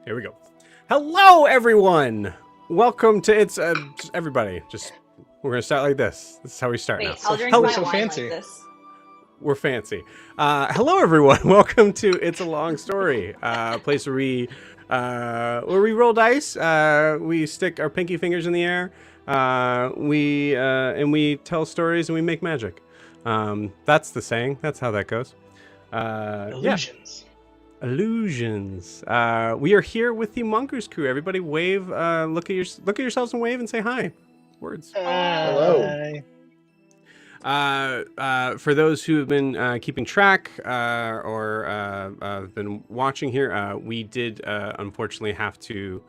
Here we go. Hello, everyone. Welcome to everybody. We're gonna start like this. This is how we start now. I'll drink Hello, my so wine fancy. like this. We're fancy. Hello, everyone. Welcome to It's a Long Story, place where we roll dice. We stick our pinky fingers in the air, we tell stories and we make magic. That's the saying. That's how that goes. Illusions. Yeah. Illusions. We are here with the Mongoose Crew. Everybody, wave. Look at yourselves and wave and say hi. Words. Hello. For those who have been keeping track or been watching here, we did unfortunately have to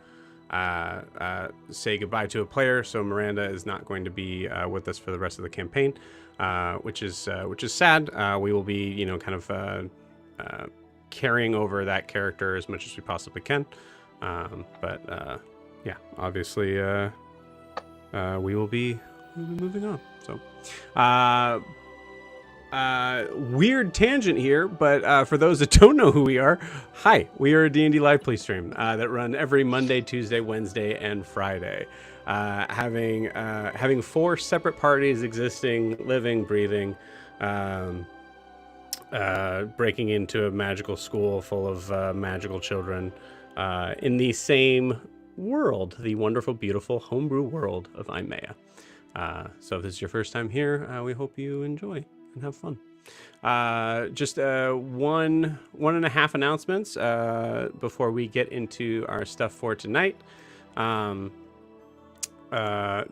say goodbye to a player. So Miranda is not going to be with us for the rest of the campaign, which is sad. We will be, kind of carrying over that character as much as we possibly can. But yeah, obviously we will be moving on. So weird tangent here, but for those that don't know who we are, hi, we are a D&D live play stream that run every Monday, Tuesday, Wednesday, and Friday. Having 4 separate parties existing, living, breathing, breaking into a magical school full of magical children in the same world, the wonderful, beautiful homebrew world of Imea. So if this is your first time here, we hope you enjoy and have fun. Just one and a half announcements before we get into our stuff for tonight. The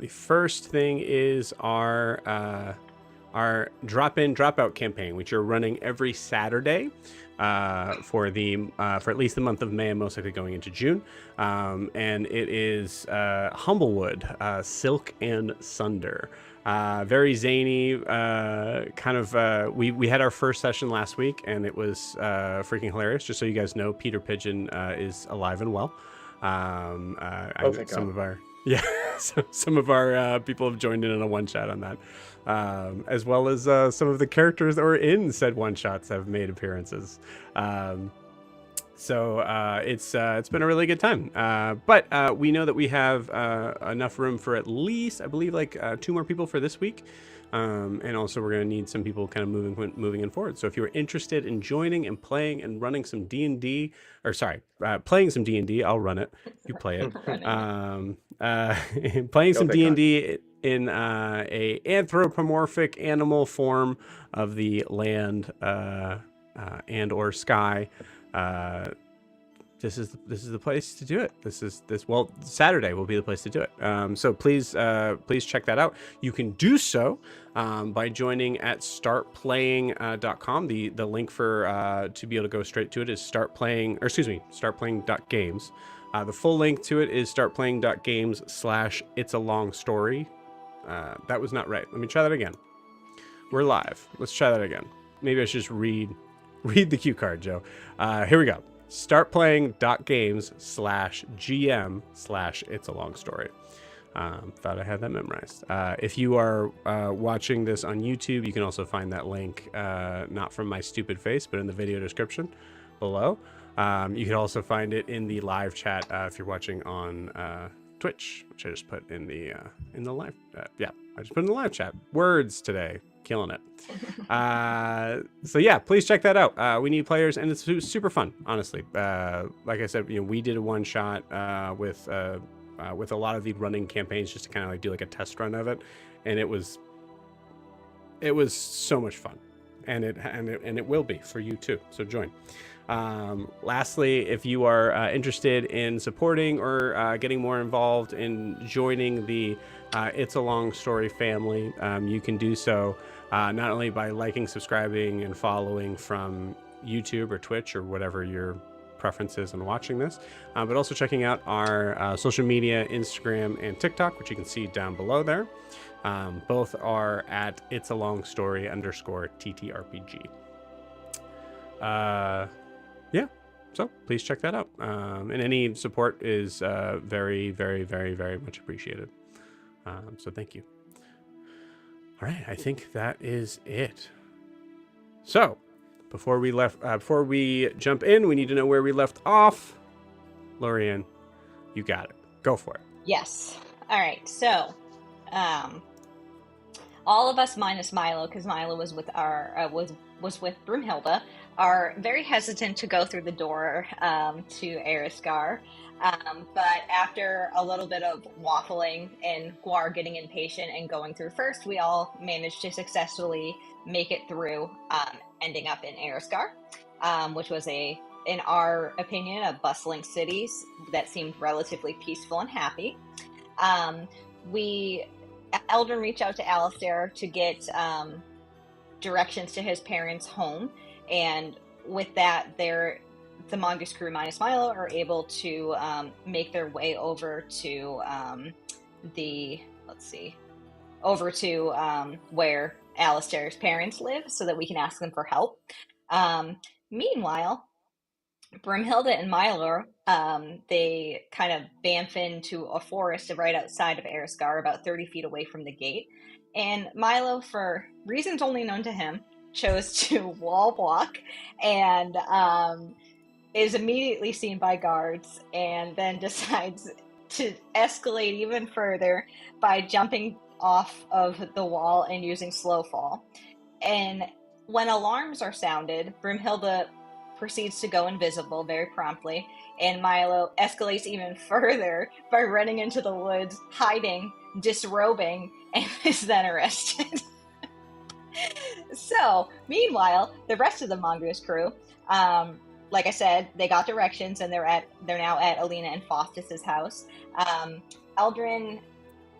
first thing is our drop-in, drop-out campaign, which are running every Saturday for at least the month of May and most likely going into June. And it is Humblewood, Silk and Sunder. Very zany, kind of, we had our first session last week and it was freaking hilarious. Just so you guys know, Peter Pigeon is alive and well. Some of our people have joined in on a one-shot on that. As well as some of the characters that were in said one-shots have made appearances. So it's been a really good time. But we know that we have enough room for at least, I believe, like 2 more people for this week. And also we're going to need some people kind of moving in forward. So if you're interested in joining and playing and running some D&D, or sorry, playing some D&D, I'll run it. You play it. Playing some D&D in a anthropomorphic animal form of the land and or sky. This is the place to do it. Well, Saturday will be the place to do it. So please check that out. You can do so by joining at startplaying.com. The link for to be able to go straight to it is startplaying.games. The full link to it is startplaying.games/itsalongsstory. That was not right. Let me try that again. We're live. Let's try that again. Maybe I should just read the cue card, Joe. Here we go. Startplaying.games/GM/itsalongsstory. Thought I had that memorized. If you are watching this on YouTube, you can also find that link, not from my stupid face, but in the video description below. You can also find it in the live chat if you're watching on Twitch, which I just put in the live. Yeah, I just put in the live chat. Words today, killing it. So yeah, please check that out. We need players, and it's super fun, honestly. Like I said, we did a one shot with a lot of the running campaigns just to kind of like do like a test run of it, and it was so much fun, and it will be for you too. So join. Lastly, if you are interested in supporting or getting more involved in joining the It's a Long Story family, you can do so not only by liking, subscribing, and following from YouTube or Twitch or whatever your preference is in watching this, but also checking out our social media, Instagram and TikTok, which you can see down below there. Both are at It's a Long Story _TTRPG. Yeah, so please check that out. And any support is very, very, very, very much appreciated. So thank you. All right, I think that is it. So before we jump in, we need to know where we left off. Lorian, you got it. Go for it. Yes. All right. So, all of us minus Milo, because Milo was with our was with Brunhilde, are very hesitant to go through the door to Erisgar. But after a little bit of waffling and Guar getting impatient and going through first, we all managed to successfully make it through, ending up in Erisgar, which was in our opinion, a bustling city that seemed relatively peaceful and happy. Eldrin reached out to Alistair to get directions to his parents' home, and with that, the Mongoose Crew minus Milo are able to make their way over to where Alistair's parents live, so that we can ask them for help. Meanwhile, Brimhilda and Milo, they kind of bamf into a forest right outside of Erisgar, about 30 feet away from the gate. And Milo, for reasons only known to him, chose to wall block and is immediately seen by guards, and then decides to escalate even further by jumping off of the wall and using slow fall. And when alarms are sounded, Brimhilda proceeds to go invisible very promptly, and Milo escalates even further by running into the woods, hiding, disrobing, and is then arrested. So, meanwhile, the rest of the Mongoose Crew, like I said, they got directions, and they're now at Alina and Fostis' house. Eldrin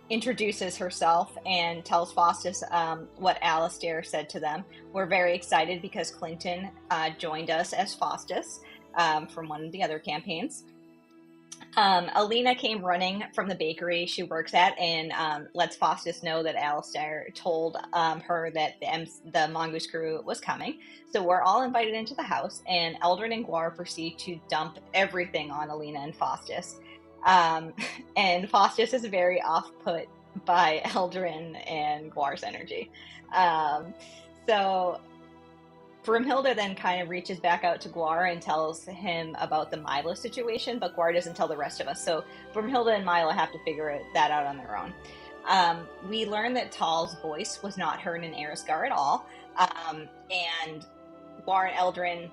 introduces herself and tells Fostis what Alistair said to them. We're very excited because Clinton joined us as Fostis from one of the other campaigns. Alina came running from the bakery she works at and lets Fostis know that Alistair told her that the Mongoose Crew was coming. So we're all invited into the house, and Eldrin and Guar proceed to dump everything on Alina and Fostis. And Fostis is very off-put by Eldrin and Guar's energy. So Brimhilda then kind of reaches back out to Guar and tells him about the Milo situation, but Guar doesn't tell the rest of us. So Brimhilda and Milo have to figure that out on their own. We learn that Tal's voice was not heard in Erisgar at all. And Guar and Eldrin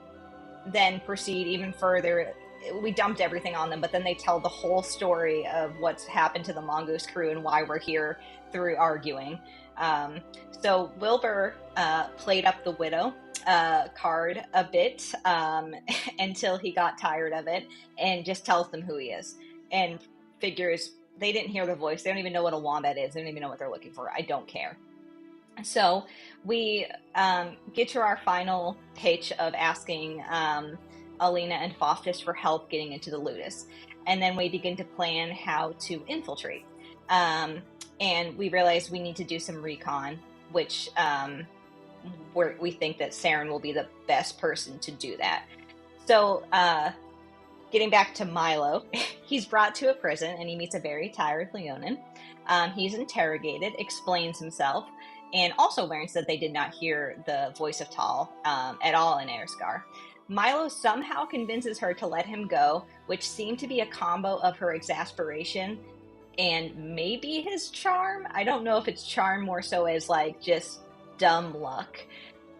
then proceed even further. We dumped everything on them, but then they tell the whole story of what's happened to the Mongoose Crew and why we're here through arguing. So Wilbur played up the widow card a bit until he got tired of it and just tells them who he is and figures they didn't hear the voice. They don't even know what a wombat is. They don't even know what they're looking for. I don't care. So we get to our final pitch of asking Alina and Fostis for help getting into the Ludus. And then we begin to plan how to infiltrate. And we realize we need to do some recon, which we think that Seren will be the best person to do that. So getting back to Milo, he's brought to a prison and he meets a very tired Leonin. He's interrogated, explains himself, and also learns that they did not hear the voice of Tal at all in Erisgar. Milo somehow convinces her to let him go, which seemed to be a combo of her exasperation and maybe his charm. I don't know if it's charm more so as like just dumb luck.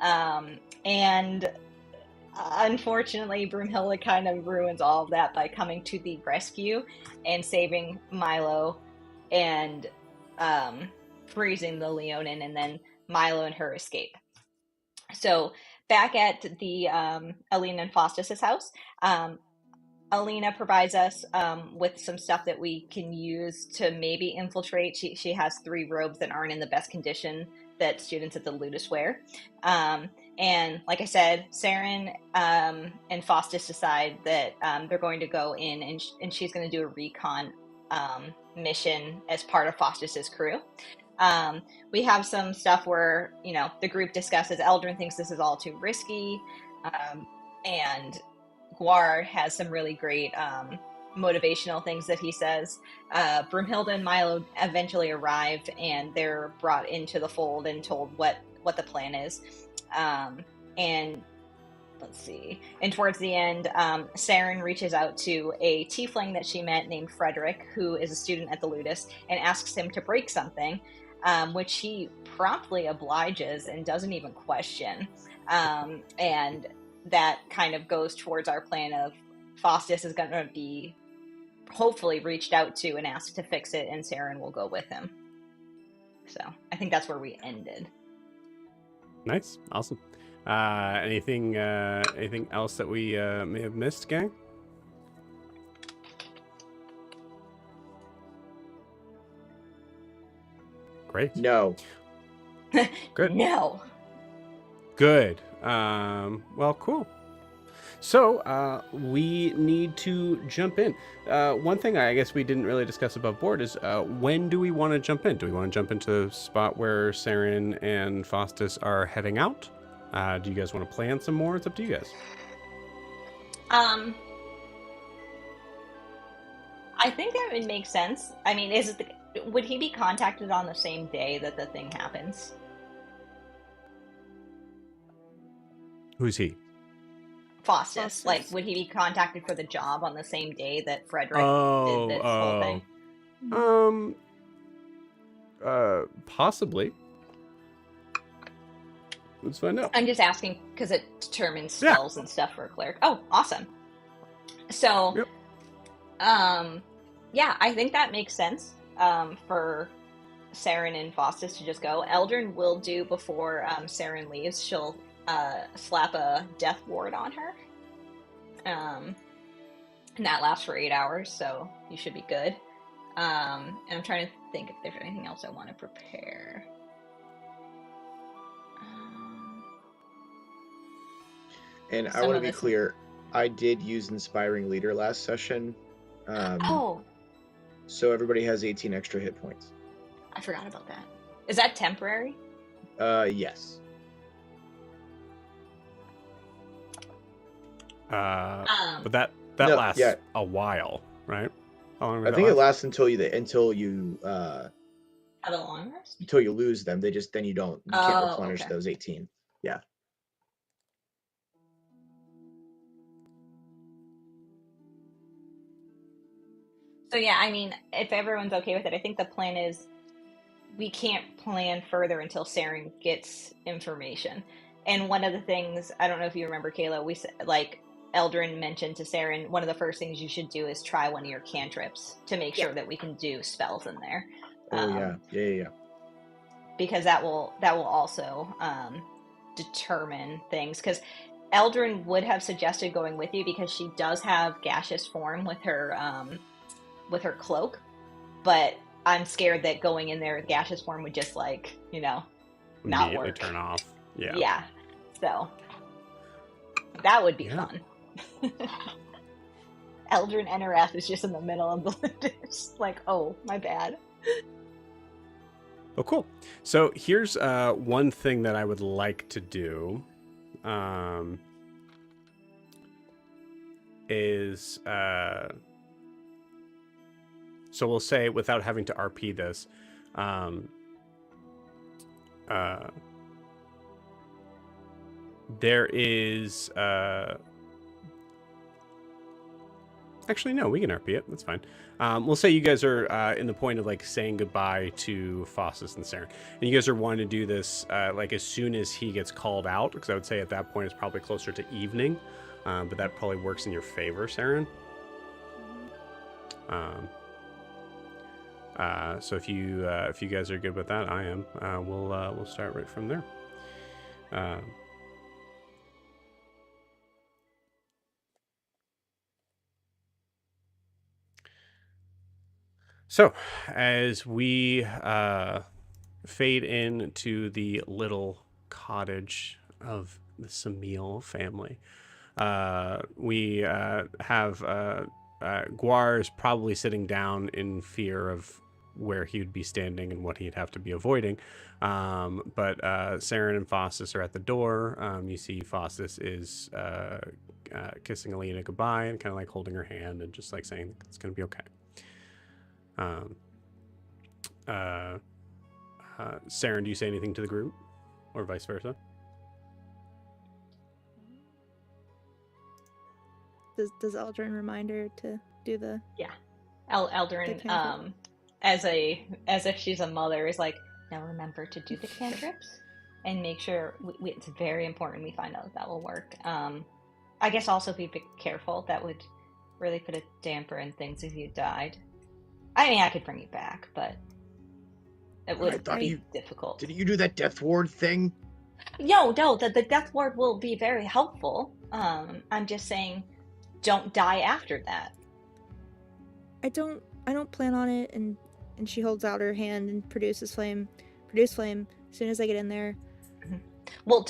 And unfortunately, Broomhilda kind of ruins all of that by coming to the rescue and saving Milo and freezing the Leonin, and then Milo and her escape. So back at the Alina and Fostis' house, Alina provides us with some stuff that we can use to maybe infiltrate. She has 3 robes that aren't in the best condition that students at the Ludus wear. And like I said, Seren and Fostis decide that they're going to go in and she's going to do a recon mission as part of Fostis' crew. We have some stuff where, the group discusses, Eldrin thinks this is all too risky, and Guar has some really great motivational things that he says. Broomhilda and Milo eventually arrive, and they're brought into the fold and told what the plan is. And let's see. And towards the end, Seren reaches out to a tiefling that she met named Frederick, who is a student at the Ludus, and asks him to break something, which he promptly obliges and doesn't even question. And that kind of goes towards our plan of Fostis is going to be hopefully reached out to and asked to fix it, and Seren will go with him. So I think that's where we ended. Nice, awesome. Anything else that we may have missed, gang? Great. No. Good. No. Good. Well, cool. So we need to jump in. One thing I guess we didn't really discuss above board is when do we want to jump in? Do we want to jump into the spot where Seren and Fostis are heading out? Do you guys want to plan some more? It's up to you guys. I think that would make sense. I mean, would he be contacted on the same day that the thing happens? Who's he? Fostis. Like, would he be contacted for the job on the same day that Frederick did this whole thing? Possibly. Let's find out. I'm just asking because it determines spells and stuff for a cleric. Oh, awesome. So, Yep. Yeah, I think that makes sense for Seren and Fostis to just go. Eldrin will do before Seren leaves. She'll slap a death ward on her. And that lasts for 8 hours, so you should be good. And I'm trying to think if there's anything else I want to prepare. And I want to be clear, I did use Inspiring Leader last session. So everybody has 18 extra hit points. I forgot about that. Is that temporary? Yes. But that lasts a while, right? How long I think it lasts until you have a long rest? until you lose them. Then you can't replenish those 18. Yeah. So yeah, I mean, if everyone's okay with it, I think the plan is we can't plan further until Seren gets information. And one of the things, I don't know if you remember, Kayla, we said, like, Eldrin mentioned to Seren, one of the first things you should do is try one of your cantrips to make sure that we can do spells in there. Yeah. Because that will also determine things. Because Eldrin would have suggested going with you because she does have gaseous form with her cloak, but I'm scared that going in there with gaseous form would just not work. Turn off. Yeah. Yeah. So that would be fun. Eldrin Enerath is just in the middle of the Ludus. Like, oh, my bad. Oh, cool. So here's one thing that I would like to do. So we'll say, without having to RP this, there is actually, no, we can RP it. That's fine. We'll say you guys are in the point of like saying goodbye to Fostis and Seren, and you guys are wanting to do this like as soon as he gets called out, because I would say at that point it's probably closer to evening, but that probably works in your favor, Seren. So if you guys are good with that, I am. We'll start right from there. So, as we fade into the little cottage of the Samil family, we have Guar is probably sitting down in fear of where he would be standing and what he'd have to be avoiding. But Seren and Fostis are at the door. You see Fostis is kissing Alina goodbye and kind of like holding her hand and just like saying it's going to be okay. Seren, do you say anything to the group, or vice versa? Does Eldrin remind her to do the? Yeah, Eldrin, as if she's a mother, is like, now remember to do the cantrips and make sure it's very important we find out if that will work. I guess also be careful. That would really put a damper in things if you died. I mean, I could bring you back, but it would be difficult. Did you do that death ward thing? No, the death ward will be very helpful. I'm just saying, don't die after that. I don't plan on it, and she holds out her hand and produces flame. Produce flame as soon as I get in there. Well,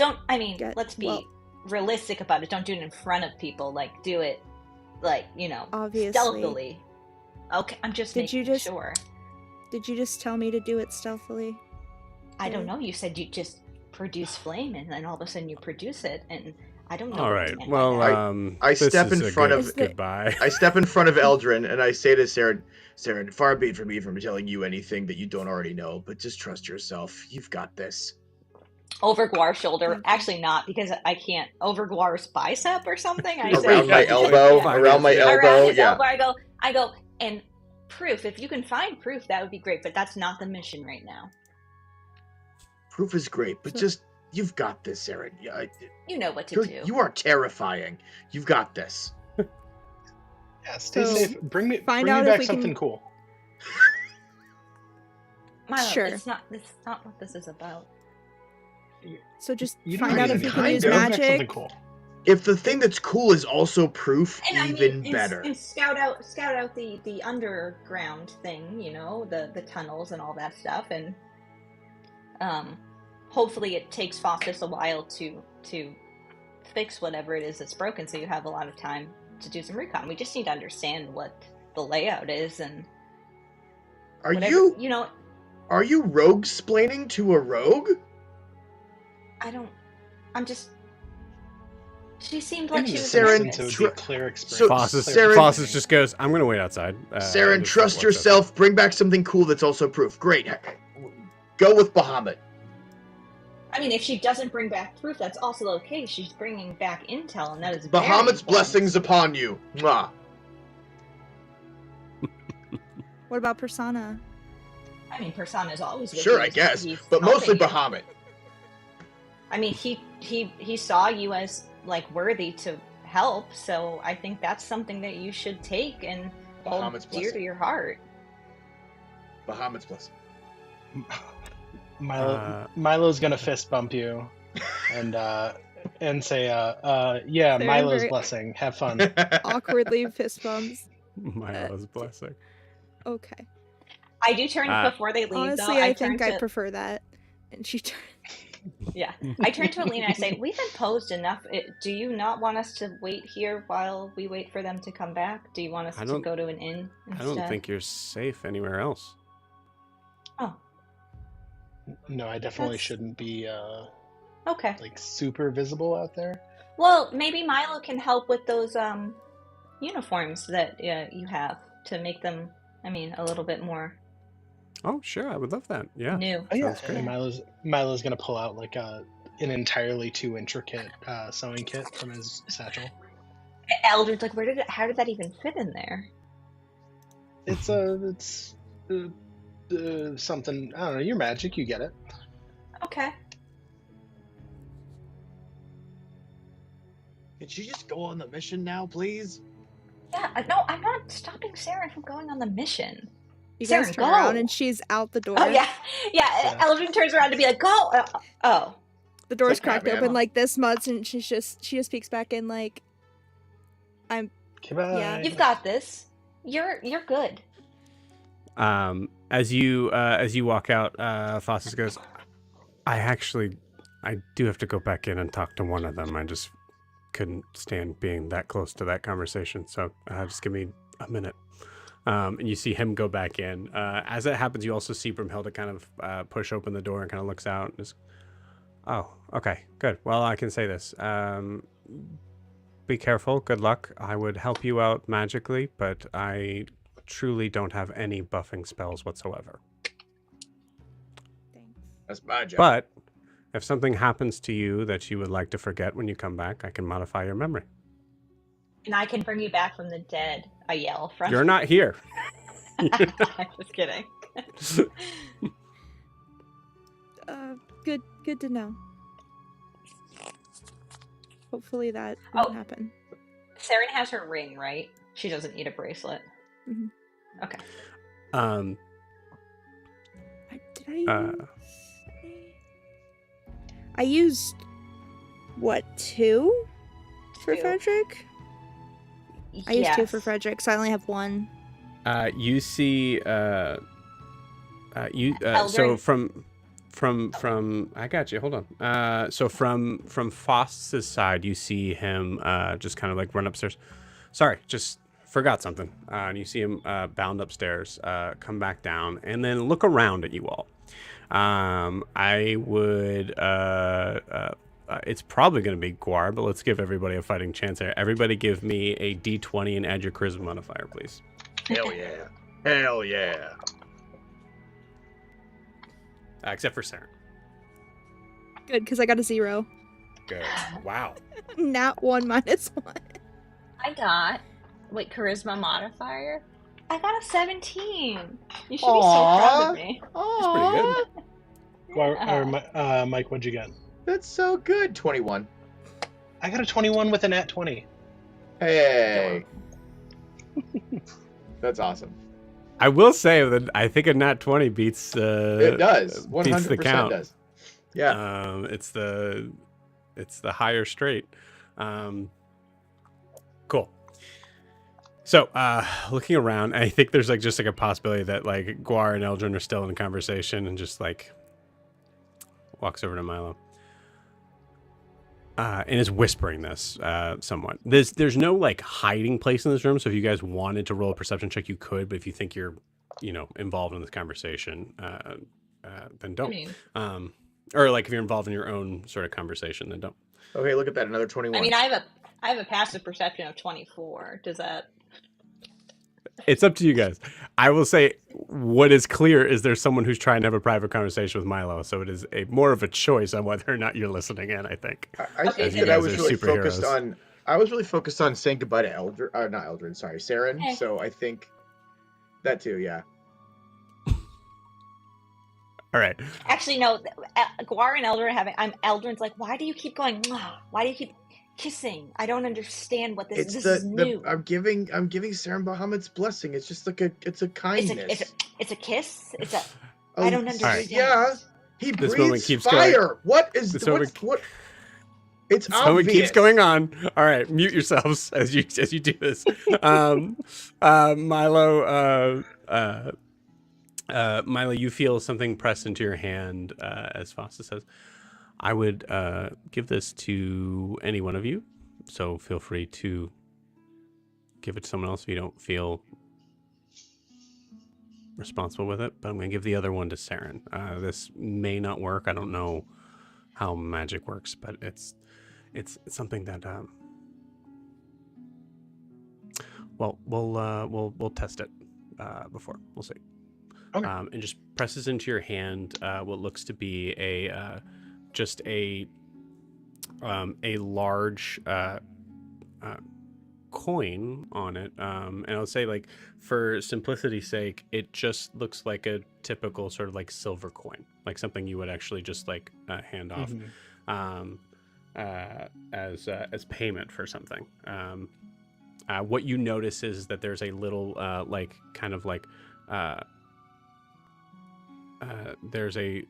let's be realistic about it. Don't do it in front of people. Like, do it, like, obviously. Stealthily. Okay, I'm just making sure. Did you just tell me to do it stealthily? I don't know. You said you just produce flame, and then all of a sudden you produce it, and I don't know. All right. Well, I step in front of goodbye. I step in front of Eldrin, and I say to Seren, far be it from me from telling you anything that you don't already know, but just trust yourself. You've got this. Over Guar's shoulder. Actually not, because I can't. Over Guar's bicep or something. Around my elbow. Around my elbow. Yeah. I go, and proof. If you can find proof, that would be great, but that's not the mission right now. Proof is great, but just, you've got this, Seren. You know what to do. You are terrifying. You've got this. Yeah, stay safe. Bring me back something cool. Milo, sure. It's not what this is about. So just find out if you can use magic. Cool. If the thing that's cool is also proof, even better. And scout out the underground thing, the tunnels and all that stuff, and hopefully it takes Fostis a while to fix whatever it is that's broken, so you have a lot of time to do some recon. We just need to understand what the layout is, and Are you rogue-splaining to a rogue? She seemed like she was... Seren, Fostis just goes, I'm going to wait outside. Seren, trust yourself. Bring back something cool that's also proof. Great. Go with Bahamut. I mean, if she doesn't bring back proof, that's also okay. She's bringing back intel, and that is Bahamut's blessings upon you. Mwah. What about Persona? I mean, Persona is always... Sure, I guess, but mostly Bahamut. I mean, he saw you as, like, worthy to help, so I think that's something that you should take and hold dear to your heart. Bahamut's blessing. Milo's gonna fist bump you, and say, yeah, Milo's blessing. Have fun. Awkwardly fist bumps. Milo's blessing. Okay. I do turn before they leave. Honestly, though. I think I prefer that. And she turns. Yeah, I turn to Alina and I say, "We've imposed enough. Do you not want us to wait here while we wait for them to come back? Do you want us to go to an inn instead? I don't think you're safe anywhere else." Oh. No, I definitely shouldn't be okay. Like super visible out there. Well, maybe Milo can help with those uniforms that you have to make them, a little bit more. Oh, sure, I would love that. Yeah. New. Oh, yeah. And Milo's gonna pull out like an entirely too intricate sewing kit from his satchel. Eldrid's like, how did that even fit in there? It's something, I don't know, your magic, you get it. Okay. Can she just go on the mission now, please? Yeah, no, I'm not stopping Seren from going on the mission. You guys turn around and she's out the door. Oh, yeah. Eldrin turns around to be like, go! Oh. The door's cracked open like this much, and she just peeks back in like, Goodbye. Yeah. You've got this. You're good. As you walk out, Fostis goes, I do have to go back in and talk to one of them. I just couldn't stand being that close to that conversation, so just give me a minute. And you see him go back in. As that happens, you also see Brumhilda kind of push open the door and kind of looks out and is, oh, okay, good. Well, I can say this. Be careful. Good luck. I would help you out magically, but I truly don't have any buffing spells whatsoever. Thanks. That's my job. But if something happens to you that you would like to forget when you come back, I can modify your memory. And I can bring you back from the dead, I yell. You're not here. I'm just kidding. Good to know. Hopefully that won't happen. Seren has her ring, right? She doesn't need a bracelet. Mhm. Okay. Did I use... I used, what, 2 for 2. Frederick? I used 2 for Frederick, so I only have 1. You see, so from I got you. Hold on. So from Fostis' side, you see him just kind of like run upstairs. Sorry, just forgot something. And you see him bound upstairs, come back down, and then look around at you all. I would. It's probably going to be Guar, but let's give everybody a fighting chance here. Everybody, give me a D20 and add your charisma modifier, please. Hell yeah! Hell yeah! Except for Seren. Good, because I got a 0. Good. Wow. Not 1 minus 1. I got... Wait, charisma modifier? I got a 17. You should be so proud of me. That's pretty good. Mike, what'd you get? That's so good. 21. I got a 21 with a nat 20. Hey. That's awesome. I will say that I think a nat 20 beats It does. 100% beats the count. does. Yeah. It's the higher straight. Cool. So, looking around, I think there's just a possibility that Guar and Eldrin are still in conversation, and just walks over to Milo. And is whispering this somewhat. There's no hiding place in this room, so if you guys wanted to roll a perception check, you could. But if you think you're, involved in this conversation, then don't. Or if you're involved in your own sort of conversation, then don't. Okay, look at that, another 21. I mean, I have a passive perception of 24. Does that? It's up to you guys. I will say what is clear is there's someone who's trying to have a private conversation with Milo, so it is more of a choice on whether or not you're listening in, I think. I think that I was really focused on... I was really focused on saying goodbye to Seren. Okay. So I think that too, yeah. All right. Actually, no. Guar and Eldrin Eldrin's like, why do you keep going? Mwah? Why do you keep kissing? I don't understand what this is new. I'm giving Seren Bahamut's blessing. It's just it's a kindness. It's a kiss. I don't understand. Right. Yeah, he This breathes moment keeps fire. going. What is This what? moment- What? It's So obvious. it keeps going on. All right, mute yourselves as you do this. Milo, Milo, you feel something pressed into your hand as Fosta says. I would give this to any one of you, so feel free to give it to someone else if you don't feel responsible with it. But I'm going to give the other one to Seren. This may not work. I don't know how magic works, but it's something that we'll test it before. We'll see. Okay. And just presses into your hand what looks to be a large coin on it. And I'll say, for simplicity's sake, it just looks like a typical sort of silver coin, like something you would actually just hand off as payment for something. What you notice is that there's a little there's a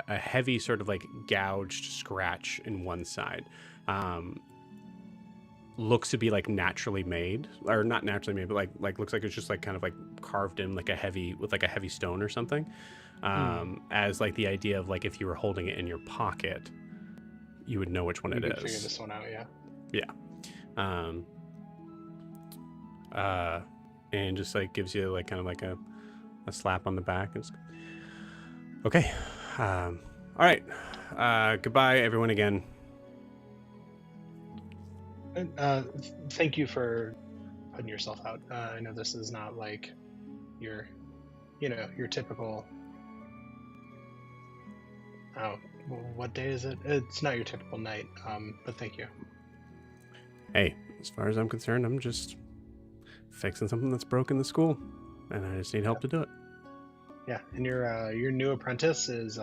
heavy sort of gouged scratch in one side. Looks to be naturally made, or not naturally made, but looks like it's just kind of carved in with a heavy stone or something. As the idea of if you were holding it in your pocket, you would know which one it is. Figure this one out, yeah. Yeah. And just gives you kind of a slap on the back. Okay. All right. Goodbye, everyone, again. Thank you for putting yourself out. I know this is not your typical. Oh, what day is it? It's not your typical night. But thank you. Hey, as far as I'm concerned, I'm just fixing something that's broken in the school, and I just need help to do it. Yeah, and your new apprentice is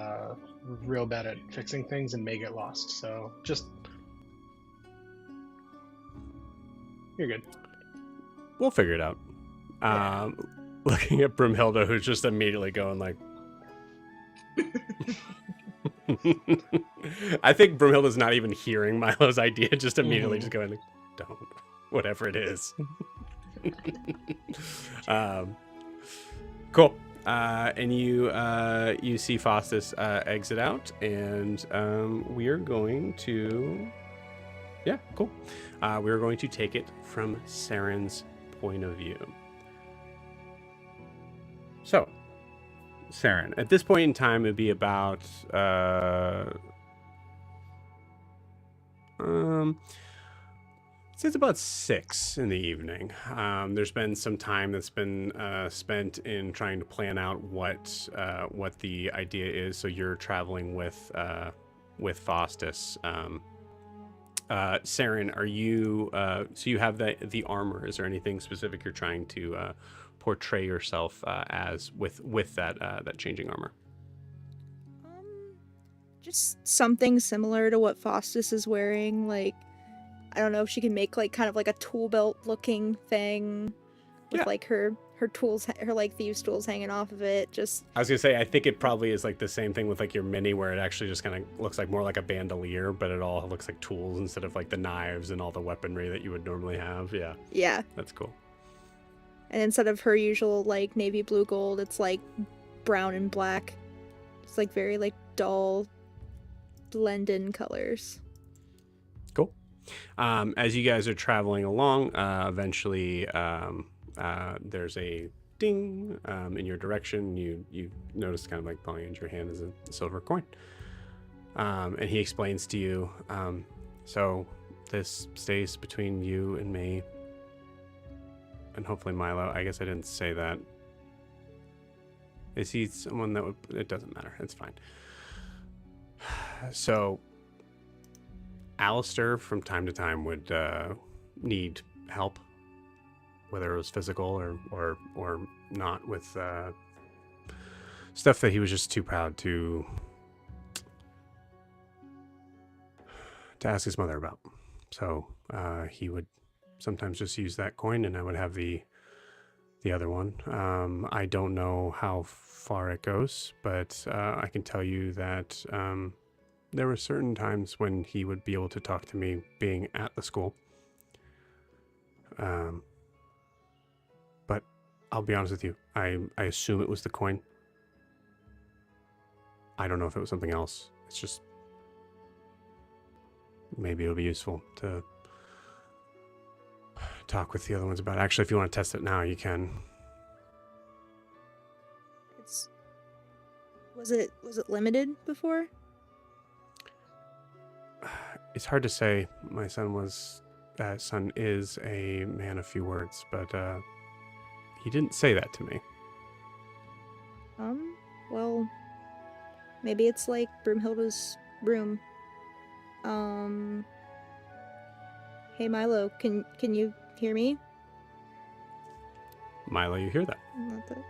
real bad at fixing things and may get lost. So just You're good. We'll figure it out. Yeah. Looking at Broomhilda, who's just immediately going like... I think Broomhilda's not even hearing Milo's idea, just immediately just going like, don't. Whatever it is. Cool. And you see Fostis exit out, and we are going to... Yeah, cool. We're going to take it from Seren's point of view. So, Seren, at this point in time, it'd be about... it's about 6 in the evening. There's been some time that's been spent in trying to plan out what the idea is. So you're traveling with Fostis. Seren, are you? So you have the armor. Is there anything specific you're trying to portray yourself as with that changing armor? Just something similar to what Fostis is wearing, like. I don't know if she can make like kind of like a tool belt looking thing with like her tools, her like thieves tools hanging off of it. Just I was gonna say, I think it probably is like the same thing with like your mini, where it actually just kind of looks like more like a bandolier, but it all looks like tools instead of like the knives and all the weaponry that you would normally have. Yeah, that's cool. And instead of her usual like navy blue gold, it's like brown and black. It's like very like dull blend-in colors. Cool. As you guys are traveling along, eventually there's a ding in your direction. You notice kind of like behind your hand is a silver coin. And he explains to you, so this stays between you and me, and hopefully Milo. I guess I didn't say that. Is he someone that would... It doesn't matter. It's fine. So... Alistair, from time to time, would need help, whether it was physical or not, with stuff that he was just too proud to ask his mother about. So he would sometimes just use that coin, and I would have the other one. I don't know how far it goes, but I can tell you that... there were certain times when he would be able to talk to me being at the school. But I'll be honest with you. I assume it was the coin. I don't know if it was something else. It's just... Maybe it'll be useful to talk with the other ones about it. Actually, if you want to test it now, you can. Was it limited before? It's hard to say. My son is a man of few words, but he didn't say that to me. Well, maybe it's like Broomhilda's room. Hey Milo, can you hear me? Milo, you hear that? Not that.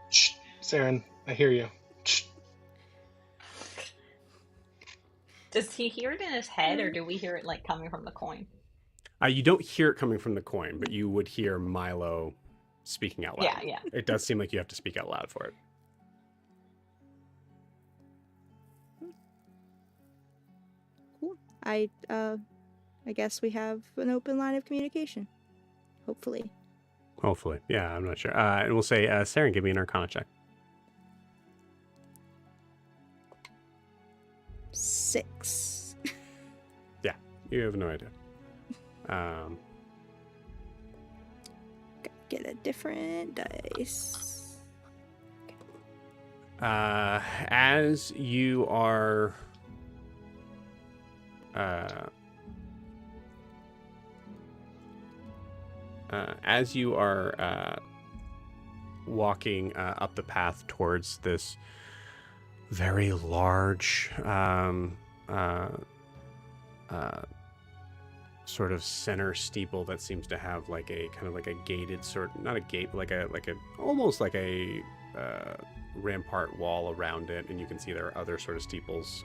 Shh, Seren, I hear you. Shh. Does he hear it in his head, or do we hear it like coming from the coin? You don't hear it coming from the coin, but you would hear Milo speaking out loud. Yeah. It does seem like you have to speak out loud for it. Cool. I guess we have an open line of communication. Hopefully. Yeah, I'm not sure. And we'll say, Seren, give me an Arcana check. 6. Yeah, you have no idea. Get a different dice. As you are walking up the path towards this very large sort of center steeple that seems to have like a kind of like a gated sort, not a gate, but like a almost like a rampart wall around it, and you can see there are other sort of steeples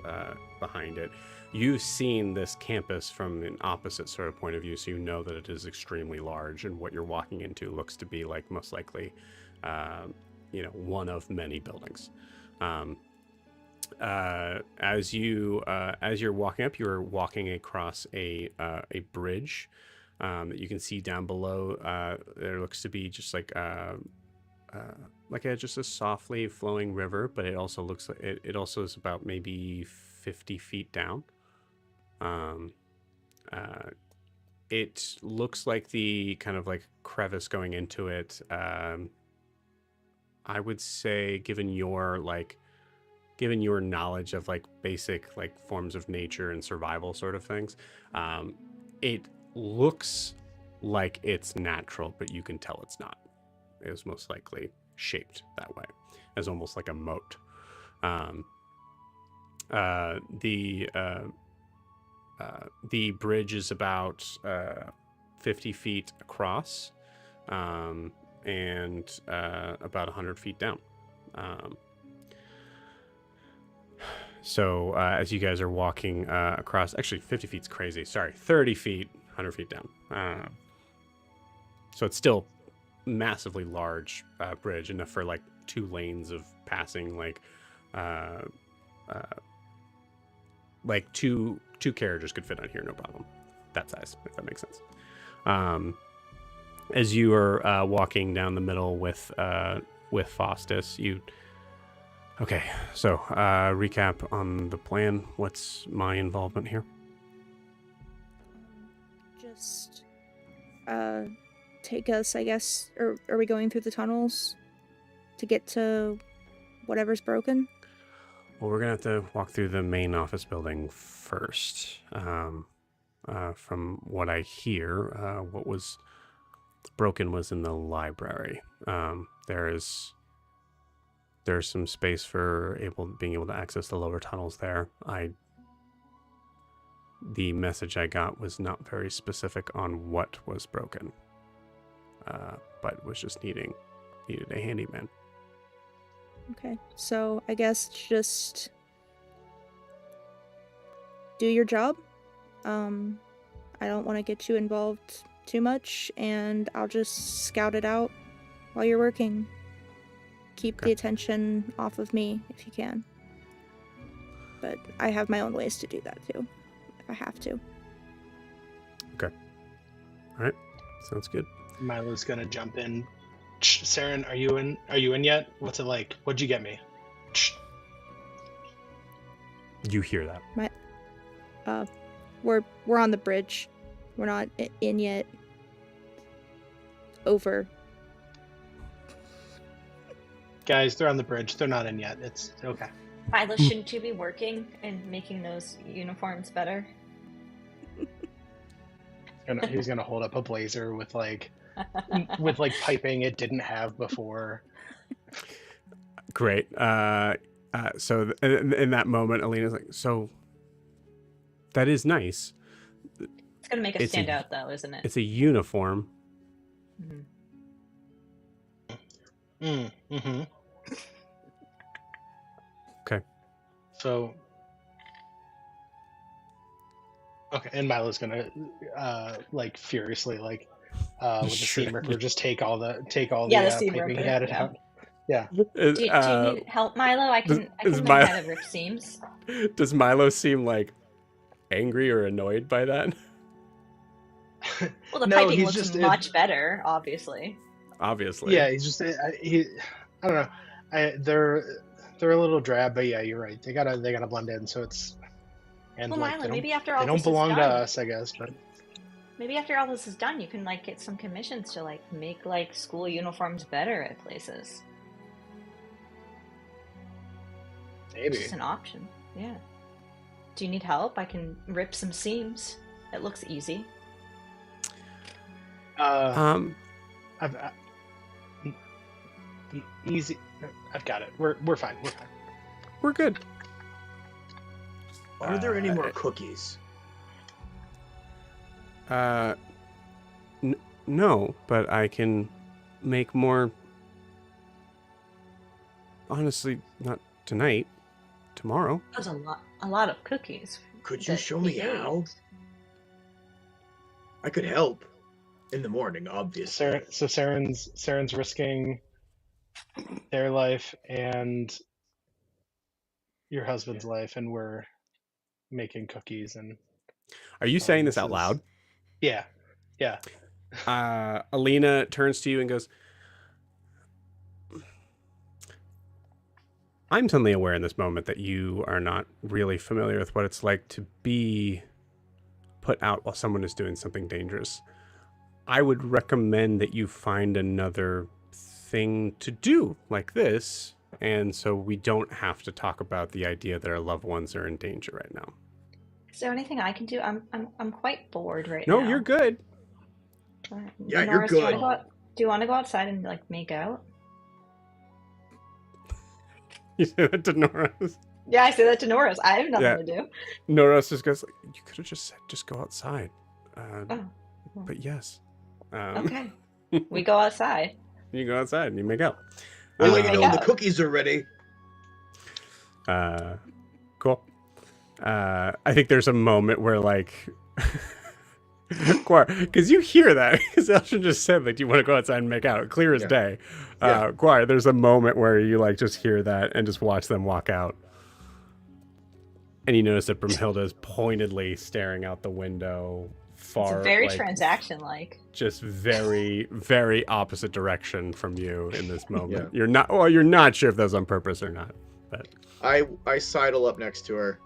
behind it. You've seen this campus from an opposite sort of point of view, so you know that it is extremely large, and what you're walking into looks to be like most likely, one of many buildings. As you're walking up, you're walking across a bridge that you can see down below. There looks to be just like just a softly flowing river, but it also looks like it also is about maybe 50 feet down. It looks like the kind of like crevice going into it. I would say, given your knowledge of like basic like forms of nature and survival sort of things, it looks like it's natural, but you can tell it's not. It was most likely shaped that way, as almost like a moat. The bridge is about 50 feet across, and about 100 feet down. So as you guys are walking across, actually 50 feet's crazy. Sorry, 30 feet, 100 feet down. So it's still massively large bridge, enough for like 2 lanes of passing, like two carriages could fit on here, no problem. That size, if that makes sense. As you are walking down the middle with Fostis, okay, so recap on the plan. What's my involvement here? Just take us, I guess, or are we going through the tunnels to get to whatever's broken? Well, we're gonna have to walk through the main office building first. From what I hear, what was broken was in the library. There's some space for being able to access the lower tunnels there. The message I got was not very specific on what was broken, but was just needed a handyman. Okay, so I guess just do your job. I don't want to get you involved too much, and I'll just scout it out while you're working. Keep the attention off of me if you can. But I have my own ways to do that too, if I have to. Okay. All right. Sounds good. Milo's gonna jump in. Seren, are you in? Are you in yet? What's it like? What'd you get me? You hear that? We're on the bridge. We're not in yet. Over. Guys, they're on the bridge. They're not in yet. It's okay. Milo, shouldn't you be working and making those uniforms better? He's gonna hold up a blazer with piping it didn't have before. Great. So in that moment, Alina's like, so that is nice. It's gonna make us stand out, though, isn't it? It's a uniform. Mm-hmm. Okay. So, okay, and Milo's gonna furiously with the seam ripper just take all the piping he had it out. Yeah. Do you need help, Milo? I can learn how to rip seams. Does Milo seem like angry or annoyed by that? Well, the piping looks much better, obviously. Yeah, he's just I don't know. They're a little drab, but yeah, you're right. They gotta blend in, so it's Milo, maybe after all they don't belong to us, I guess, but maybe after all this is done, you can get some commissions to make school uniforms better at places. Maybe it's an option. Yeah. Do you need help? I can rip some seams. It looks easy. Easy. I've got it. We're fine. We're good. Are there any more cookies? No, but I can make more honestly, not tonight. Tomorrow. That's a lot of cookies. Could you show me how? I could help in the morning, obviously. So Seren's risking their life and your husband's life, and we're making cookies. And are you saying this out loud? Yeah. Alina turns to you and goes, I'm suddenly aware in this moment that you are not really familiar with what it's like to be put out while someone is doing something dangerous. I would recommend that you find another thing to do like this, and so we don't have to talk about the idea that our loved ones are in danger right now. Is there anything I can do? I'm quite bored right now. No, you're good. Yeah, you're good. Do you want to go outside and like make out? You say that to Norris? Yeah, I say that to Norris. I have nothing to do. Norris just goes, like, you could have just said, just go outside. But yes. Okay. We go outside. You go outside and you make out. We'll let you know when the cookies are ready. Cool. I think there's a moment where, like... Guar, because you hear that, because Elshon just said, like, do you want to go outside and make out? Clear as day. Guar, there's a moment where you, like, just hear that and just watch them walk out. And you notice that Brimhilda is pointedly staring out the window far. It's very transaction-like. Just very, very opposite direction from you in this moment. You're not sure if that was on purpose or not. But I sidle up next to her.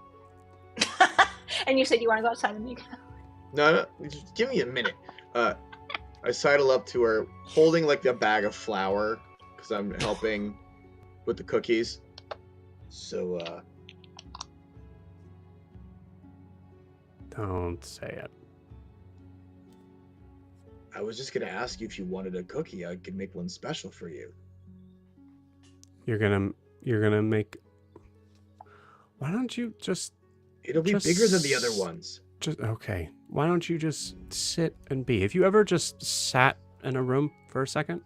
And you said you want to go outside and make out. No, just give me a minute. I sidle up to her, holding like a bag of flour, because I'm helping with the cookies. So, don't say it. I was just gonna ask you if you wanted a cookie. I could make one special for you. You're gonna make... Why don't you just... It'll be bigger than the other ones. Okay. Why don't you just sit and be? Have you ever just sat in a room for a second?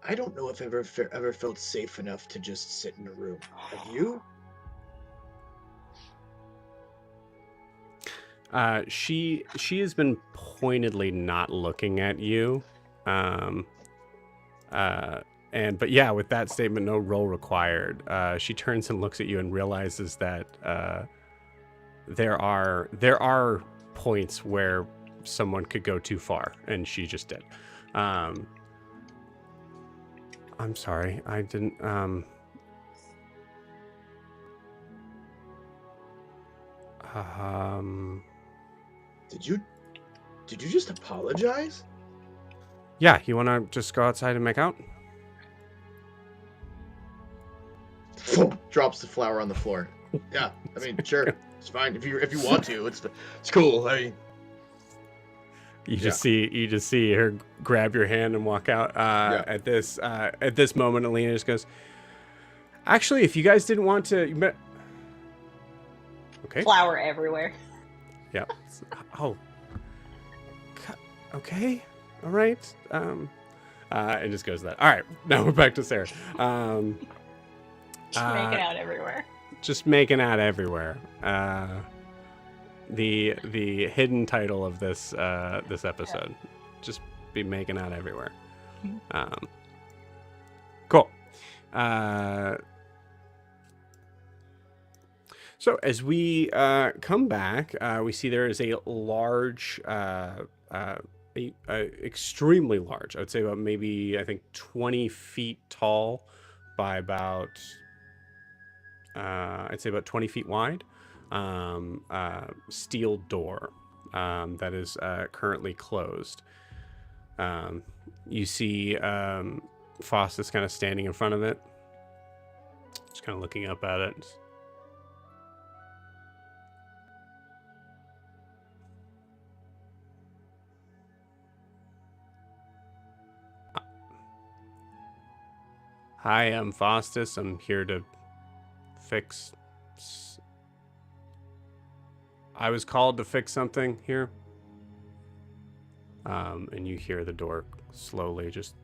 I don't know if I've ever felt safe enough to just sit in a room. Have you? She has been pointedly not looking at you. But yeah, with that statement, no roll required. She turns and looks at you and realizes that there are points where someone could go too far, and she just did. I'm sorry, I didn't. Did you just apologize? Yeah, you want to just go outside and make out? Drops the flour on the floor. Yeah, I mean, sure, it's fine if you want to. It's cool. I mean, you just see her grab your hand and walk out. At this moment, Alina just goes, actually, if you guys didn't want to, okay. Flour everywhere. Yeah. Oh. Okay. All right. It just goes to that. All right. Now we're back to Sarah. Just making out everywhere. Just making out everywhere. The hidden title of this episode. Yeah. Just be making out everywhere. Cool. So as we come back, we see there is a large, extremely large. I would say about maybe, I think 20 feet tall by about, I'd say about 20 feet wide, steel door that is currently closed. You see Fostis kind of standing in front of it, just kind of looking up at it. Hi, I'm Fostis. I'm here to fix... I was called to fix something here. And you hear the door slowly just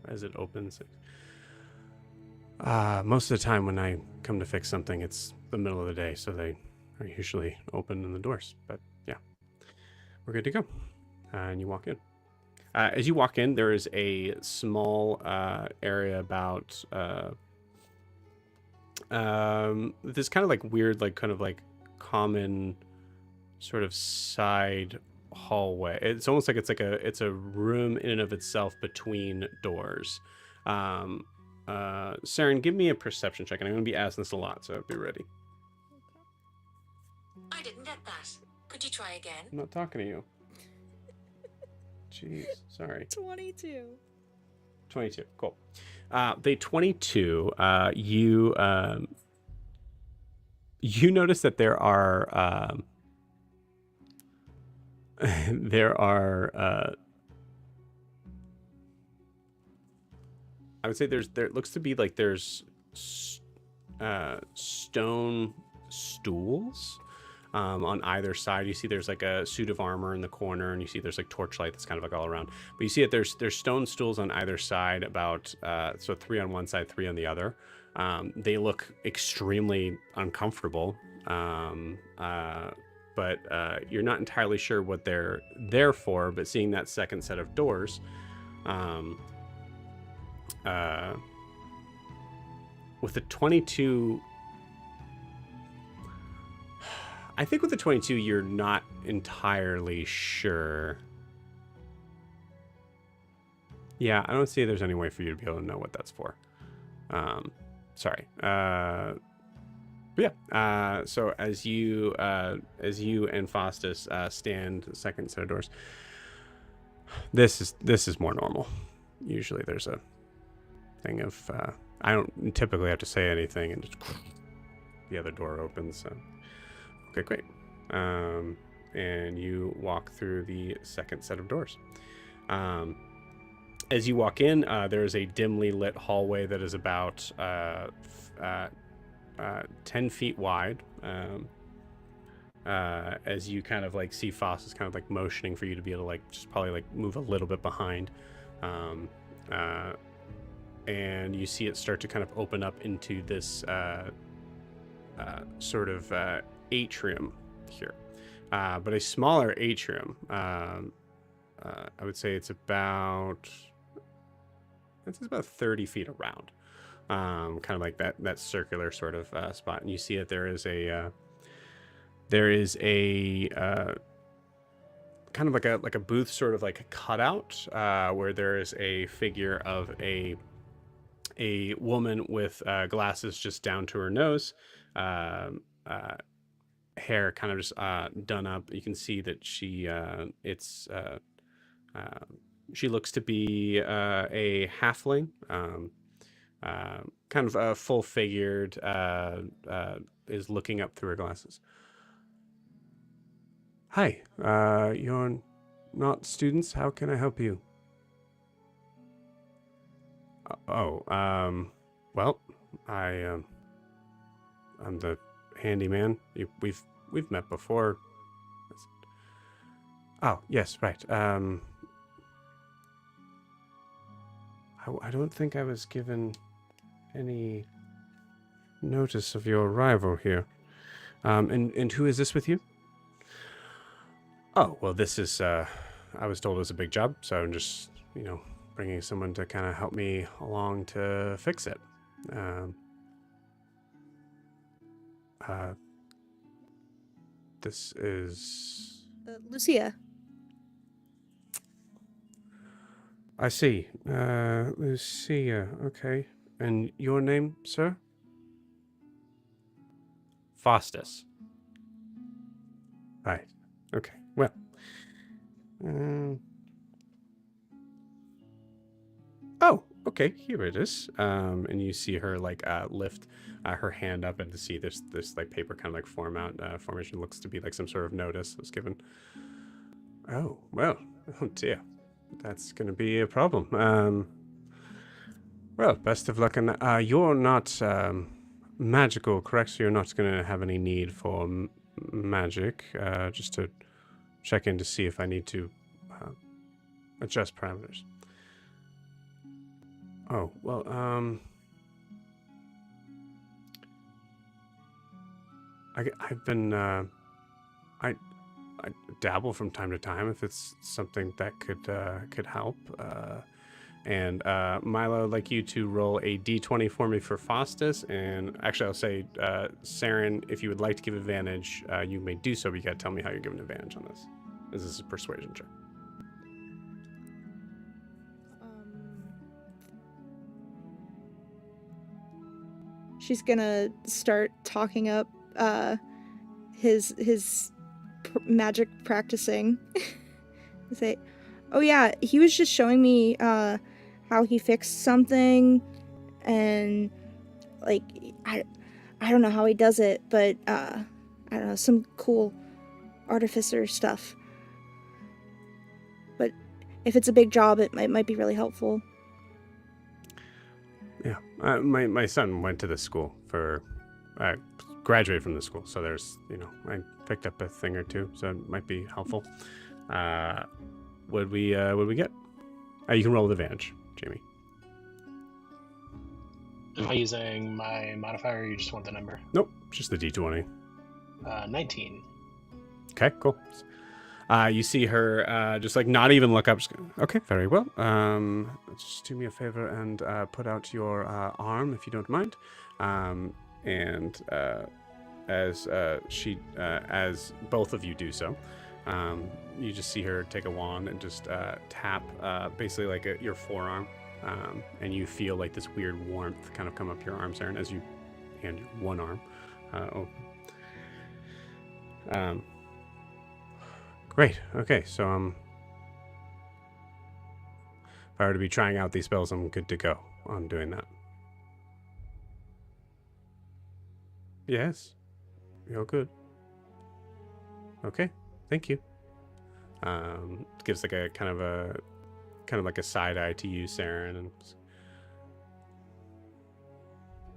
as it opens. Most of the time when I come to fix something, it's the middle of the day, so they are usually open in the doors. But yeah, we're good to go. And you walk in. As you walk in, there is a small area about this kind of like weird, like kind of like common sort of side hallway. It's almost like it's a room in and of itself between doors. Seren, give me a perception check, and I'm going to be asking this a lot, so be ready. I didn't get that. Could you try again? I'm not talking to you. Jeez, sorry. 22. 22, cool. The 22, you notice that there are I would say there looks to be like there's stone stools on either side. You see there's like a suit of armor in the corner, and you see there's like torchlight that's kind of like all around. But you see that there's stone stools on either side, about so 3 on one side, 3 on the other. They look extremely uncomfortable, but you're not entirely sure what they're there for. But seeing that second set of doors, with the 22, I think with the 22, you're not entirely sure. Yeah, I don't see there's any way for you to be able to know what that's for. Sorry. But yeah. So as you and Fostis stand the second set of doors, this is more normal. Usually there's a thing of I don't typically have to say anything, and just the other door opens. So. Okay, great. And you walk through the second set of doors. As you walk in, there is a dimly lit hallway that is about 10 feet wide. As you kind of like see Fostis kind of like motioning for you to be able to like just probably like move a little bit behind. And you see it start to kind of open up into this sort of atrium here, but a smaller atrium. I would say it's about 30 feet around, kind of like that circular sort of spot. And you see that there is a kind of like a booth, sort of like a cutout, where there is a figure of a woman with glasses just down to her nose, hair kind of just done up. You can see that she looks to be a halfling, kind of full figured, is looking up through her glasses. Hi, you're not students. How can I help you? Well, I'm the handyman. We've met before. Oh, yes, right. I don't think I was given any notice of your arrival here. And who is this with you? Oh, well, this is, I was told it was a big job, so I'm just, bringing someone to kind of help me along to fix it. This is... Lucia. I see. Lucia, okay. And your name, sir? Fostis. Right. Okay. Well. Oh, okay. Here it is. And you see her like lift her hand up, and to see this like paper kind of like formation. Looks to be like some sort of notice was given. Oh well. Oh dear. That's going to be a problem. Well, best of luck. And you're not magical, correct? So you're not going to have any need for magic. Just to check in to see if I need to Adjust parameters. Oh, well, I've been, I dabble from time to time if it's something that could help. And Milo, I'd like you to roll a d20 for me for Fostis. And actually, I'll say, Seren, if you would like to give advantage, you may do so, but you got to tell me how you're giving advantage on this. This is a persuasion check. She's gonna start talking up his magic practicing. Say, oh yeah, he was just showing me how he fixed something, and like I don't know how he does it, but I don't know, some cool artificer stuff. But if it's a big job, it might be really helpful. Yeah, my son went to this school for, graduated from the school, so there's, I picked up a thing or two, so it might be helpful. Would we get? You can roll with advantage, Jamie. Am I using my modifier, or you just want the number? Nope, just the d20. 19. Okay, cool. You see her just like not even look up. Just go, okay, very well. Just do me a favor and put out your arm if you don't mind. And as both of you do so, you just see her take a wand and just tap basically like your forearm, and you feel like this weird warmth kind of come up your arm, Seren, as you hand your one arm open. Great. Okay, so if I were to be trying out these spells, I'm good to go on doing that. Yes, you're good. Okay, thank you. Gives like a kind of like a side eye to you, Seren, and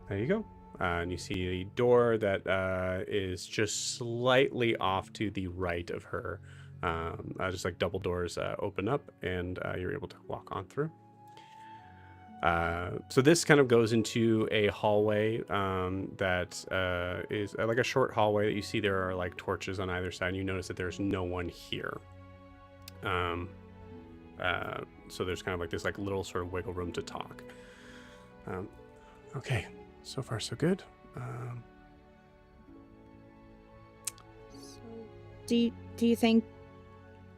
there you go. And you see a door that is just slightly off to the right of her. Just like double doors open up, and you're able to walk on through. So this kind of goes into a hallway that is like a short hallway that you see there are like torches on either side, and you notice that there's no one here. So there's kind of like this like little sort of wiggle room to talk. Okay, so far so good. So do you think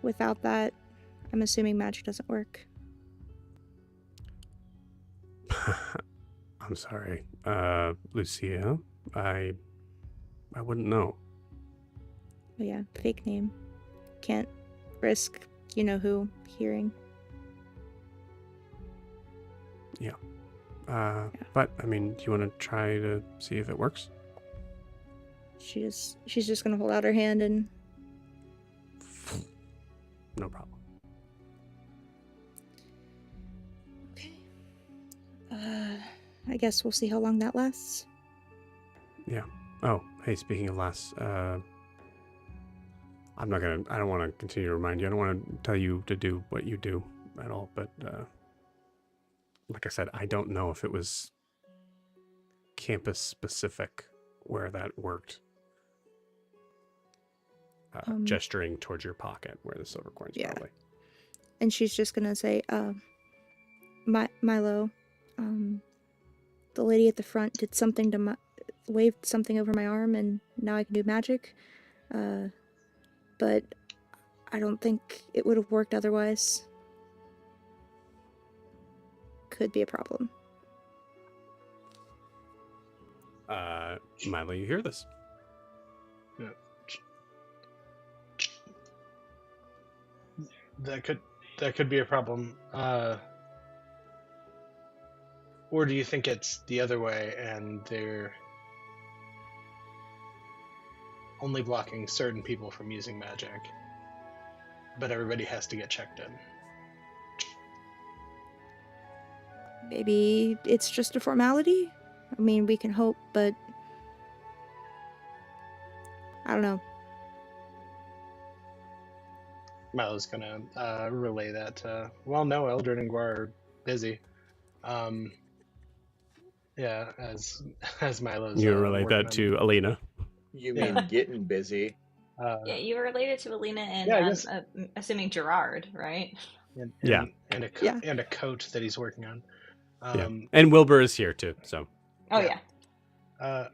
without that, I'm assuming magic doesn't work? I'm sorry, Lucia. I wouldn't know. Oh yeah, fake name. Can't risk you know who hearing. Yeah. But I mean, do you want to try to see if it works? She's just gonna hold out her hand and. No problem. Okay. I guess we'll see how long that lasts. Yeah. Oh, hey, speaking of lasts, I don't want to continue to remind you. I don't want to tell you to do what you do at all, but like I said, I don't know if it was campus specific where that worked. Gesturing towards your pocket where the silver coins probably. And she's just gonna say, Milo, the lady at the front did something to waved something over my arm, and now I can do magic. But I don't think it would have worked otherwise. Could be a problem. Milo, you hear this? Yeah. That could be a problem. Or do you think it's the other way and they're only blocking certain people from using magic, but everybody has to get checked in? Maybe it's just a formality? I mean, we can hope, but I don't know. Milo's gonna relay that to. Well, no, Eldred and Guar are busy. Yeah, as Milo's. You relate that to Alina. You mean getting busy? Yeah, you related to Alina and yeah, I guess, assuming Gerard, right? And a coat that he's working on. And Wilbur is here too. So. Oh yeah.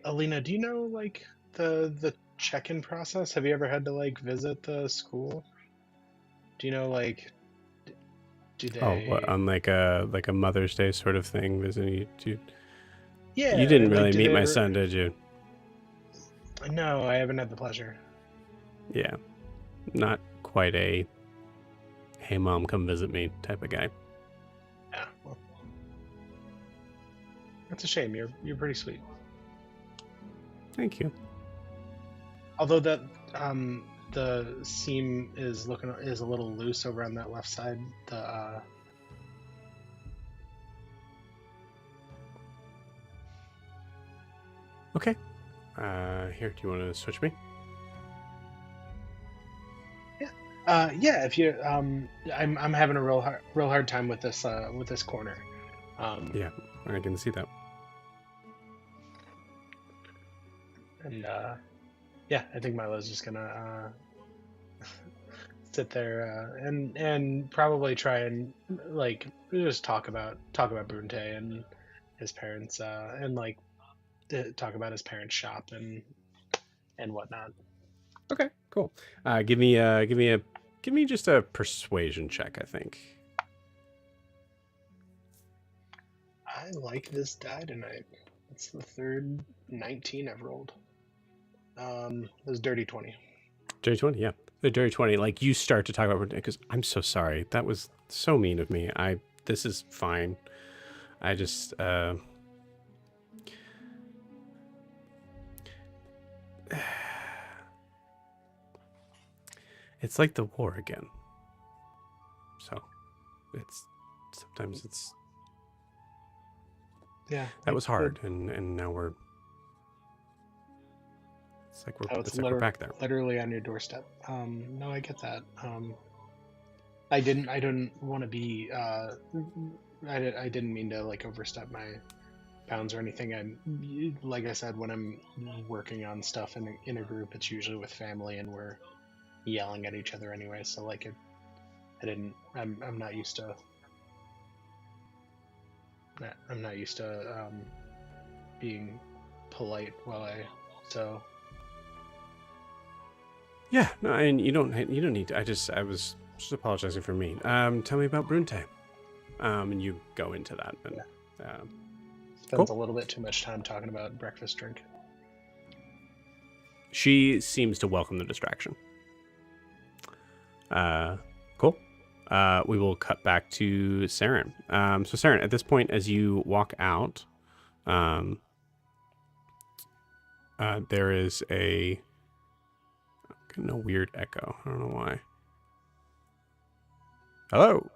Alina, do you know like the check-in process? Have you ever had to like visit the school? Do you know like? Do they? Oh, what, on like a Mother's Day sort of thing, visiting you? Yeah. You didn't really meet my son, did you? No, I haven't had the pleasure. Yeah, not quite a "Hey mom, come visit me" type of guy. Yeah, well, that's a shame. You're pretty sweet. Thank you. Although that the seam is a little loose over on that left side. Okay. Here, do you want to switch me? Yeah. If you, I'm having a real hard time with this corner. Yeah, I can see that. And yeah, I think Milo's just gonna sit there and probably try and like just talk about Brunte and his parents and like talk about his parents' shop and whatnot. Okay, cool. Give me just a persuasion check, I think. I like this die tonight. It's the third 19 I've rolled. It was dirty 20. Dirty 20, yeah. The dirty 20. Like you start to talk about because I'm so sorry. That was so mean of me. This is fine. I just it's like the war again. So sometimes it's that was hard and now we're it's like we're back there. Literally on your doorstep. No, I get that. I didn't want to be I didn't mean to like overstep my bounds or anything. Like I said, when I'm working on stuff in a group, it's usually with family and we're yelling at each other anyway, so like I'm not used to being polite yeah, no, and you don't need to. I was just apologizing for me. Tell me about Brunte. And you go into that and spends a little bit too much time talking about breakfast drink. She seems to welcome the distraction. Cool. We will cut back to Seren. So Seren, at this point, as you walk out, there is getting a weird echo. I don't know why. Hello.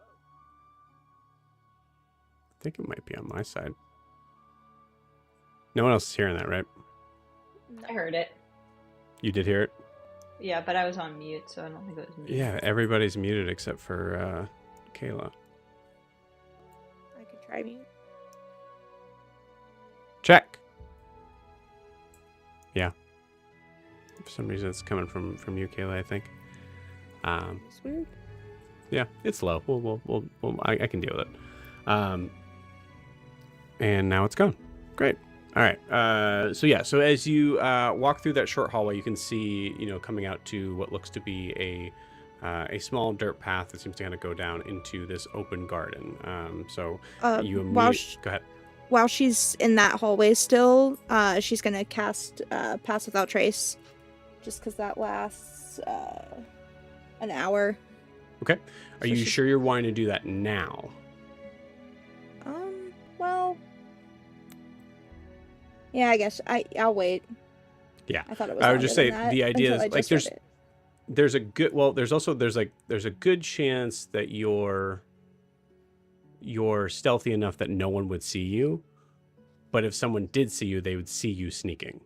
I think it might be on my side. No one else is hearing that, right? I heard it. You did hear it? Yeah, but I was on mute, so I don't think it was me. Yeah, everybody's muted except for Kayla. I could try mute. Check. Yeah. For some reason, it's coming from you, Kayla, I think. It's weird. Yeah, it's low. I can deal with it. And now it's gone. Great. All right. So as you walk through that short hallway, you can see, coming out to what looks to be a small dirt path that seems to kind of go down into this open garden. So you immediately go ahead. While she's in that hallway still, she's gonna cast Pass Without Trace, just because that lasts an hour. Okay. Are you sure you're wanting to do that now? Well, yeah, I guess I'll wait. Yeah. I thought it was. I would just say the idea is like there's a good there's a good chance that you're stealthy enough that no one would see you, but if someone did see you, they would see you sneaking,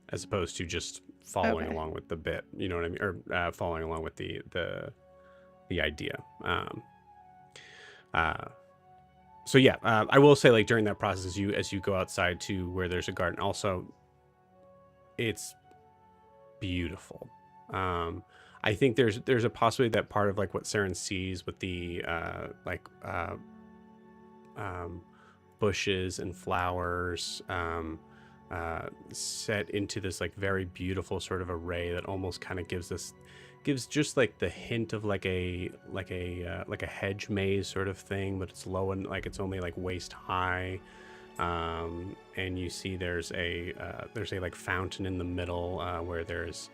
as opposed to just following along with the bit. You know what I mean? Or following along with the the idea. So yeah, I will say, like, during that process, as you go outside to where there's a garden, also, it's beautiful. I think there's a possibility that part of, like, what Seren sees with the bushes and flowers set into this, like, very beautiful sort of array that almost kind of gives just, like, the hint of like a hedge maze sort of thing, but it's low and, like, it's only like waist high. And you see there's a like fountain in the middle, where there is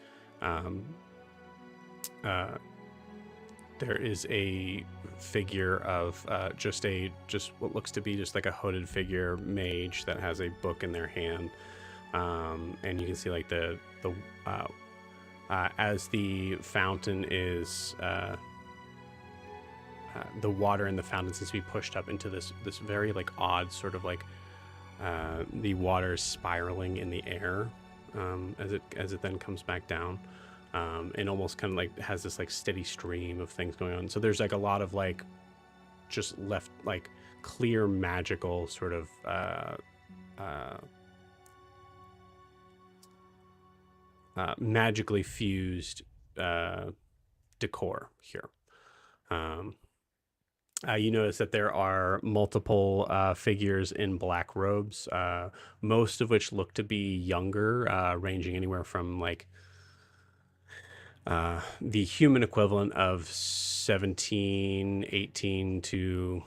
a figure of just what looks to be just like a hooded figure mage that has a book in their hand. And you can see, like, the as the fountain is the water in the fountain seems to be pushed up into this very, like, odd sort of, like, the water is spiraling in the air, as it then comes back down, and almost kind of like has this, like, steady stream of things going on. So there's, like, a lot of, like, just left, like, clear magical sort of magically fused decor here. You notice that there are multiple figures in black robes, most of which look to be younger, ranging anywhere from, like, the human equivalent of 17, 18 to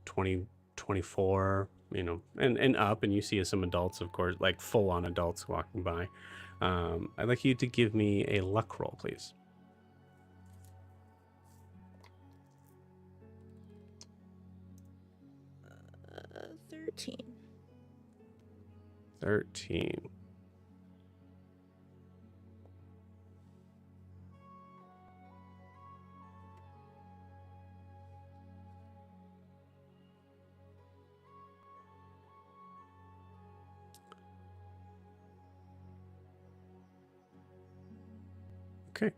20, 24, and up. And you see some adults, of course, like full-on adults walking by. I'd like you to give me a luck roll, please. 13. 13. Okay.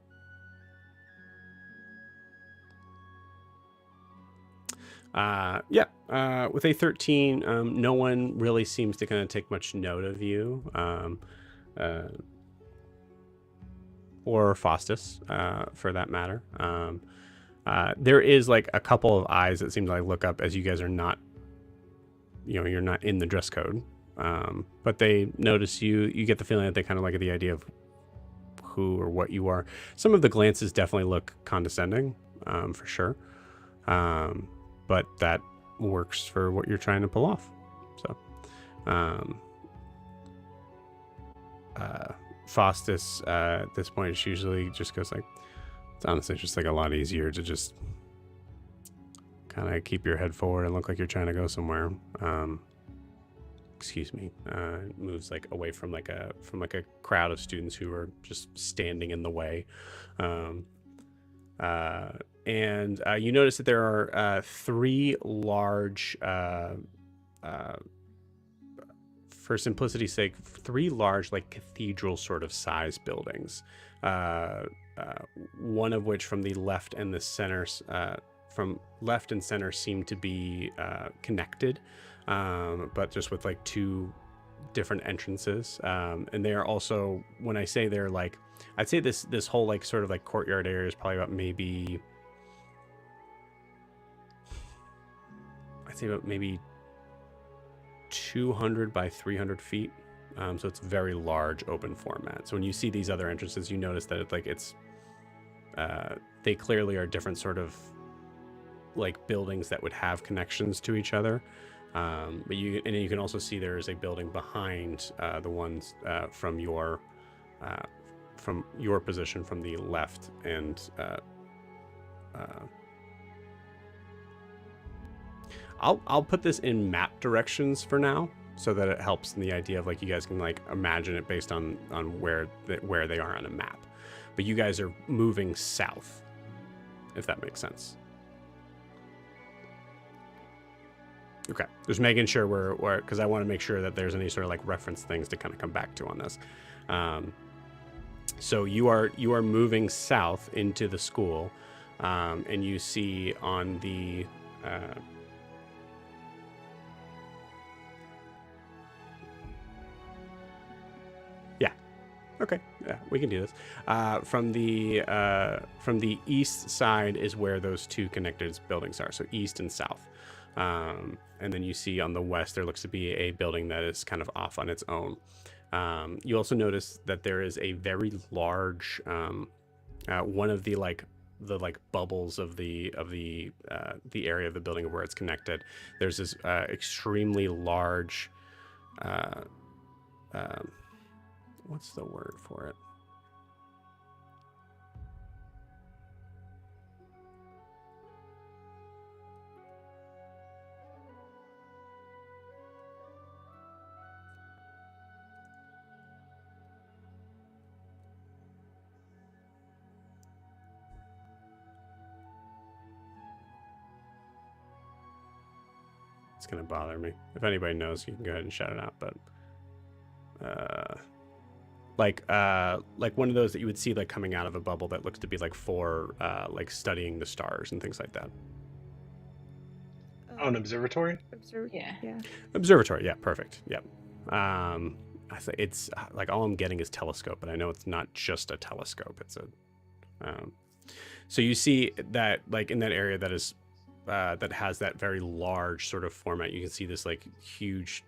With a 13, no one really seems to kind of take much note of you, or Fostis, for that matter. There is, like, a couple of eyes that seem to, like, look up as you guys are not, you're not in the dress code, but they notice you. You get the feeling that they kind of like the idea of who or what you are. Some of the glances definitely look condescending, for sure. But that works for what you're trying to pull off. So, Faustus, at this point, usually just goes like, it's honestly just, like, a lot easier to just kind of keep your head forward and look like you're trying to go somewhere. Excuse me. Moves, like, away from like a crowd of students who are just standing in the way. And you notice that there are three large, for simplicity's sake, three large, like, cathedral sort of size buildings. One of which from the left and the center, from left and center, seem to be connected, but just with, like, two different entrances. And they are also, when I say they're, like, I'd say this whole, like, sort of, like, courtyard area is probably about maybe 200 by 300 feet. So it's very large open format. So when you see these other entrances, you notice that they clearly are different sort of, like, buildings that would have connections to each other. But you can also see there is a building behind the ones from your position from the left, and I'll put this in map directions for now, so that it helps in the idea of, like, you guys can, like, imagine it based on where they are on a map. But you guys are moving south, if that makes sense. Okay, just making sure we're because I want to make sure that there's any sort of, like, reference things to kind of come back to on this. So you are moving south into the school. And you see on the okay, yeah, we can do this. From the east side is where those two connected buildings are, so east and south. And then you see on the west there looks to be a building that is kind of off on its own. You also notice that there is a very large one of the bubbles of the area of the building where it's connected. There's this extremely large. What's the word for it? It's gonna bother me. If anybody knows, you can go ahead and shout it out. But like one of those that you would see like coming out of a bubble that looks to be like for like studying the stars and things like that. Oh, an observatory? Yeah. Observatory, yeah, perfect. Yep. It's like all I'm getting is telescope, but I know it's not just a telescope. It's a so you see that like in that area that is that has that very large sort of format. You can see this like huge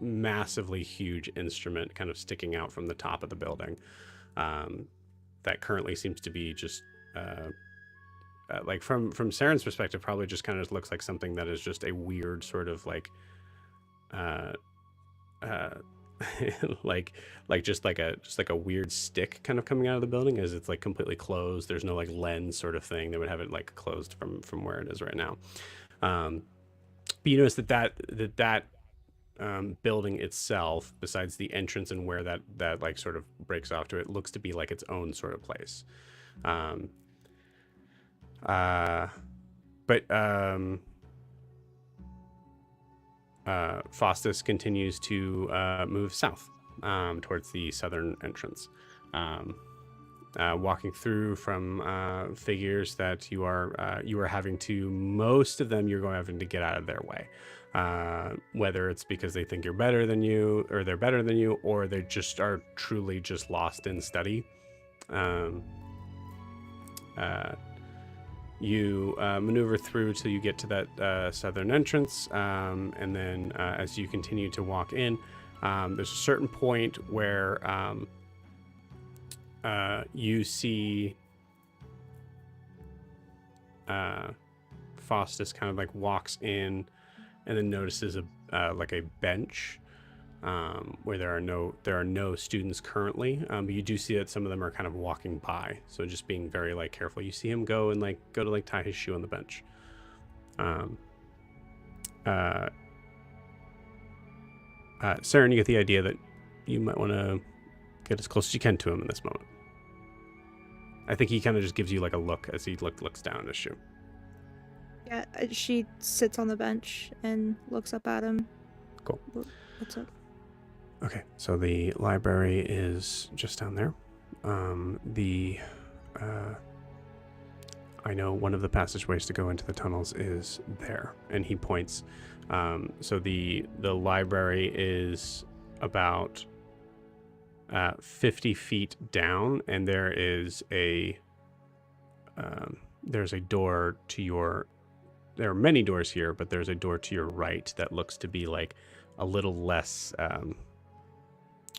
massively huge instrument kind of sticking out from the top of the building that currently seems to be just like from Seren's perspective probably just kind of looks like something that is just a weird sort of like just like a weird stick kind of coming out of the building as it's like completely closed. There's no like lens sort of thing that would have it like closed from where it is right now. But you notice that building itself, besides the entrance and where that like sort of breaks off to it, looks to be like its own sort of place. Fostis continues to move south towards the southern entrance, walking through from figures that you are having to, most of them you're going having to get out of their way, whether it's because they think you're better than you, or they're better than you, or they just are truly just lost in study. You maneuver through till you get to that southern entrance, and then as you continue to walk in, there's a certain point where you see Fostis kind of like walks in and then notices like a bench where there are no students currently, but you do see that some of them are kind of walking by, so just being very like careful. You see him go to like tie his shoe on the bench. Seren, you get the idea that you might want to get as close as you can to him in this moment. I think he kind of just gives you like a look as he looks down at his shoe. Yeah, she sits on the bench and looks up at him. Cool. What's up? Okay, so the library is just down there. I know one of the passageways to go into the tunnels is there, and he points. So the library is about 50 feet down, and there's a door to your. There are many doors here, but there's a door to your right that looks to be like a little less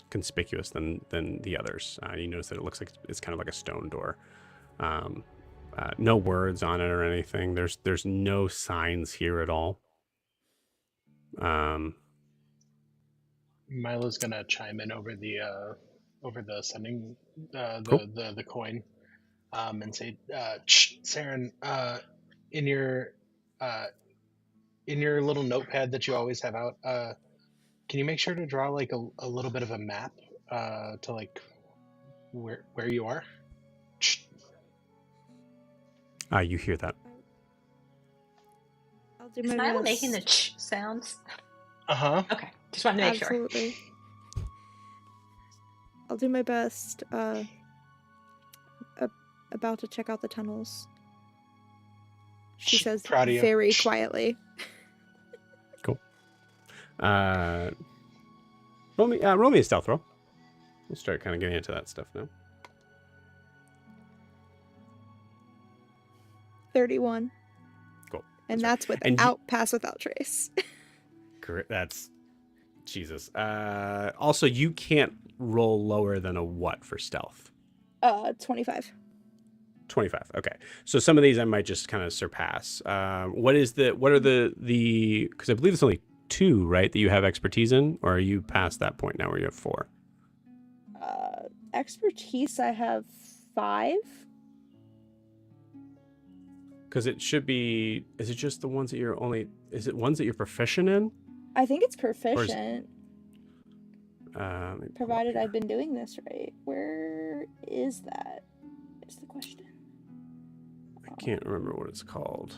conspicuous than the others. You notice that it looks like it's kind of like a stone door. No words on it or anything. There's no signs here at all. Milo's gonna chime in over the sending Cool. the coin, and say, Seren, in your little notepad that you always have out, can you make sure to draw like a little bit of a map to like where you are? You hear that? I'll do Is my Milo best. making the ch sounds? Uh-huh. Okay, just wanted to make Absolutely. I'll do my best about to check out the tunnels. She says Proud of you. very quietly. Cool. Roll me a stealth roll. We'll start kind of getting into that stuff now. 31. Cool. And that's right. without pass without trace. Correct. That's Jesus. Also, you can't roll lower than a what for stealth? 25. 25. Okay. So some of these I might just kind of surpass. What are the because I believe it's only 2, right, that you have expertise in, or are you past that point now where you have 4? Expertise, I have 5. Because it should be, is it just the ones that is it ones that you're proficient in? I think it's proficient. Let me pull up Provided here. I've been doing this right. Where is that? Is the question. I can't remember what it's called.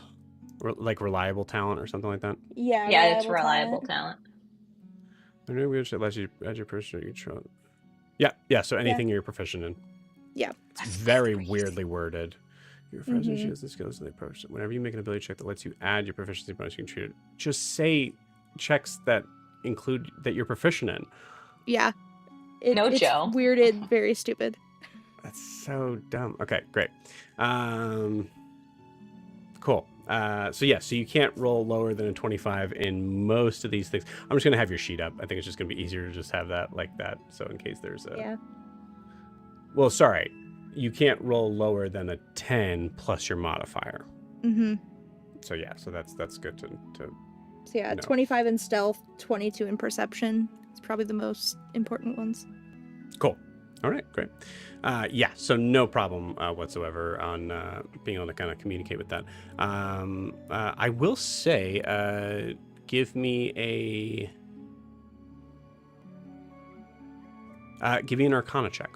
Like reliable talent or something like that. Yeah, Yeah, it's reliable talent. I know we should let you add your person. You try. Yeah. So anything you're proficient in. Yeah. It's very weirdly worded. Your friends and Mhm. she has the skills and they approach it. Whenever you make an ability check that lets you add your proficiency bonus, you can treat it. Just say checks that include that you're proficient in. Yeah. No, it's Joe. weirded, very stupid. That's so dumb. Okay, great. Cool. So you can't roll lower than a 25 in most of these things. I'm just gonna have your sheet up. I think it's just gonna be easier to just have that like that. So in case there's a. Yeah. Well, sorry, you can't roll lower than a 10 plus your modifier. Mm-hmm. So that's good to. So yeah, No. 25 in stealth, 22 in perception. It's probably the most important ones. Cool. All right, great. So no problem whatsoever on being able to kind of communicate with that. I will say, give me an Arcana check.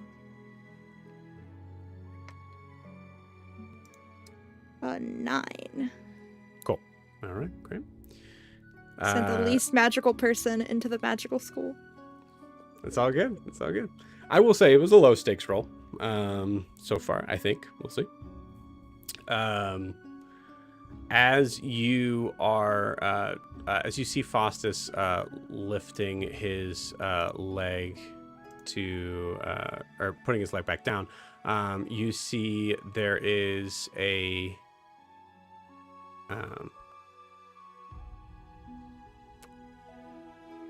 9. Cool. All right, great. Sent the least magical person into the magical school. It's all good. It's all good. I will say it was a low stakes roll so far. I think we'll see. As you see Fostis lifting his leg or putting his leg back down, you see there is a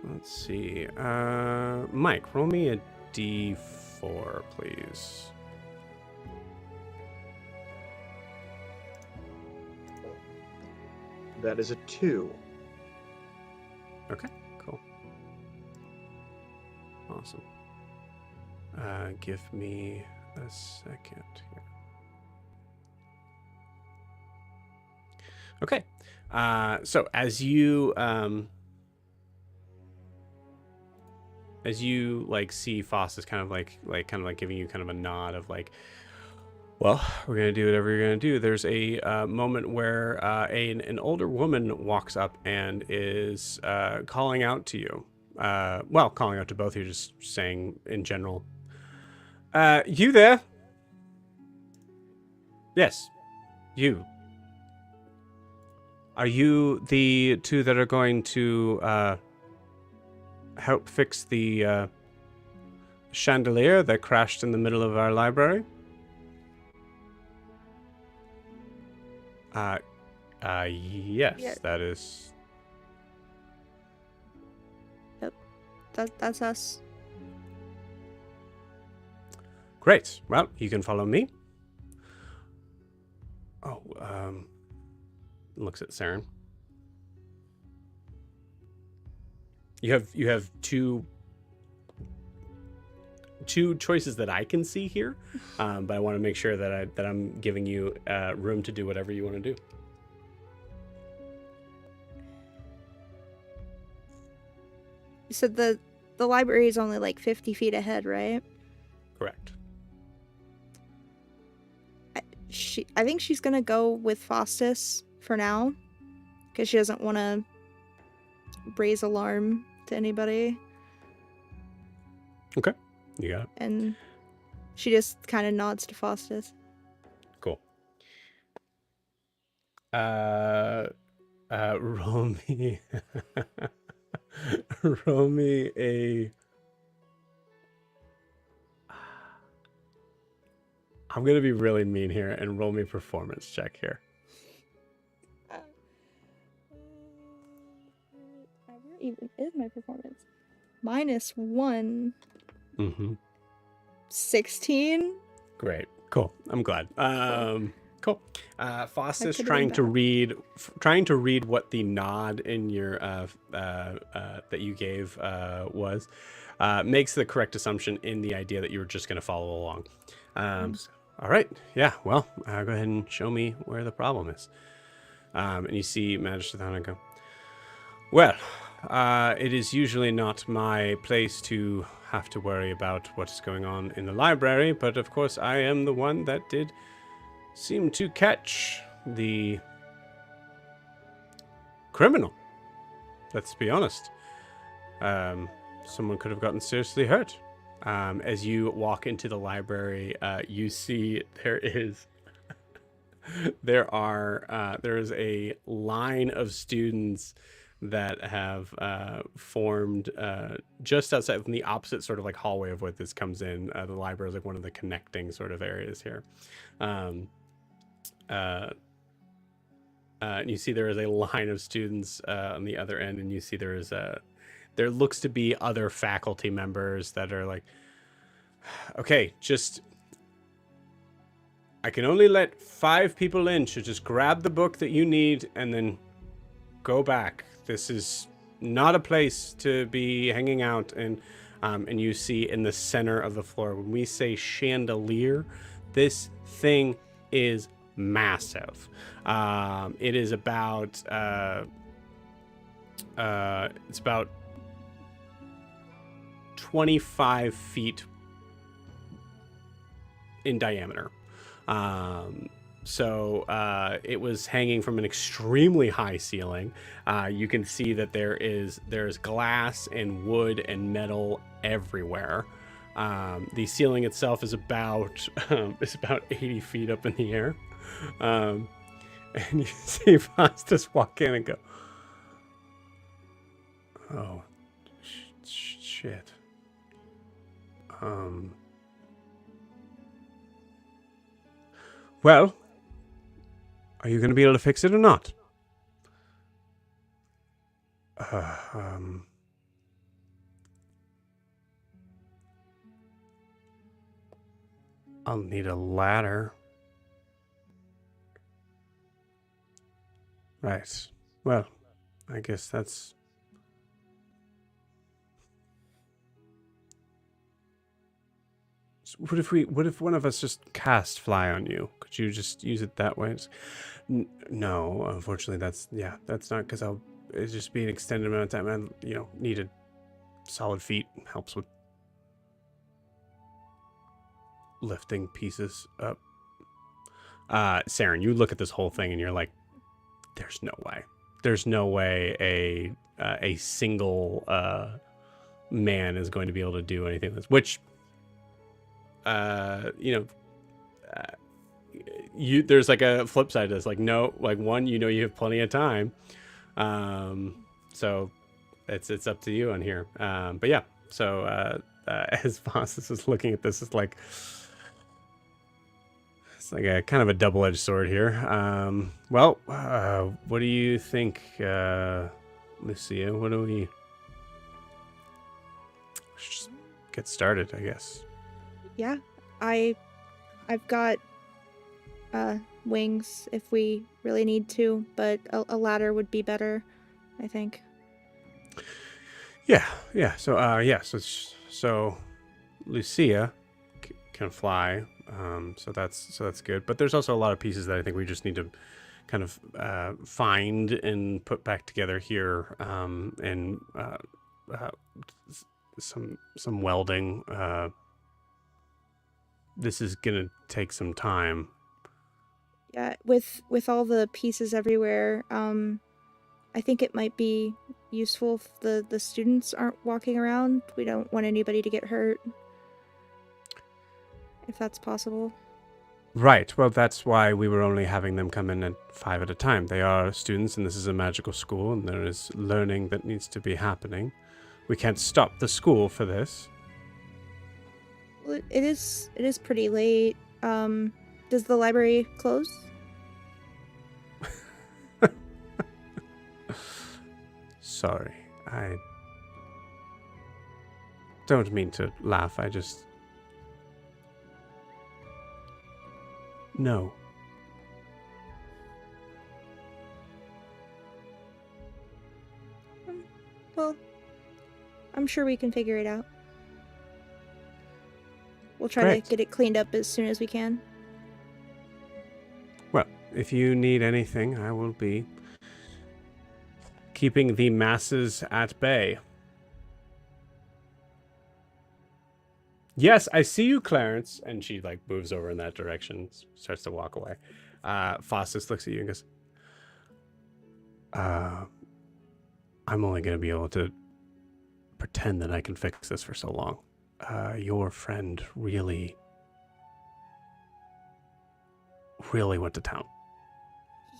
let's see. Mike, roll me a D4, please. That is a 2. Okay, cool. Awesome. Give me a second here. Okay. So as you like see Fostis kind of like giving you kind of a nod of like, well, we're gonna do whatever you're gonna do. There's a moment where an older woman walks up and is calling out to you. Calling out to both of you, just saying in general. You there? Yes, you. Are you the two that are going to help fix the chandelier that crashed in the middle of our library? Yes, Yeah. that is. Yep. That's us. Great. Well, you can follow me. Oh, looks at Seren. You have two choices that I can see here, but I want to make sure that I'm giving you room to do whatever you want to do. You said the library is only like 50 feet ahead, right? Correct. I think she's gonna go with Fostis for now, because she doesn't want to raise alarm to anybody. Okay, you got it. And she just kind of nods to Fostis. Roll me, roll me a. I'm gonna be really mean here and roll me a performance check here. Where even is my performance? -1. Mm-hmm. 16. Great. Cool. I'm glad. Cool. Fostis could've trying been to bad. trying to read what the nod in your that you gave was, makes the correct assumption in the idea that you were just going to follow along. All right. Yeah. Well, go ahead and show me where the problem is. And you see Magistrathana go, well, it is usually not my place to have to worry about what's going on in the library, but of course I am the one that did seem to catch the criminal. Let's be honest. Someone could have gotten seriously hurt. As you walk into the library, you see there is there is a line of students that have formed just outside in the opposite sort of like hallway of what this comes in. The library is like one of the connecting sort of areas here. And you see there is a line of students on the other end, and you see there looks to be other faculty members that are like, okay, just I can only let 5 people in, so just grab the book that you need and then go back. This is not a place to be hanging out. And you see in the center of the floor, when we say chandelier, this thing is massive. It is about it's about 25 feet in diameter. So it was hanging from an extremely high ceiling. You can see that there's glass and wood and metal everywhere. The ceiling itself is about 80 feet up in the air. And you see Fostis walk in and go, oh, shit. Well, are you going to be able to fix it or not? I'll need a ladder. Right. Well, I guess that's... What if one of us just cast fly on you? Could you just use it that way? No, unfortunately, that's not, because it'd just be an extended amount of time. And needed solid feet helps with lifting pieces up. Seren, you look at this whole thing and you're like, there's no way. There's no way a single man is going to be able to do anything like this. Which, there's like a flip side to this. Like, no, like one, you have plenty of time. So it's up to you on here. But yeah, so as Fostis is looking at this, it's like a kind of a double-edged sword here. Well, what do you think, Lucia? What do we... Let's just get started, I guess. Yeah, I've got wings if we really need to, but a ladder would be better, I think. Yeah. So Lucia can fly. So that's good. But there's also a lot of pieces that I think we just need to kind of find and put back together here. And some welding. This is gonna take some time. Yeah, with all the pieces everywhere, I think it might be useful if the students aren't walking around. We don't want anybody to get hurt, if that's possible. Right. Well, that's why we were only having them come in at 5 at a time. They are students, and this is a magical school, and there is learning that needs to be happening. We can't stop the school for this. Well, it is pretty late. Does the library close? Sorry. I don't mean to laugh. I just... No. Well, I'm sure we can figure it out. We'll try Great. to get it cleaned up as soon as we can. Well, if you need anything, I will be keeping the masses at bay. Yes, I see you, Clarence. And she like moves over in that direction, starts to walk away. Fostis looks at you and goes, I'm only going to be able to pretend that I can fix this for so long. Your friend really went to town.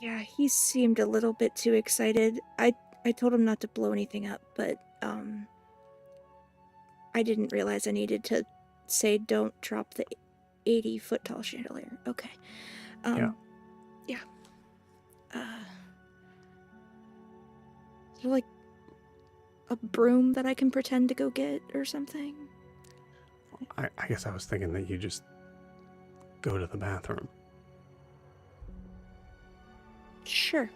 Yeah, he seemed a little bit too excited. I told him not to blow anything up, but I didn't realize I needed to say don't drop the 80-foot tall chandelier. Okay. Yeah. Is there like a broom that I can pretend to go get or something? I guess I was thinking that you just go to the bathroom. Sure.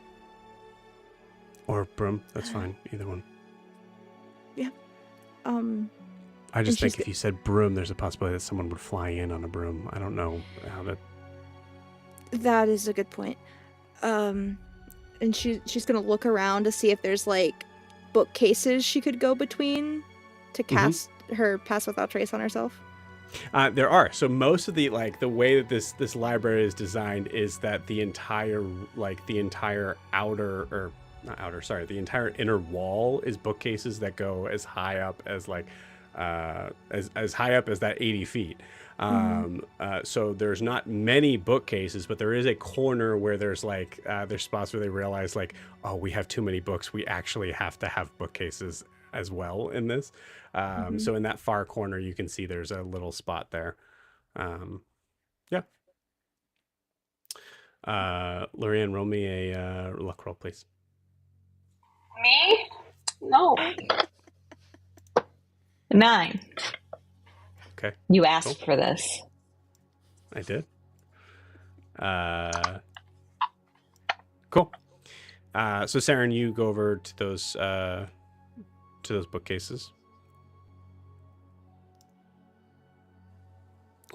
Or broom, that's fine. Either one. Yeah. I just think if you said broom, there's a possibility that someone would fly in on a broom. I don't know how to... That is a good point. And she's gonna look around to see if there's like bookcases she could go between to cast her Pass Without Trace on herself. There are. So most of the the way that this library is designed is that the entire outer or not outer, sorry, the entire inner wall is bookcases that go as high up as as high up as that 80 feet. So there's not many bookcases, but there is a corner where there's there's spots where they realize oh, we have too many books. We actually have to have bookcases as well in this. So in that far corner, you can see there's a little spot there. Yeah. Lorianne, roll me a luck roll, please. Me? No. 9. Okay. You asked for this. I did. Cool. So Seren, you go over to those bookcases.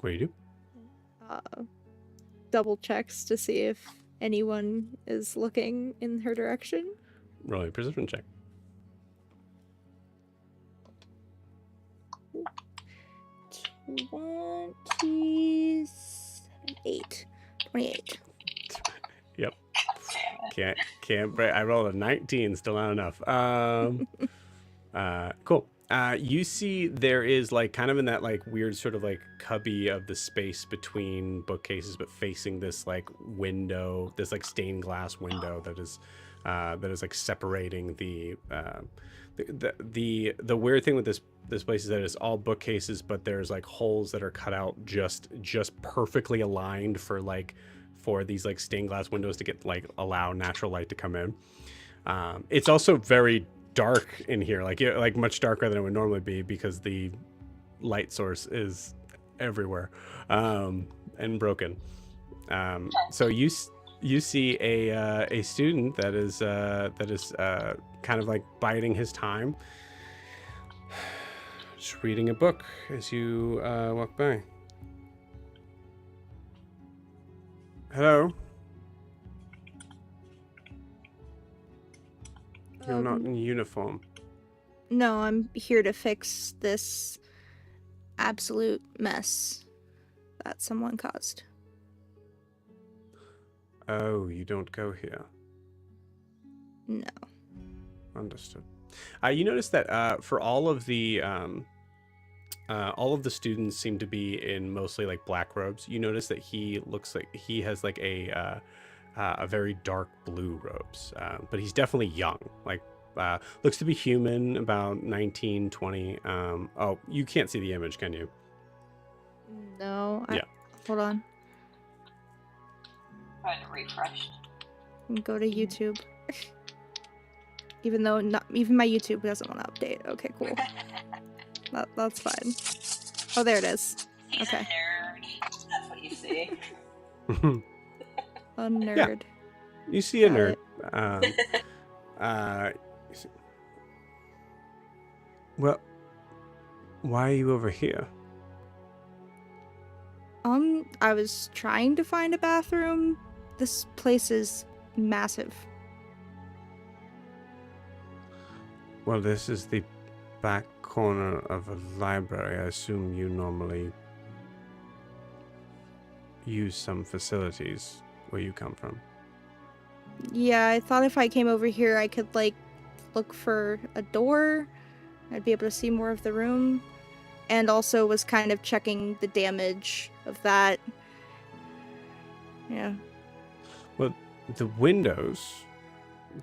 What do you do? Double checks to see if anyone is looking in her direction. Roll a perception check. 28. Yep. Can't. I rolled a 19. Still not enough. Cool. You see there is kind of in that weird sort of cubby of the space between bookcases, but facing this window, this stained glass window that is separating the weird thing with this place is that it's all bookcases, but there's holes that are cut out just perfectly aligned for these stained glass windows to get allow natural light to come in. It's also very dark in here, much darker than it would normally be because the light source is everywhere and broken. So you see a student that is kind of biding his time, just reading a book as you walk by. Hello. You're not in uniform. No, I'm here to fix this absolute mess that someone caused. Oh, you don't go here. No. Understood. You notice that for all of the All of the students seem to be in mostly like black robes. You notice that he looks like he has like a very dark blue robes, but he's definitely young. Like looks to be human, about 19, 20. Oh, you can't see the image, can you? No. Yeah. Hold on. Trying to refresh. Go to YouTube. Even though not even my YouTube doesn't want to update. Okay, cool. That's fine. Oh, there it is. He's Okay. a nerd. That's what you see. A nerd. You see a Got nerd. Well, why are you over here? I was trying to find a bathroom. This place is massive. Well, this is the back corner of a library. I assume you normally use some facilities where you come from. Yeah, I thought if I came over here, I could, like, look for a door. I'd be able to see more of the room. And also was kind of checking the damage of that. Yeah. Well, the windows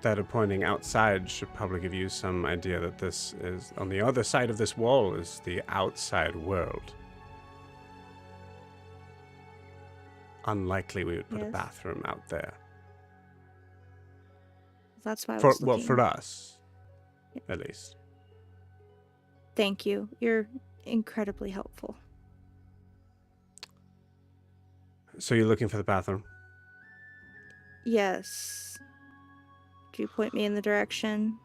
that are pointing outside should probably give you some idea that this is, on the other side of this wall is the outside world. Unlikely we would put a Yes. bathroom out there. That's why I For, was well, looking. for us, Yeah. at least. Thank you. You're incredibly helpful. So you're looking for the bathroom? Yes. Could you point me in the direction?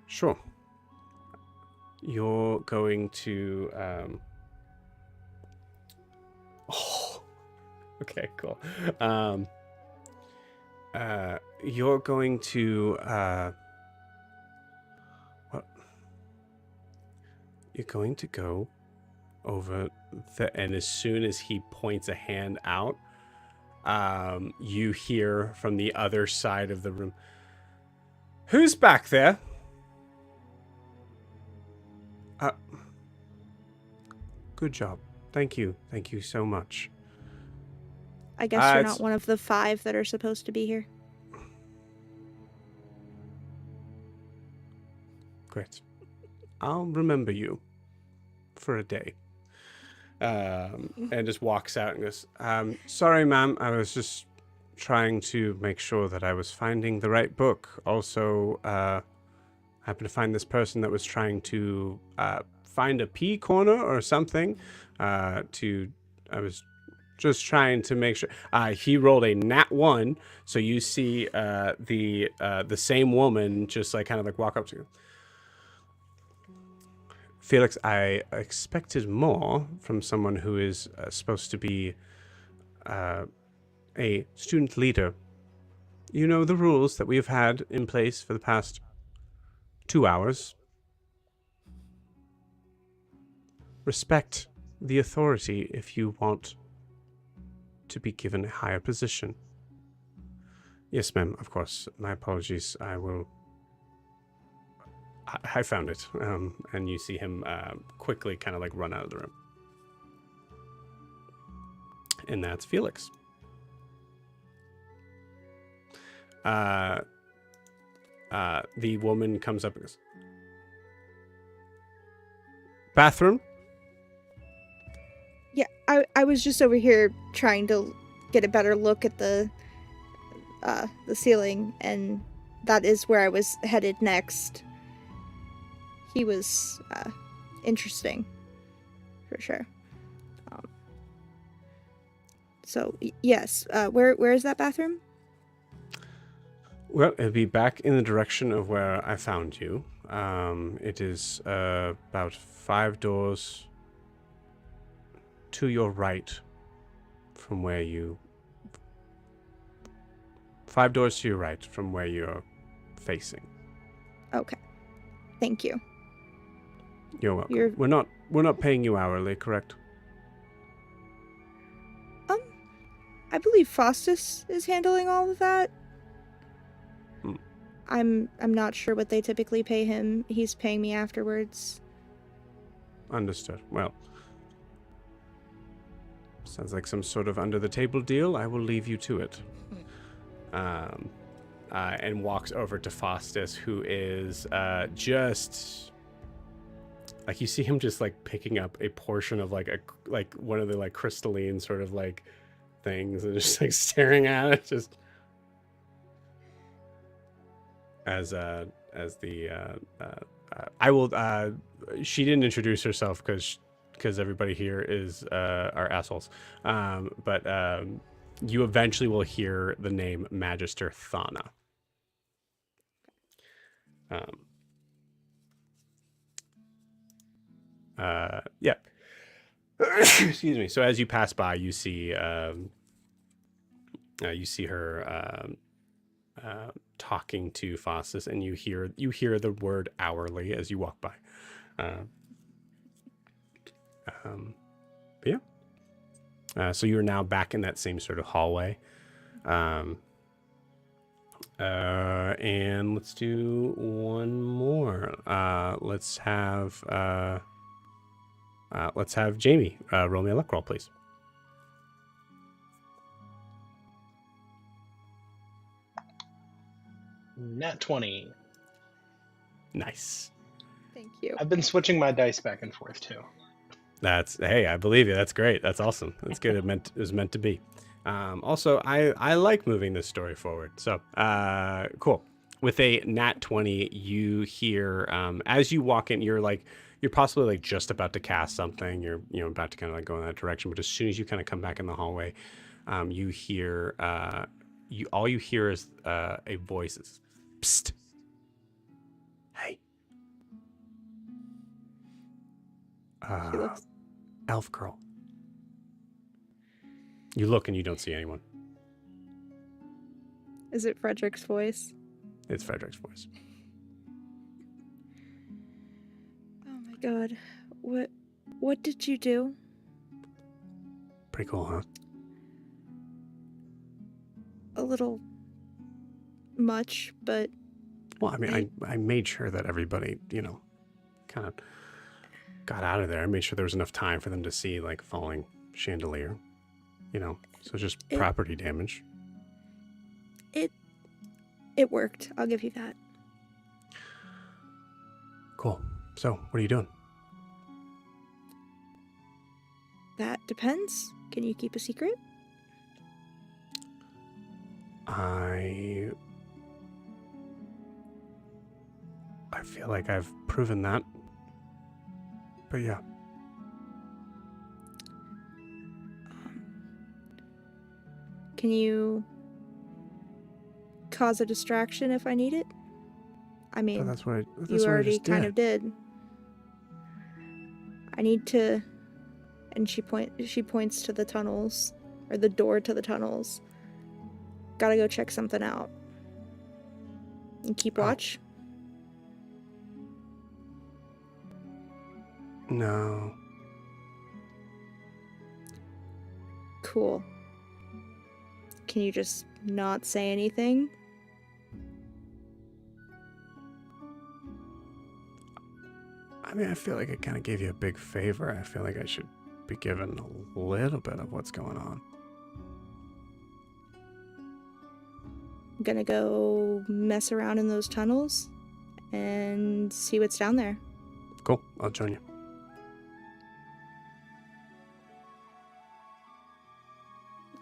Sure. You're going to, Oh, okay, cool. You're going to, what? You're going to go over and as soon as he points a hand out, you hear from the other side of the room, "Who's back there?" Good job. Thank you. Thank you so much. I guess you're it's- not one of the 5 that are supposed to be here. Great. I'll remember you for a day. And just walks out and goes, sorry, ma'am. I was just trying to make sure that I was finding the right book. Also, happened to find this person that was trying to find a pea corner or something. I was just trying to make sure. He rolled a nat 1, so you see the same woman just like kind of like walk up to you. Felix, I expected more from someone who is supposed to be a student leader. You know the rules that we've had in place for the past 2 hours. Respect the authority if you want to be given a higher position. Yes, ma'am, of course. My apologies. I will... I found it. And you see him quickly kind of like run out of the room. And that's Felix. The woman comes up and goes, "Bathroom?" Yeah, I was just over here trying to get a better look at the ceiling, and that is where I was headed next. He was interesting, for sure. So yes, where is that bathroom? Well, it'll be back in the direction of where I found you. It is about 5 doors to your right from where you... 5 doors to your right from where you're facing. Okay, thank you. You're welcome. We're not paying you hourly, correct? I believe Fostis is handling all of that. Hmm. I'm not sure what they typically pay him. He's paying me afterwards. Understood. Well, sounds like some sort of under-the-table deal. I will leave you to it. And walks over to Fostis, who is just like, you see him just like picking up a portion of like one of the like crystalline sort of like things and just like staring at it, just as the I will she didn't introduce herself because everybody here is are assholes, but you eventually will hear the name Magister Thana. Yeah. Excuse me. So as you pass by, you see her talking to Fostis, and you hear the word hourly as you walk by. But yeah. So you are now back in that same sort of hallway. And let's do one more. Let's have Jamie roll me a luck roll, please. Nat 20. Nice. Thank you. I've been switching my dice back and forth too. Hey, I believe you. That's great. That's awesome. That's good. It was meant to be. Also, I like moving this story forward. So, cool. With a nat 20, you hear, as you walk in, you're possibly like just about to cast something. You're, about to kind of like go in that direction. But as soon as you kind of come back in the hallway, you hear, all you hear is a voice. Is, psst. Hey. She looks. Elf girl. You look and you don't see anyone. Is it Frederick's voice? It's Frederick's voice. Oh my god. What did you do? Pretty cool, huh? A little much, but Well, I mean, I made sure that everybody, kind of got out of there. I made sure there was enough time for them to see like falling chandelier. So just property damage. It worked. I'll give you that. Cool. So, what are you doing? That depends. Can you keep a secret? I feel like I've proven that. But yeah. Can you cause a distraction if I need it? I mean, That's what you I already just kind of did. I need to, and she points to the tunnels, or the door to the tunnels. Gotta go check something out. And keep watch. No. Cool. Can you just not say anything? I mean, I feel like I kind of gave you a big favor. I feel like I should be given a little bit of what's going on. I'm gonna go mess around in those tunnels and see what's down there. Cool. I'll join you.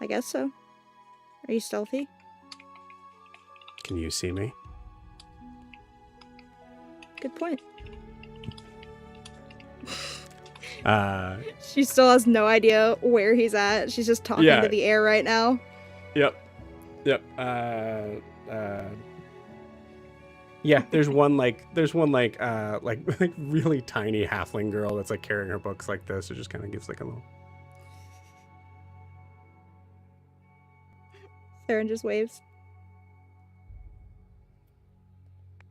I guess so. Are you stealthy? Can you see me? Good point. Yep. She still has no idea where he's at. She's just talking to the air right now. Yep. Yeah, there's one like really tiny halfling girl that's like carrying her books like this. It just kind of gives like a little. Seren just waves.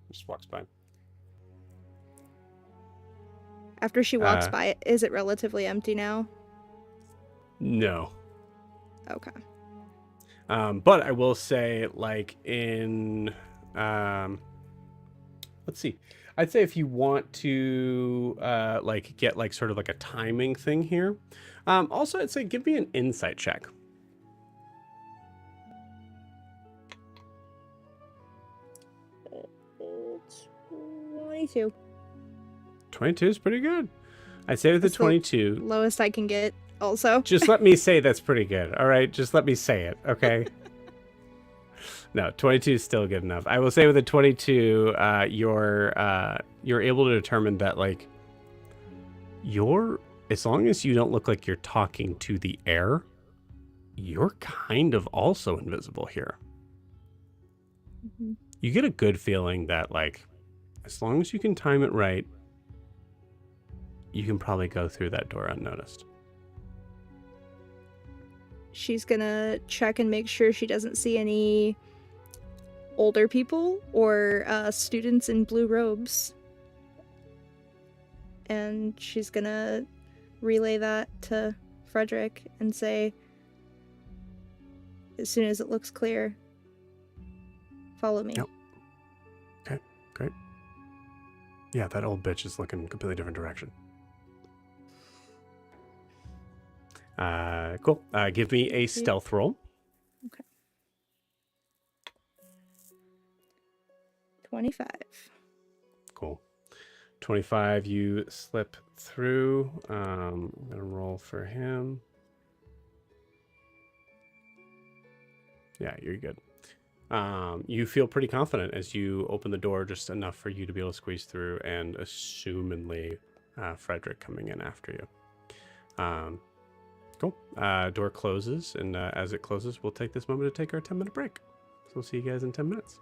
Just walks by. After she walks by, is it relatively empty now? No. Okay. But I will say, like in, let's see. I'd say if you want to like get like sort of like a timing thing here. Also, I'd say give me an insight check. It's 22. 22 is pretty good. I'd say with the That's the 22. lowest I can get. Also, Just let me say that's pretty good. All right, just let me say it, okay? No, 22 is still good enough. I will say with a 22, you're able to determine that like as long as you don't look like you're talking to the air, you're kind of also invisible here. Mhm. You get a good feeling that like as long as you can time it right, you can probably go through that door unnoticed. she's gonna check and make sure she doesn't see any older people or students in blue robes. And she's gonna relay that to Frederick and say, as soon as it looks clear, follow me. Yep. Okay, great. Yeah, that old bitch is looking completely different direction. Cool. Give me a stealth roll. Okay. 25. Cool. 25, you slip through. I'm going to roll for him. Yeah, you're good. You feel pretty confident as you open the door just enough for you to be able to squeeze through, and assumedly Frederick coming in after you. Cool. Door closes, and as it closes, we'll take this moment to take our 10-minute break. So we'll see you guys in 10 minutes.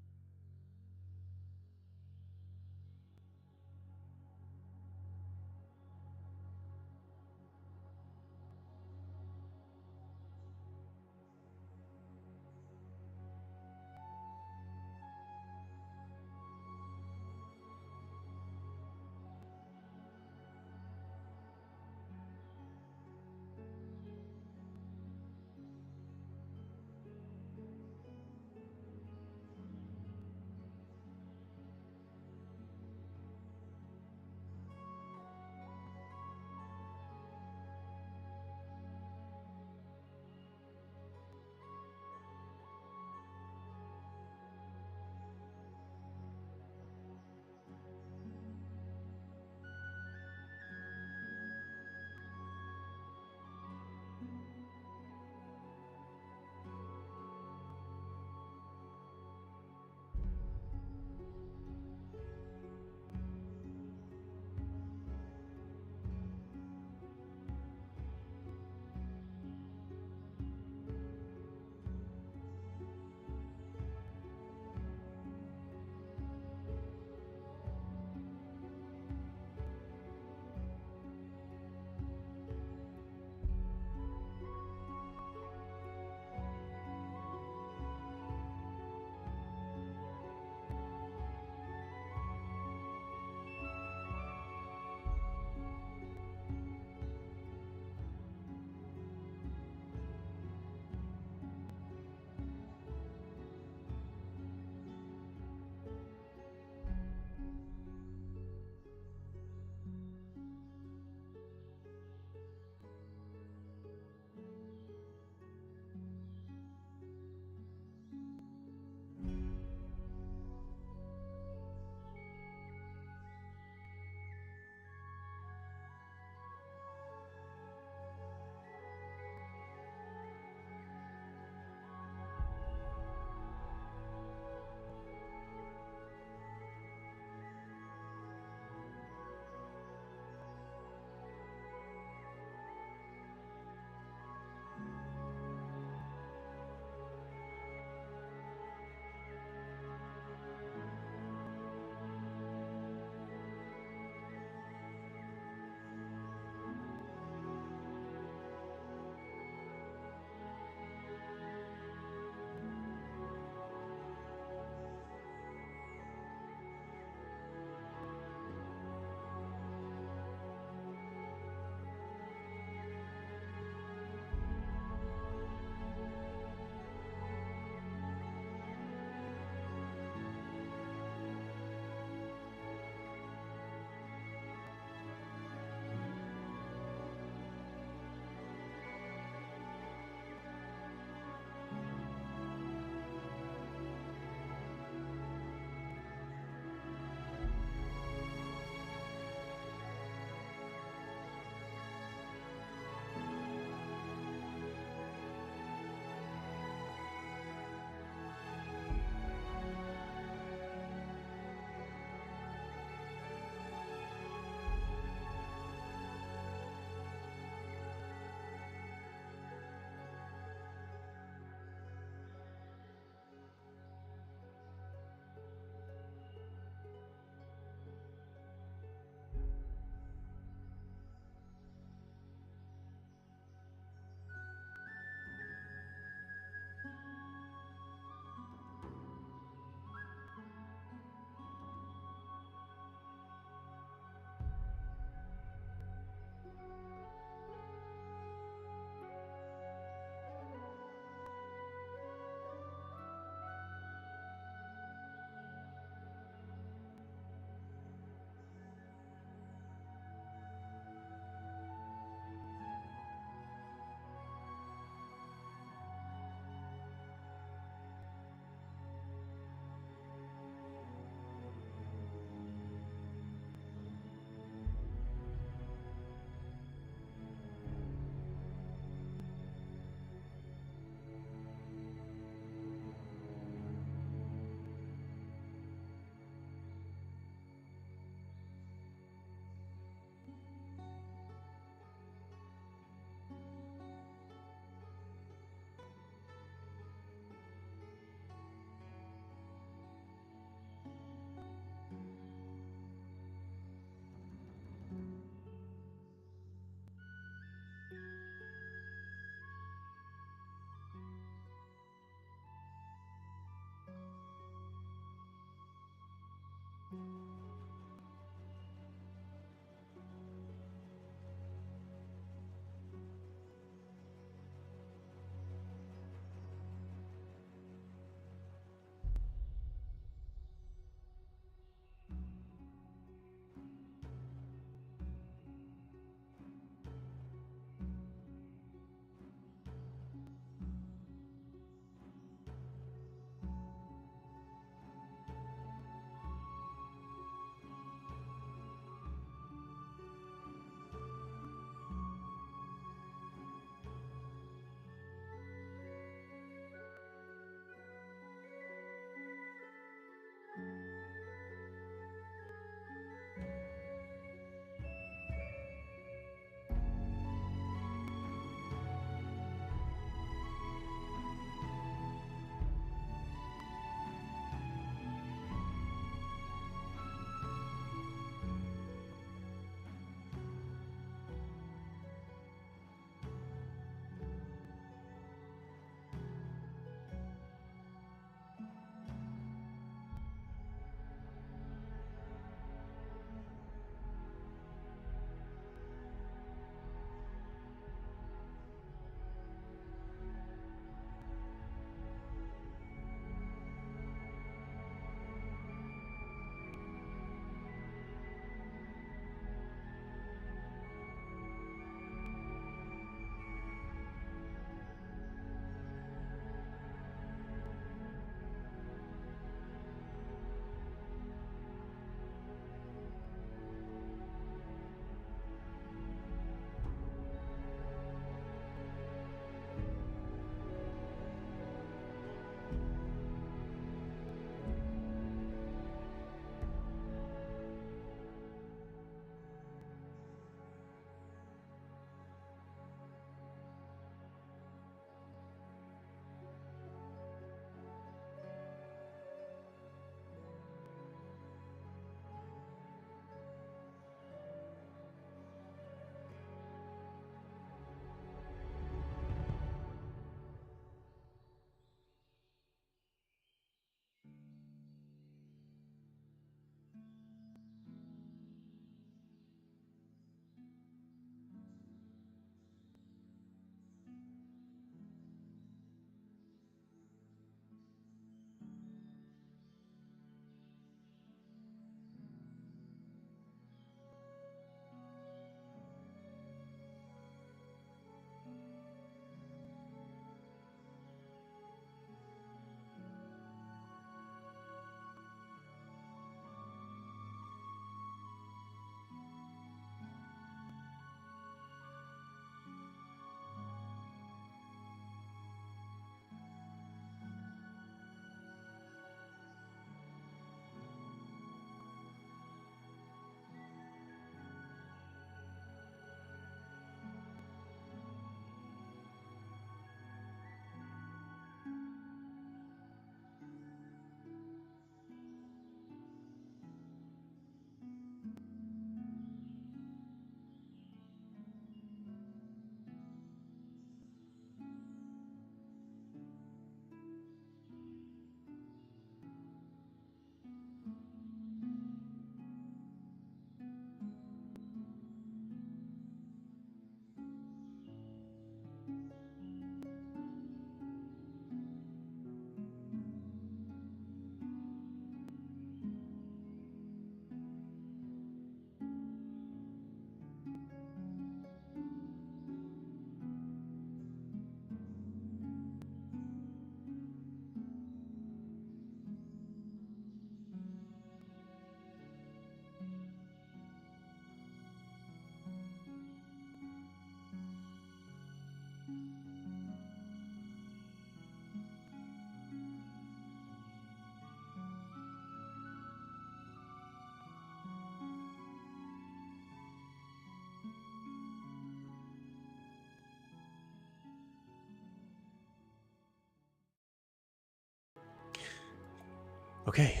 Okay,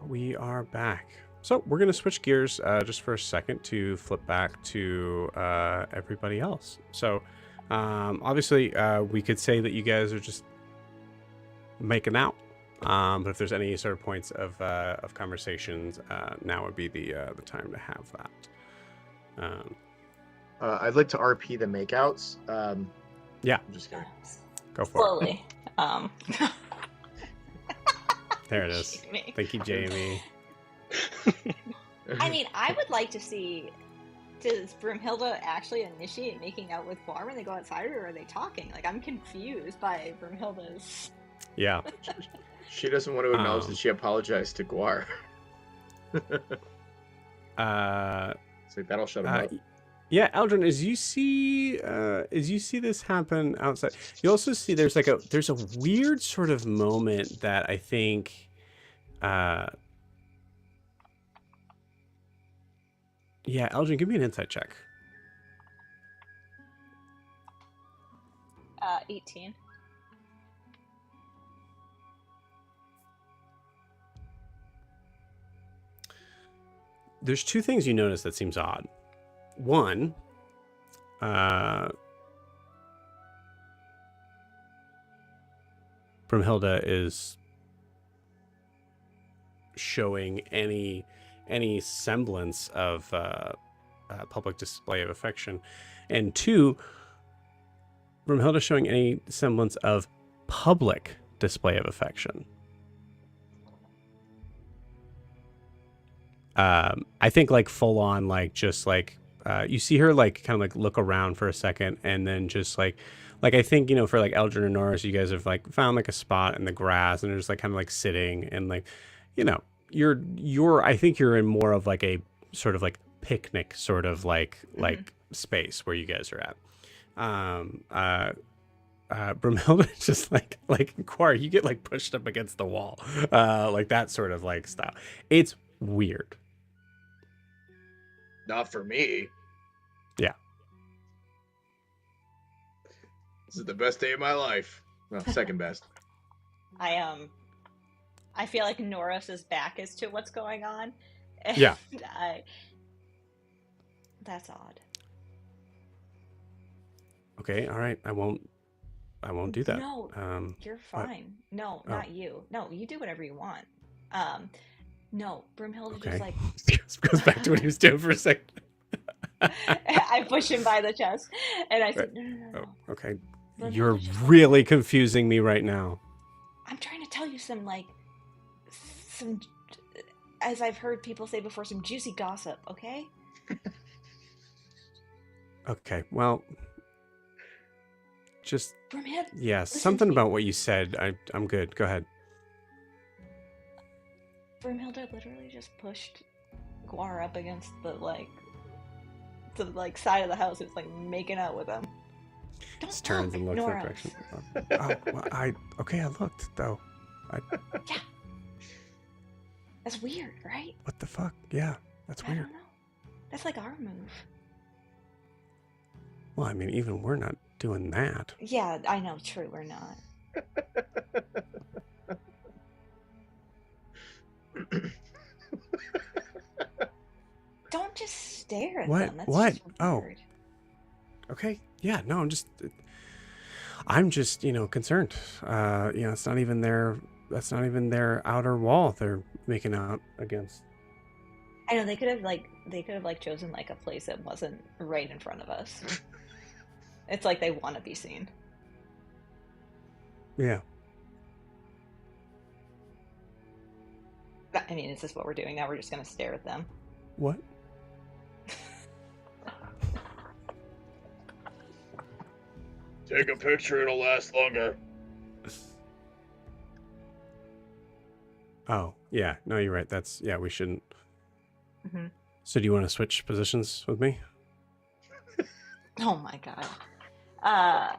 we are back. So we're going to switch gears just for a second to flip back to everybody else. So obviously we could say that you guys are just making out But if there's any sort of points of conversations, now would be the time to have that. I'd like to RP the makeouts. Yeah, I'm just kidding. go for Slowly. it. There it is. Jamie. Thank you, Jamie. I mean, I would like to see, does Broomhilda actually initiate making out with Guar when they go outside, or are they talking? Like, I'm confused by Broomhilda's... Yeah. She doesn't want to acknowledge that she apologized to Guar. It's like, that'll shut him up. Yeah, Eldrin, as you see this happen outside, you also see there's a weird sort of moment that I think, yeah, Eldrin, give me an insight check. 18. There's two things you notice that seems odd. One, Brumhilda is showing any semblance of public display of affection, and two, Brumhilda showing any semblance of public display of affection. I think like full on, like just like you see her like kind of like look around for a second, and then just like I think, you know, for like Eldrin and Norris, you guys have like found like a spot in the grass and they're just like kind of like sitting, and like, you know, you're I think you're in more of like a sort of like picnic sort of like space where you guys are at. Brumhilda just like Quar, you get like pushed up against the wall, like that sort of like style. It's weird. Not for me. Yeah. This is the best day of my life. Well, second best. I feel like Norris's back is to what's going on. And Yeah. That's odd. Okay, all right. I won't do that. No, you're fine. No, not you. No, you do whatever you want. No, Broomhilda just like goes back to what he was doing for a second. I push him by the chest and I said, no. Oh, okay. Broomhilda You're just really confusing me right now. I'm trying to tell you some as I've heard people say before, some juicy gossip, okay? Okay, well, just Broomhilda, yeah, listen something to me. about what you said. I'm good. Go ahead. Broomhilda literally just pushed Guar up against the side of the house. It's like making out with him. Don't Just turns and looks in that Norris. direction. Oh, well, I looked though. Yeah. That's weird, right? What the fuck? Yeah, that's I weird. don't know. That's like our move. Well, I mean, even we're not doing that. Yeah, I know. True, we're not. Don't just stare at What? them. That's What? just Oh. weird. Okay. Yeah. No. I'm just concerned. It's not even their. That's not even their outer wall. They're making out against. I know they could have chosen like a place that wasn't right in front of us. It's like they want to be seen. Yeah. I mean, is this what we're doing now? We're just gonna stare at them. What? Take a picture, it'll last longer. Oh, yeah. No, you're right. We shouldn't. Mm-hmm. So do you want to switch positions with me? Oh my god. I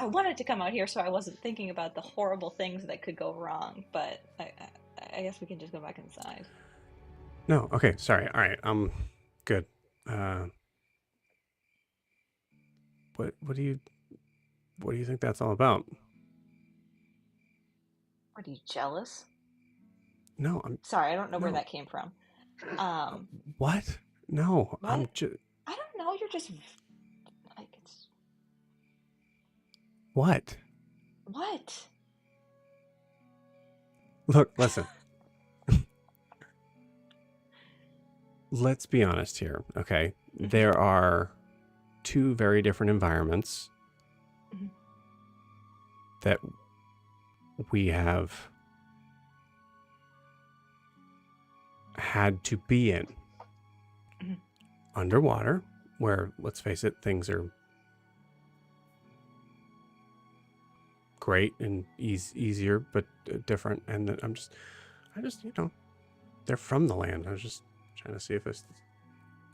wanted to come out here so I wasn't thinking about the horrible things that could go wrong, but I guess we can just go back inside. No. Okay. Sorry. All right. Good. What do you think that's all about? Are you jealous? No, I'm. Sorry, I don't know where No. that came from. What? No, What? I'm just. I don't know. You're just like it's. What? What? Look, listen. Let's be honest here, okay? There are two very different environments Mhm. that we have had to be in. Mhm. Underwater, where, let's face it, things are great and easier, but different. And then I just, they're from the land. I was just trying to see if there's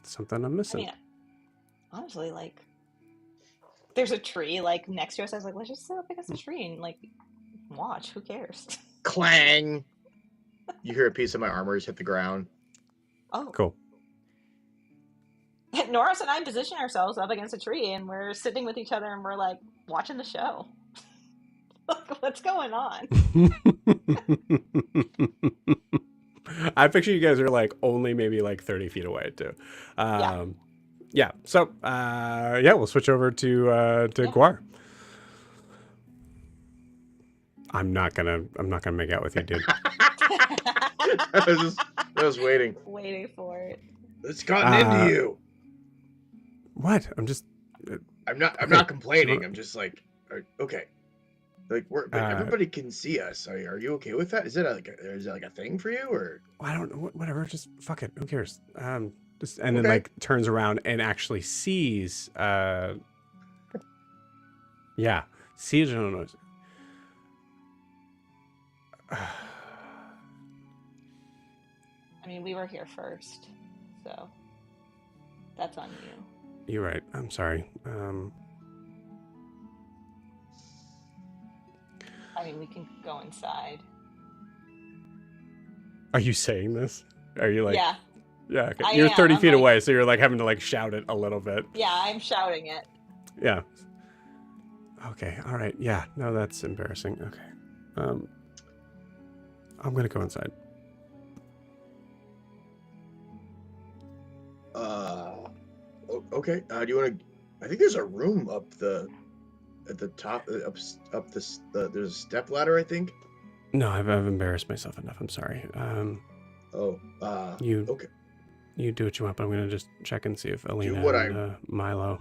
something I'm I missing. mean, honestly, like, there's a tree like next to us. I was like, let's just sit up against the tree and like watch. Who cares? Clang! You hear a piece of my armor hit the ground. Oh, Cool. Norris and I position ourselves up against a tree, and we're sitting with each other, and we're like watching the show. Like, what's going on? I picture you guys are like only maybe like 30 feet away too. Yeah. Yeah. So yeah, we'll switch over to Yeah. Guar. I'm not gonna make out with you, dude. I was waiting. Waiting for it. It's gotten into you. What? I'm just. I'm not okay. complaining. I'm just like, okay. Like but Uh, everybody can see us. Are you okay with that? Is it like a thing for you, or? I don't know. Whatever. Just fuck it. Who cares? Just and then Okay. like turns around and actually sees. Yeah. Sees no noise. I mean, we were here first, so that's on you. You're right. I'm sorry. I mean, we can go inside. Are you saying this? Are you like? Yeah. Yeah. Okay. I You're am. 30 I'm feet like- away, so you're like having to like shout it a little bit. Yeah, I'm shouting it. Yeah. Okay. All right. Yeah. No, that's embarrassing. Okay. I'm gonna go inside. Okay. Do you want to? I think there's a room at the top. Up this. There's a step ladder. I think. No, I've embarrassed myself enough. I'm sorry. You. Okay. You do what you want, but I'm gonna just check and see if Alina what and Milo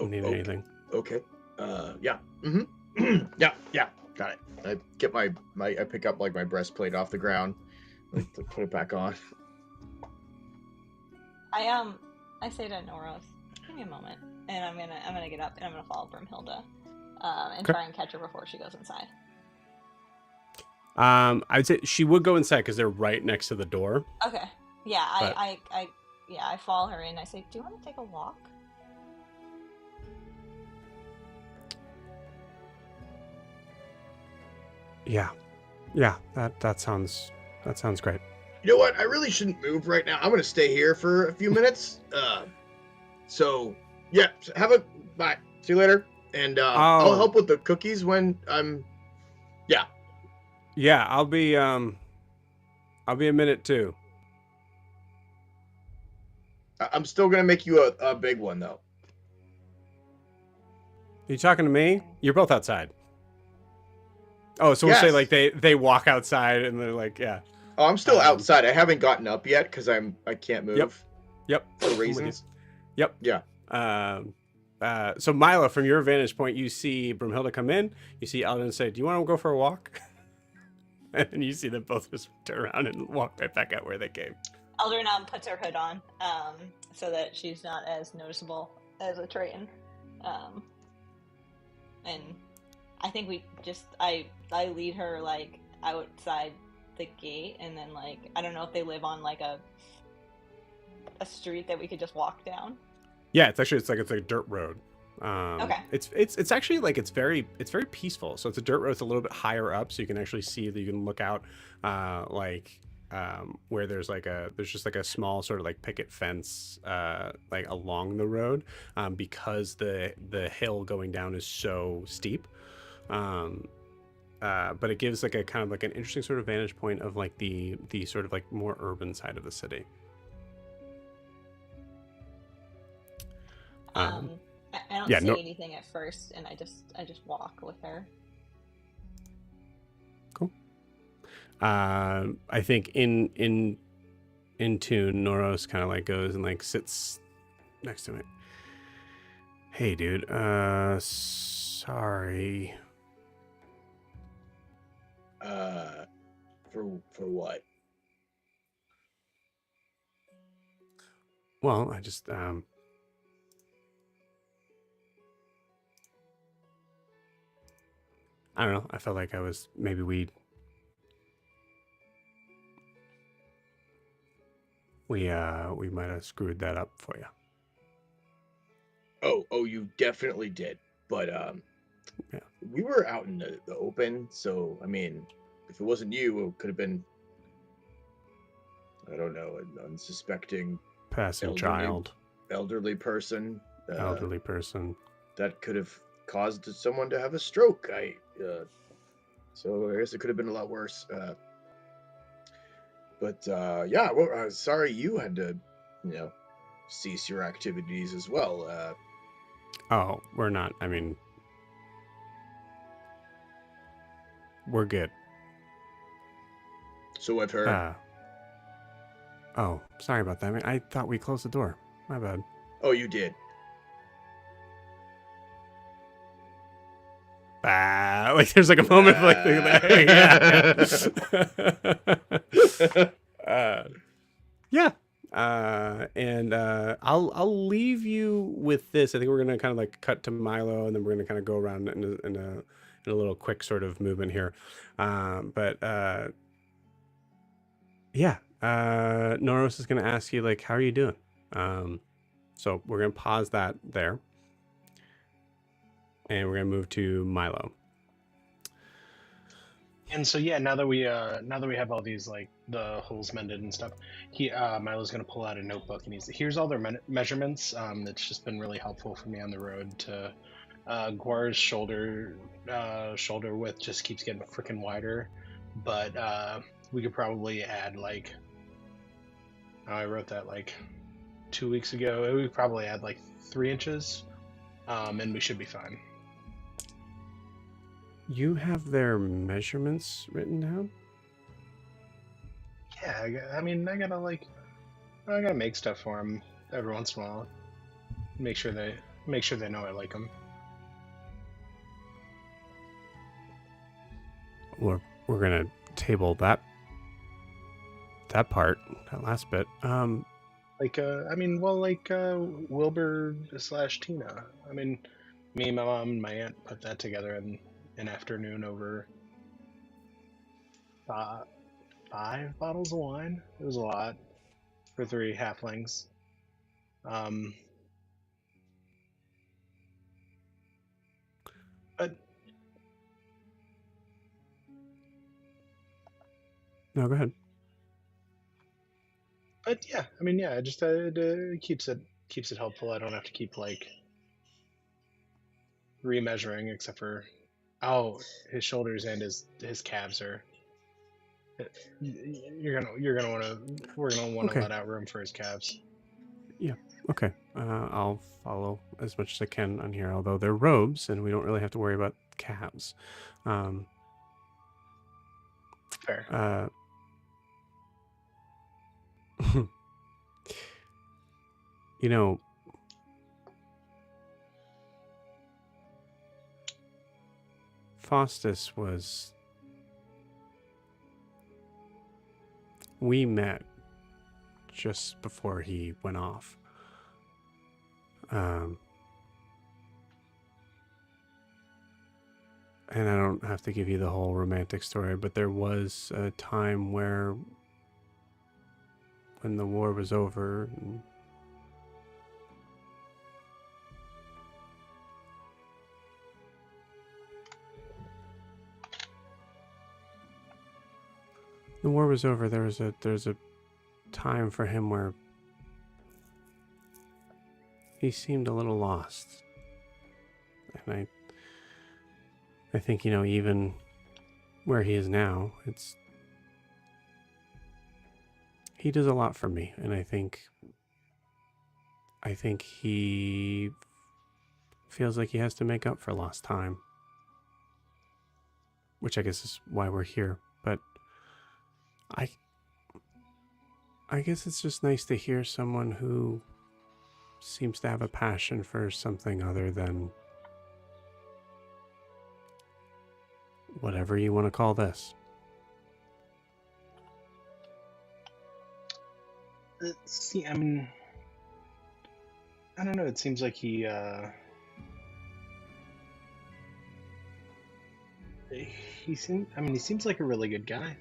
need okay. anything. Okay. Yeah. Yeah. Yeah. Got it. I get my I pick up like my breastplate off the ground, like, to put it back on. I say to Noros, give me a moment, and I'm gonna get up and I'm gonna follow Brimhilda, and Okay. try and catch her before she goes inside. I'd say she would go inside because they're right next to the door. Okay. Yeah, But- I follow her in. I say, do you want to take a walk? Yeah. That sounds great. You know what? I really shouldn't move right now. I'm gonna stay here for a few minutes. So yeah. Have a bye. See you later. And I'll help with the cookies when I'm. Yeah. Yeah, I'll be a minute too. I'm still gonna make you a big one though. Are you talking to me? You're both outside. Oh, so we'll say Yes. like they walk outside and they're like, yeah. Oh, I'm still outside. I haven't gotten up yet because I can't move. Yep. For reasons. Yep. Yeah. So Milo, from your vantage point, you see Brimhilda come in. You see Eldon say, "Do you want to go for a walk?" And then you see them both just turn around and walk right back out where they came. Eldrin puts her hood on, so that she's not as noticeable as a Triton. And I think we just I lead her like outside the gate, and then like I don't know if they live on like a street that we could just walk down. Yeah, it's like a dirt road. Okay. It's actually like it's very peaceful. So it's a dirt road. It's a little bit higher up, so you can actually see that you can look out, where there's just like a small sort of like picket fence, like along the road, because the hill going down is so steep. But it gives like a kind of like an interesting sort of vantage point of like the sort of like more urban side of the city. I don't Yeah, say no. anything at first, and I just walk with her. Cool. I think in tune, Noros kind of like goes and like sits next to me. Hey, dude. Sorry. For what? Well, I just I don't know. I felt like I was maybe we might have screwed that up for you. Oh, you definitely did. But Yeah. we were out in the open, so I mean, if it wasn't you, it could have been, I don't know, an unsuspecting Passing child, elderly person. elderly person. That could have caused someone to have a stroke. So I guess it could have been a lot worse. But yeah, well, sorry you had to, cease your activities as well. Oh, we're not. I mean, we're good. So I've heard. Oh, sorry about that. I mean, I thought we closed the door. My bad. Oh, you did. Like there's like a moment of like that. Yeah. And I'll leave you with this. I think we're gonna kind of like cut to Milo, and then we're gonna kind of go around in a little quick sort of movement here. Yeah. Noros is gonna ask you like, how are you doing? So we're gonna pause that there, and we're gonna move to Milo. And so yeah, now that we have all these like the holes mended and stuff, Milo's gonna pull out a notebook and here's all their measurements. It's just been really helpful for me on the road to Guar's shoulder width just keeps getting freaking wider, but we could probably add like, I wrote that like 2 weeks ago. We could probably add like 3 inches, and we should be fine. You have their measurements written down? Yeah, I gotta make stuff for them every once in a while. Make sure they know I like them. We're gonna table that part, that last bit. Wilbur / Tina. I mean, me, my mom, and my aunt put that together in an afternoon over 5 bottles of wine. It was a lot for 3 halflings. But No, go ahead. But yeah, I mean, yeah, it just it keeps it helpful. I don't have to keep like remeasuring, except for his shoulders and his calves are. We're gonna want to let out room for his calves. Yeah. Okay. I'll follow as much as I can on here, although they're robes and we don't really have to worry about calves. Fair. You know, Fostis was... We met just before he went off. And I don't have to give you the whole romantic story, but there was a time where, when the war was over, there's a time for him where he seemed a little lost. And I think, even where he is now, he does a lot for me, and I think he feels like he has to make up for lost time. Which I guess is why we're here. But I guess it's just nice to hear someone who seems to have a passion for something other than whatever you want to call this. See, I mean, I don't know. It seems like he seems like a really good guy.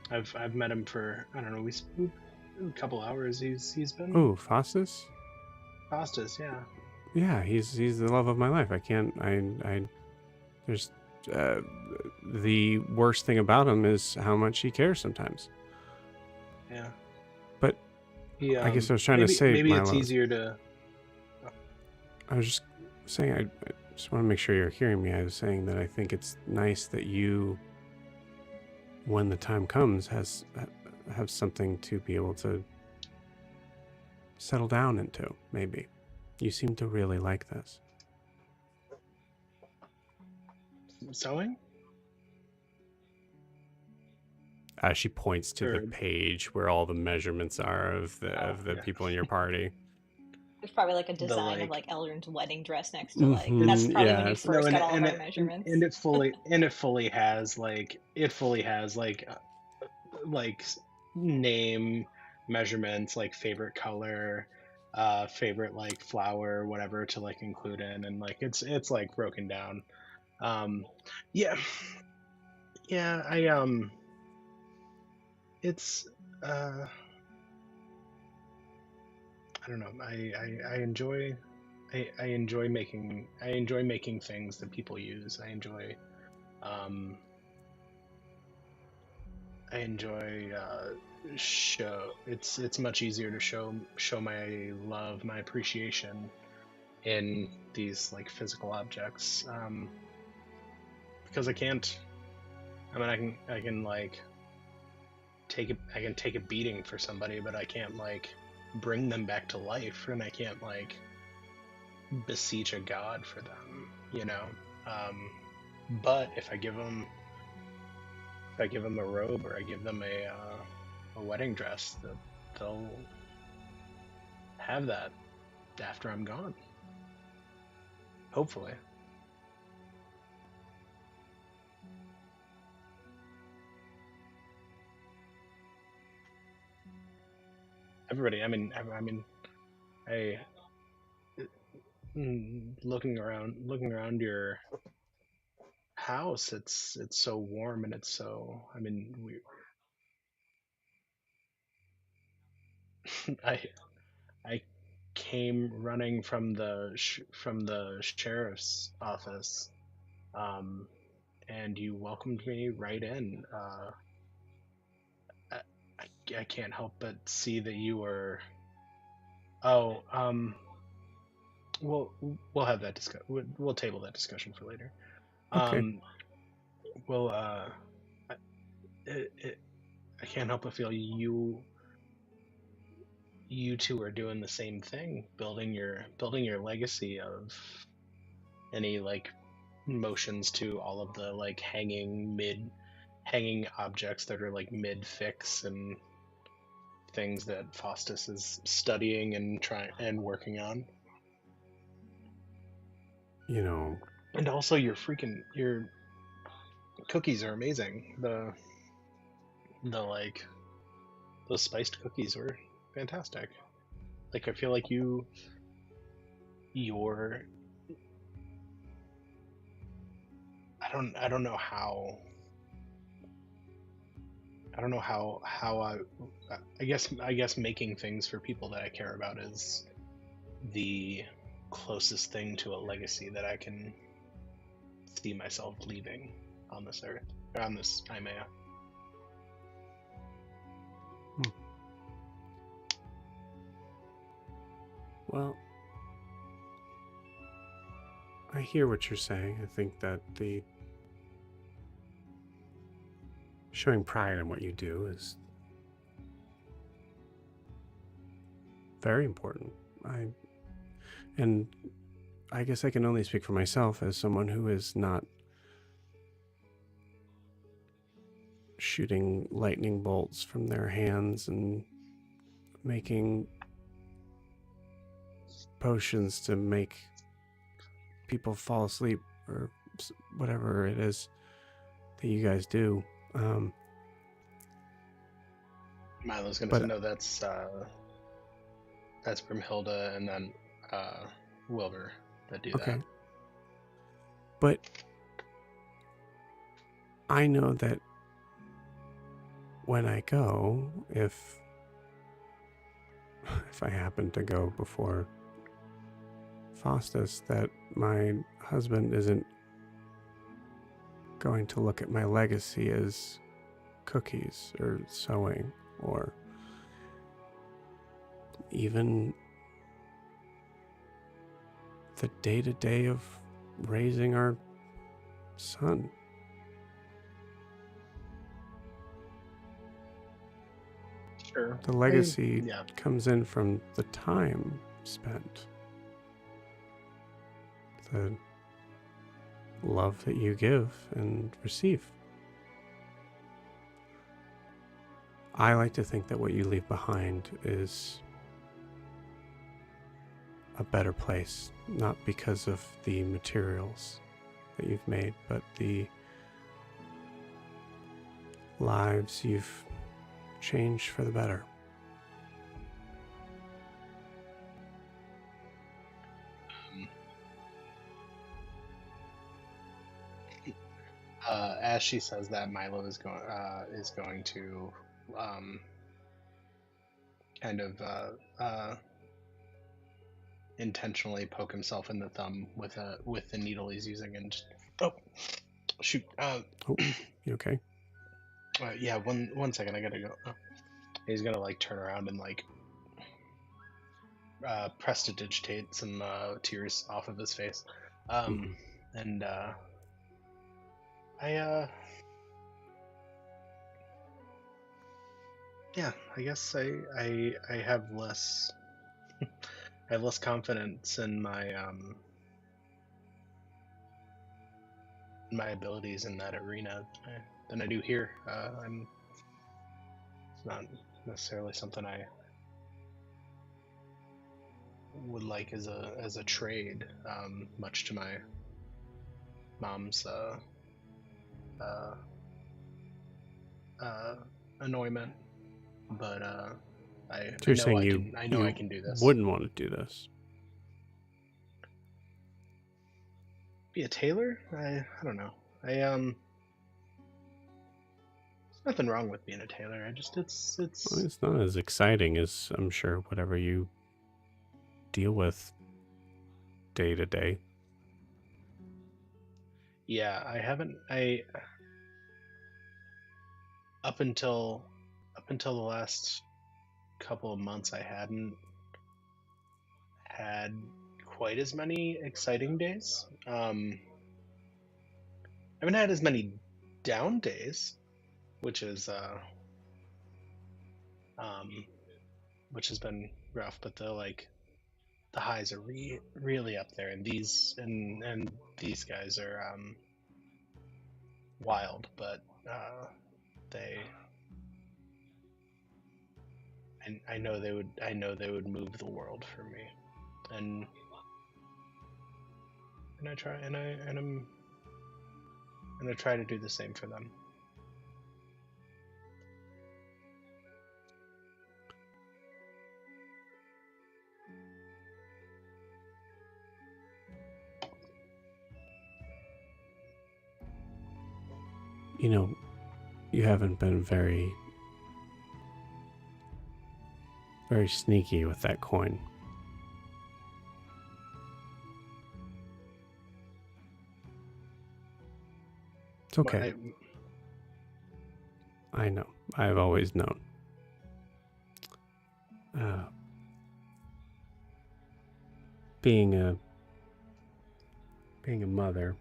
I've met him for, I don't know, we spoke a couple hours. He's been. Ooh, Fostis? Fostis, yeah. Yeah, he's the love of my life. There's the worst thing about him is how much he cares sometimes. Yeah. But I guess I was trying to say, maybe Milo, it's easier to. I was just saying, I just want to make sure you're hearing me. I was saying that I think it's nice that you, when the time comes, have something to be able to settle down into, maybe. You seem to really like this. Sewing? She points to the page where all the measurements are of the people in your party. There's probably like a design of like Eldrin's wedding dress next to like that's probably when you first got all of our measurements. And it fully has like name, measurements, like favorite color, favorite like flower, whatever to like include in, and like it's like broken down. Yeah, it's I don't know. I enjoy making things that people use. I enjoy show. It's much easier to show my love, my appreciation in these like physical objects, because I can't. I mean, I can like take a beating for somebody, but I can't like bring them back to life, and I can't like beseech a god for them, you know. But if I give them a robe, or I give them a wedding dress, that they'll have that after I'm gone, hopefully. Everybody, looking around your house, it's so warm, and it's so, I came running from the sheriff's office, and you welcomed me right in. I can't help but see that you were. Oh, we'll have that we'll table that discussion for later. Okay. Well, I can't help but feel you two are doing the same thing, building your legacy of any like motions to all of the like hanging objects that are like mid fix, and things that Fostis is studying and trying working on. You know, and also your cookies are amazing. The like those spiced cookies were fantastic. Like, I feel like you're I don't know how I guess making things for people that I care about is the closest thing to a legacy that I can see myself leaving on this earth, or on this Imea. Well, I hear what you're saying. I think that the showing pride in what you do is very important. And I guess I can only speak for myself as someone who is not shooting lightning bolts from their hands and making potions to make people fall asleep or whatever it is that you guys do. Milo's going to know that's Brimhilda and then Wilbur that do that. But I know that when I go, if I happen to go before Fostis, that my husband isn't going to look at my legacy as cookies or sewing or even the day-to-day of raising our son. Sure. The legacy comes in from the time spent. The love that you give and receive. I like to think that what you leave behind is a better place, not because of the materials that you've made, but the lives you've changed for the better. As she says that, Milo is going to kind of intentionally poke himself in the thumb with the needle he's using, and just, shoot. You okay? Yeah, one second, I gotta go. He's gonna like turn around and like prestidigitate some tears off of his face, and I guess I have less I have less confidence in my abilities in that arena than I do here. It's not necessarily something I would like as a trade, much to my mom's annoyment. But I know I can do this. Wouldn't want to do this. Be a tailor? I don't know. There's nothing wrong with being a tailor. It's not as exciting as I'm sure whatever you deal with day to day. Yeah, up until the last couple of months, I hadn't had quite as many exciting days. I haven't had as many down days, which has been rough. But the highs are really up there, and these guys are wild. But I know they would move the world for me, and I try, and I'm gonna try to do the same for them. You know, you haven't been very sneaky with that coin. It's okay. I know. I've always known. Being a mother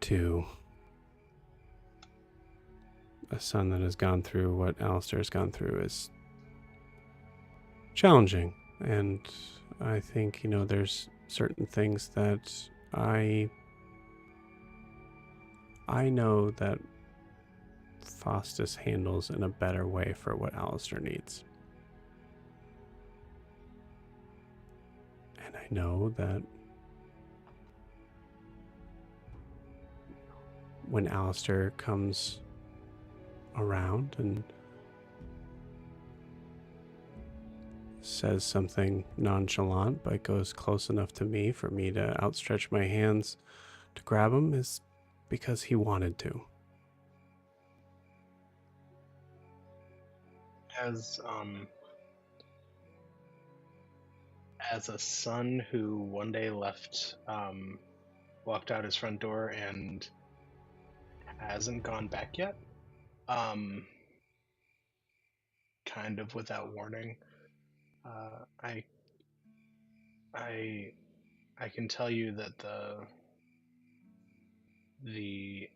to a son that has gone through what Alistair has gone through is challenging, And I think, there's certain things that I know that Fostis handles in a better way for what Alistair needs. And I know that when Alistair comes around and says something nonchalant but goes close enough to me for me to outstretch my hands to grab him is because he wanted to. As a son who one day walked out his front door and hasn't gone back yet, kind of without warning, I can tell you that the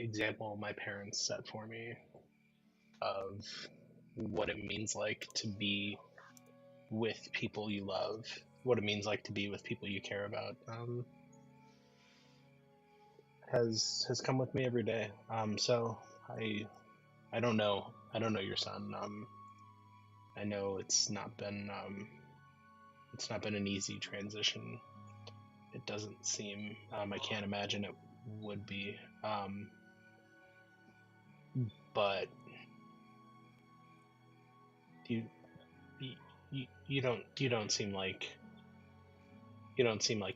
example my parents set for me of what it means like to be with people you love, what it means like to be with people you care about, has come with me every day. So I don't know your son. I know it's not been an easy transition. It doesn't seem. I can't imagine it would be. But you don't seem like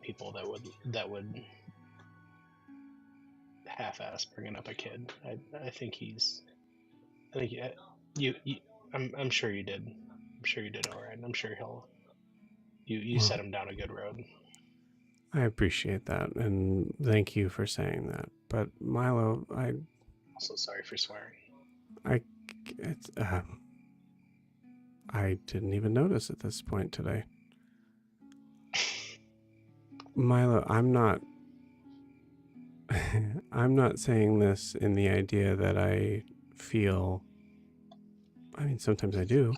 people that would half-ass bringing up a kid. I think I'm sure you did. I'm sure you did all right. I'm sure you Well, set him down a good road. I appreciate that, and thank you for saying that. But Milo, Also, sorry for swearing. I didn't even notice at this point today. Milo, I'm not saying this in the idea that I feel, I mean, sometimes I do.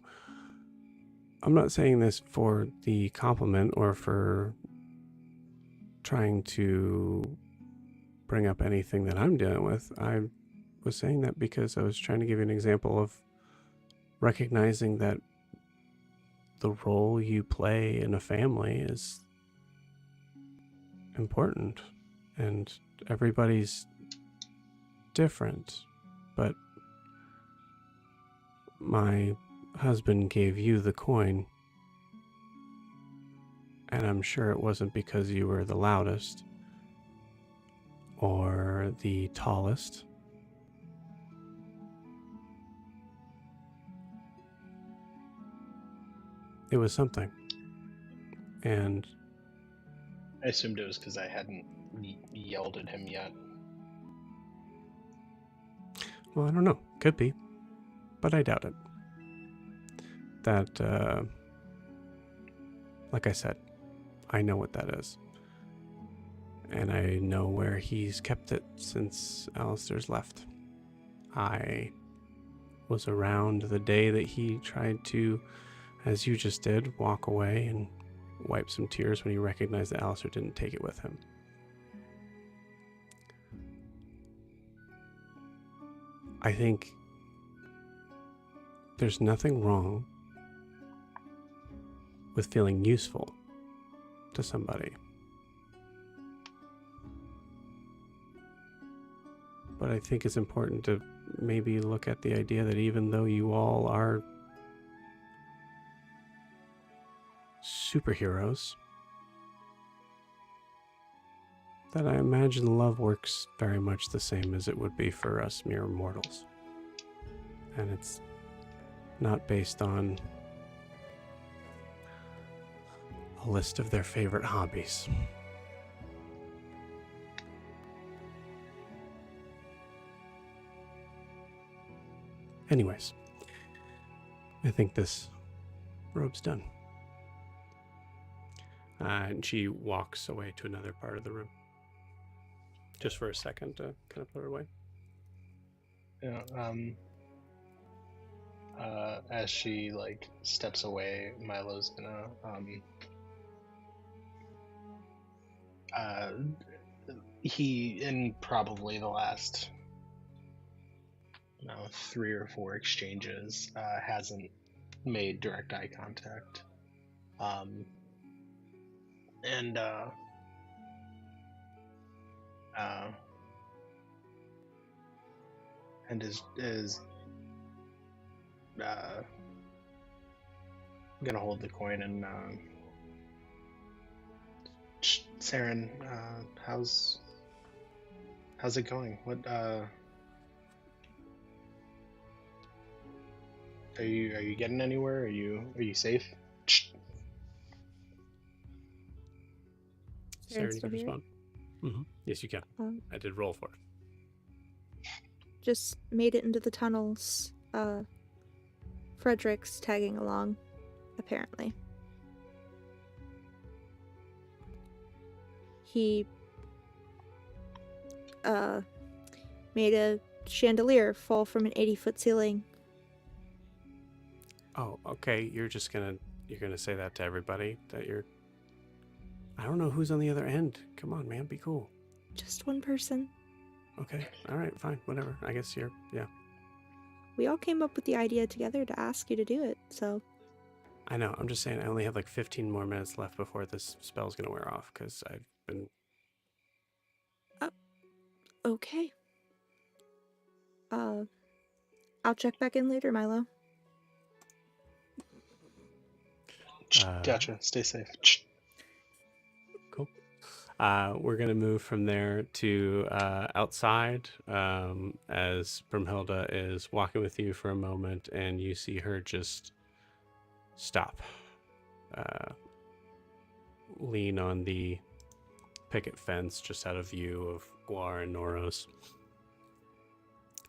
I'm not saying this for the compliment or for trying to bring up anything that I'm dealing with. I was saying that because I was trying to give you an example of recognizing that the role you play in a family is important, and everybody's different. But my husband gave you the coin, and I'm sure it wasn't because you were the loudest or the tallest. It was something. And I assumed it was because I hadn't yelled at him yet. well, I don't know. Could be. But I doubt it. That, like I said, I know what that is. And I know where he's kept it since Alistair's left. I was around the day that he tried to, as you just did, walk away and wipe some tears when he recognized that Alistair didn't take it with him. I think there's nothing wrong with feeling useful to somebody. But I think it's important to maybe look at the idea that even though you all are superheroes, that I imagine love works very much the same as it would be for us mere mortals. And it's not based on a list of their favorite hobbies. Anyways, I think this robe's done. And she walks away to another part of the room. Just for a second to kind of put her away. Yeah, As she like steps away, Milo's gonna he in probably the last 3 or 4 exchanges hasn't made direct eye contact, and is gonna hold the coin and Seren, how's it going? What are you getting anywhere? Are you safe? Seren, you still can here? respond. Yes, you can. I did roll for it. Just made it into the tunnels. Frederick's tagging along, apparently. He made a chandelier fall from an 80-foot ceiling. Oh, okay. You're gonna say that to everybody that you're. I don't know who's on the other end. Come on, man, be cool. Just one person. Okay, all right, fine, whatever. I guess yeah. We all came up with the idea together to ask you to do it, so. I know. I'm just saying. I only have like 15 more minutes left before this spell's gonna wear off because I've been. Okay. I'll check back in later, Milo. Gotcha. Stay safe. Cool. We're gonna move from there to outside as Brimhilda is walking with you for a moment, and you see her just stop, lean on the picket fence just out of view of Guar and Noros,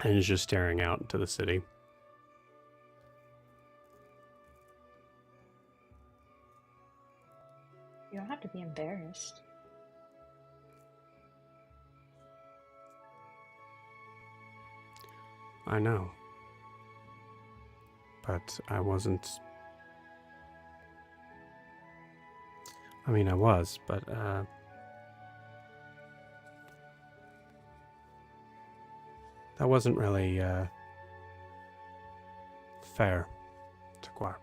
and is just staring out into the city. You don't have to be embarrassed. I know. But I wasn't. I mean, I was, but that wasn't really fair to Guar.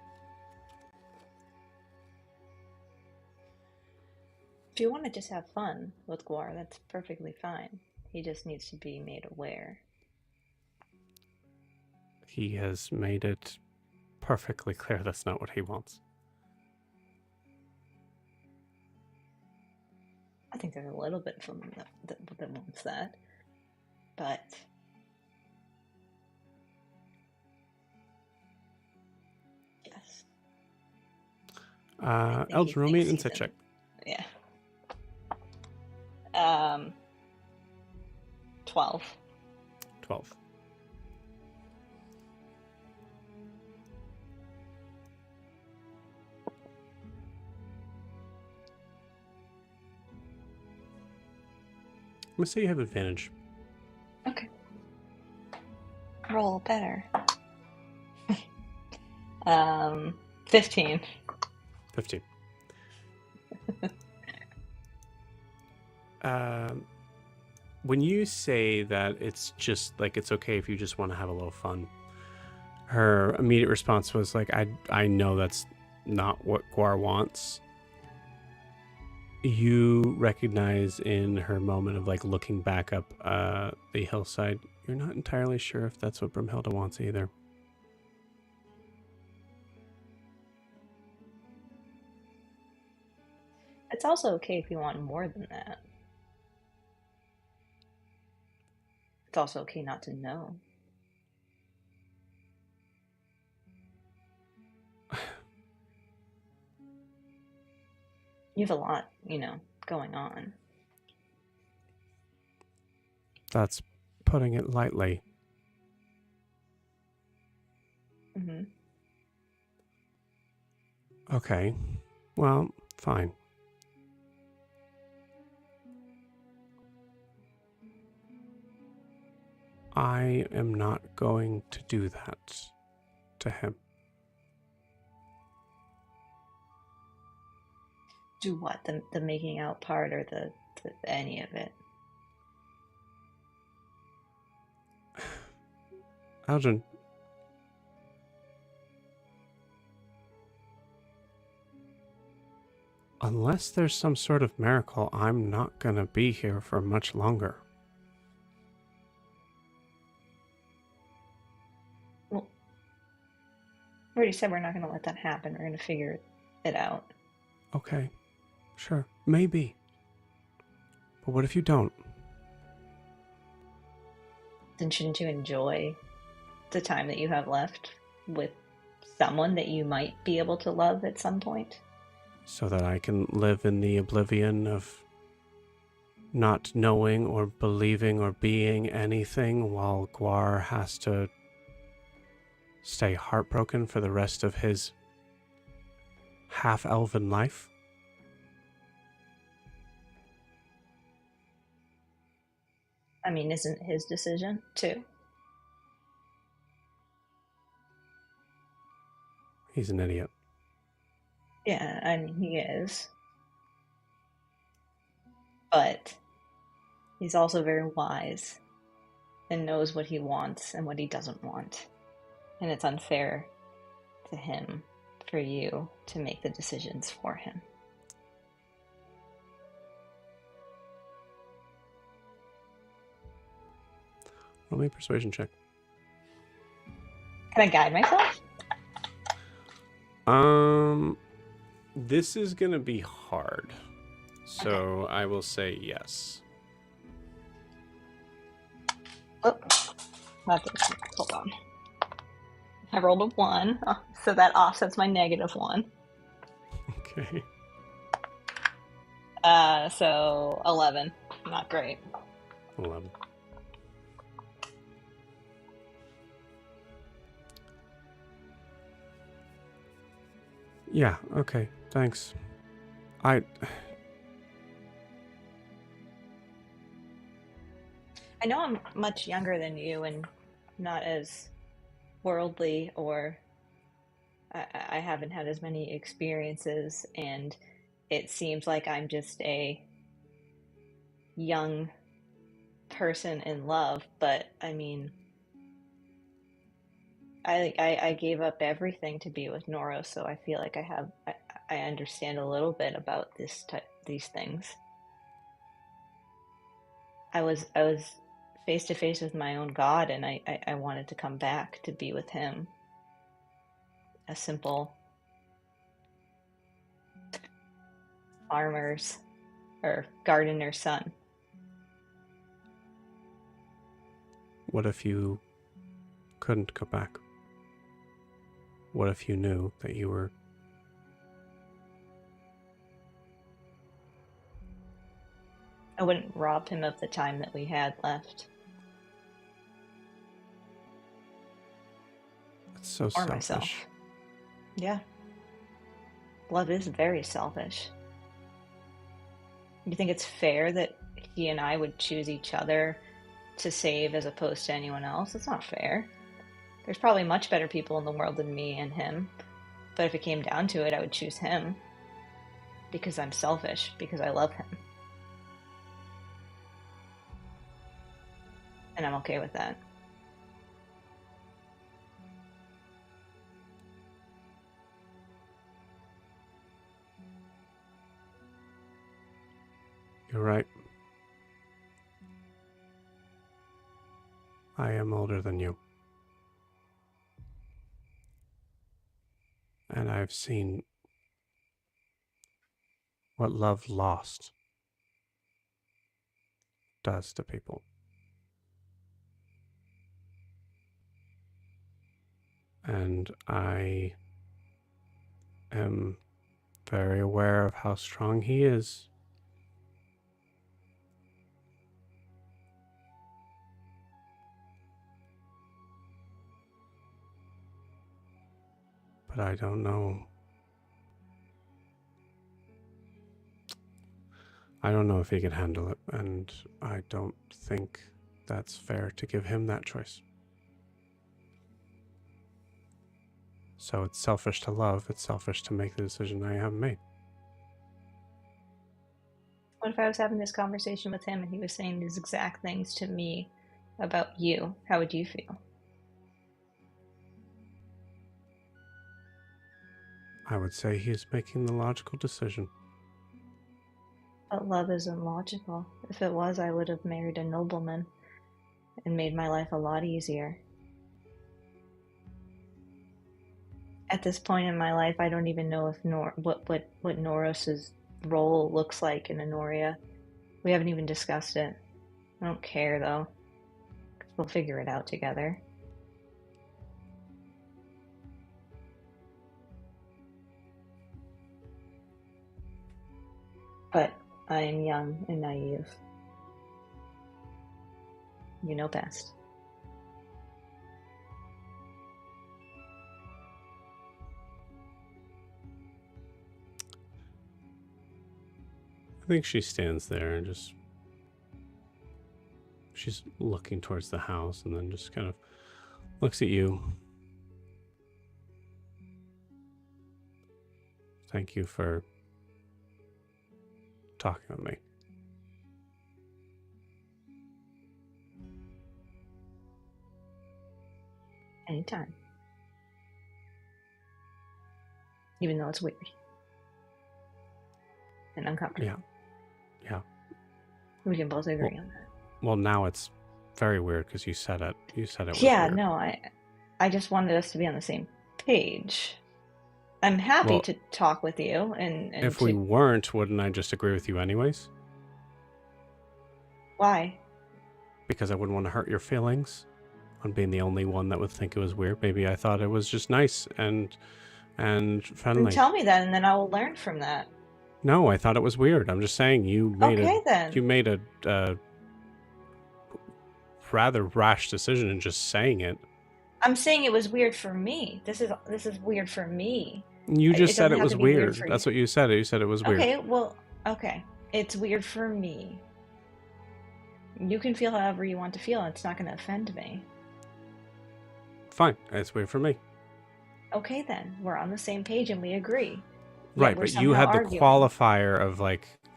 If you want to just have fun with Guar, that's perfectly fine. He just needs to be made aware. He has made it perfectly clear that's not what he wants. I think there's a little bit from him that wants that, but yes. Eldrin, roll me an insight check. Yeah. 12. 12. I'm gonna say you have advantage. Okay. Roll better. 15. 15. When you say that it's just like it's okay if you just want to have a little fun, her immediate response was like, I know that's not what Guar wants. You recognize in her moment of like looking back up the hillside, you're not entirely sure if that's what Brimhilda wants either. It's also okay if you want more than that. It's also okay not to know. You have a lot, going on. That's putting it lightly. Mm-hmm. Okay. Well, fine. I am not going to do that to him. Do what? The making out part or the any of it? Algin, unless there's some sort of miracle, I'm not gonna be here for much longer. Well, we already said we're not going to let that happen. We're going to figure it out. Okay, sure, maybe. But what if you don't? Then shouldn't you enjoy the time that you have left with someone that you might be able to love at some point? So that I can live in the oblivion of not knowing or believing or being anything while Guar has to stay heartbroken for the rest of his half-elven life? I mean, isn't it his decision too? He's an idiot. Yeah, I mean, he is. But he's also very wise and knows what he wants and what he doesn't want. And it's unfair to him for you to make the decisions for him. Roll me a persuasion check. Can I guide myself? This is gonna be hard. So I will say yes. Oh, hold on. I rolled a 1, so that offsets my -1. Okay. So 11. Not great. 11. Yeah, okay, thanks. I know I'm much younger than you and not as worldly, or I haven't had as many experiences, and it seems like I'm just a young person in love, but I mean, I gave up everything to be with Nora, so I feel like I understand a little bit about these things. I was face to face with my own God, and I wanted to come back to be with him. A simple farmer's or gardener's son. What if you couldn't go back? What if you knew that you were... I wouldn't rob him of the time that we had left. That's so or selfish. myself. Yeah. Love is very selfish. You think it's fair that he and I would choose each other to save as opposed to anyone else? It's not fair. There's probably much better people in the world than me and him. But if it came down to it, I would choose him. Because I'm selfish. Because I love him. And I'm okay with that. You're right. I am older than you. And I've seen what love lost does to people. And I am very aware of how strong he is. But I don't know. I don't know if he can handle it, and I don't think that's fair to give him that choice. So it's selfish to love. It's selfish to make the decision I haven't made. What if I was having this conversation with him and he was saying these exact things to me about you? How would you feel? I would say he's making the logical decision. But love isn't logical. If it was, I would have married a nobleman and made my life a lot easier. At this point in my life, I don't even know if what Noros's role looks like in Honoria. We haven't even discussed it. I don't care though, 'cause we'll figure it out together. But I am young and naive. You know best. I think she stands there and just... She's looking towards the house and then just kind of looks at you. Thank you for talking with me. Anytime. Even though it's weird. And uncomfortable. Yeah. Yeah. We can both agree on that. Well, now it's very weird because you said it. You said it was Yeah, weird. no, I just wanted us to be on the same page. I'm happy to talk with you and if we weren't, wouldn't I just agree with you anyways? Why? Because I wouldn't want to hurt your feelings on being the only one that would think it was weird. Maybe I thought it was just nice and friendly. Then tell me that, and then I will learn from that. No, I thought it was weird. I'm just saying you made then. a rather rash decision in just saying it. I'm saying it was weird for me. This is weird for me. You just said it was weird. That's what you said. You said it was weird. Okay, well, okay. It's weird for me. You can feel however you want to feel. It's not going to offend me. Fine. It's weird for me. Okay, then. We're on the same page and we agree. Right, but you had the qualifier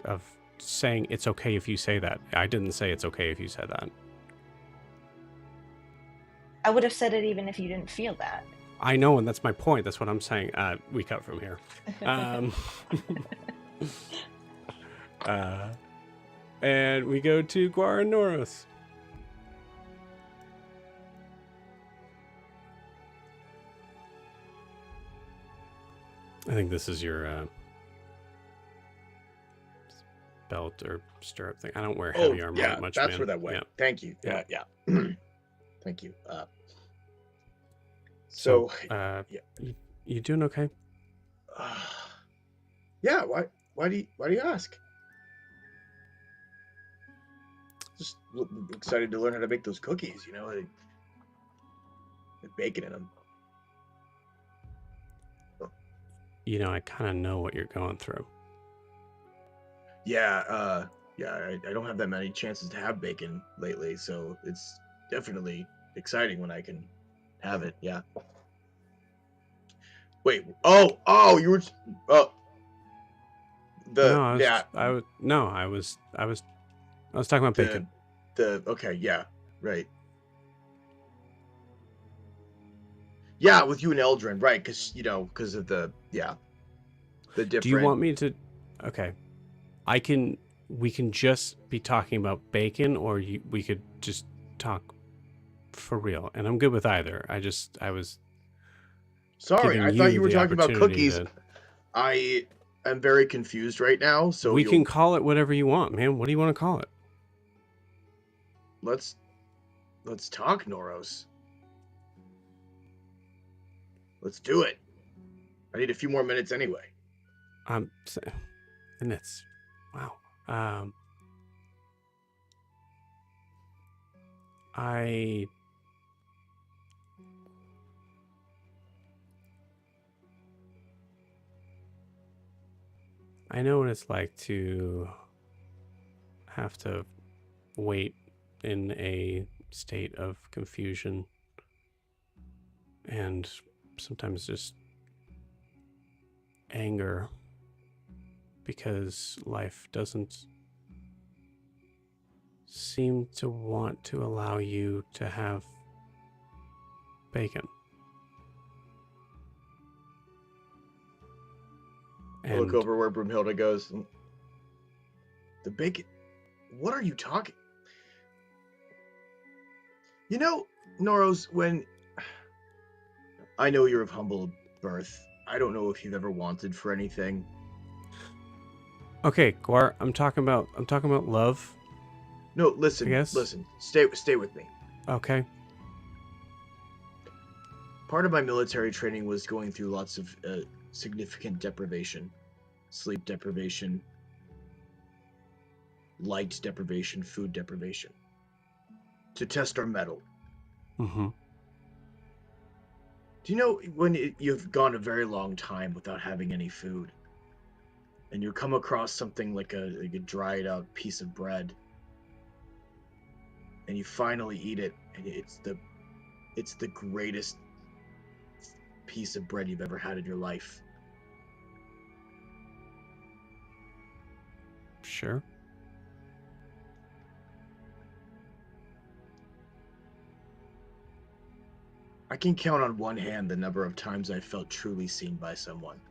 of saying it's okay if you say that. I didn't say it's okay if you said that. I would have said it even if you didn't feel that. I know, and that's my point. That's what I'm saying. We cut from here. And we go to Guar and Noros. I think this is your belt or stirrup thing. I don't wear heavy armor much. That's man. where that went. Yeah. Thank you. Yeah. Thank you. So you doing okay? Yeah. Why do you ask? Just excited to learn how to make those cookies. You know, with bacon in them. You know, I kind of know what you're going through. Yeah. I don't have that many chances to have bacon lately, so it's definitely exciting when I can have it. Yeah. Wait. Oh, you were. I was talking about bacon. Okay. Yeah. Right. Yeah, with you and Eldrin, right? Because of the different. Do you want me to? Okay, we can just be talking about bacon, or we could just talk for real, and I'm good with either. I was sorry. I thought you were talking about cookies. I am very confused right now. So we can call it whatever you want, man. What do you want to call it? Let's talk, Noros. Let's do it. I need a few more minutes anyway. Minutes. Wow. I know what it's like to have to wait in a state of confusion and sometimes just anger because life doesn't seem to want to allow you to have bacon. I look over where Broomhilda goes. The bacon? What are you talking? You know, Noros, when I know you're of humble birth, I don't know if you've ever wanted for anything. Okay, Guar, I'm talking about love. No, listen. Stay with me. Okay. Part of my military training was going through lots of significant deprivation, sleep deprivation, light deprivation, food deprivation, to test our mettle. Mm-hmm. Do you know when you've gone a very long time without having any food, and you come across something like a dried out piece of bread, and you finally eat it, and it's the greatest piece of bread you've ever had in your life? Sure. I can count on one hand the number of times I felt truly seen by someone.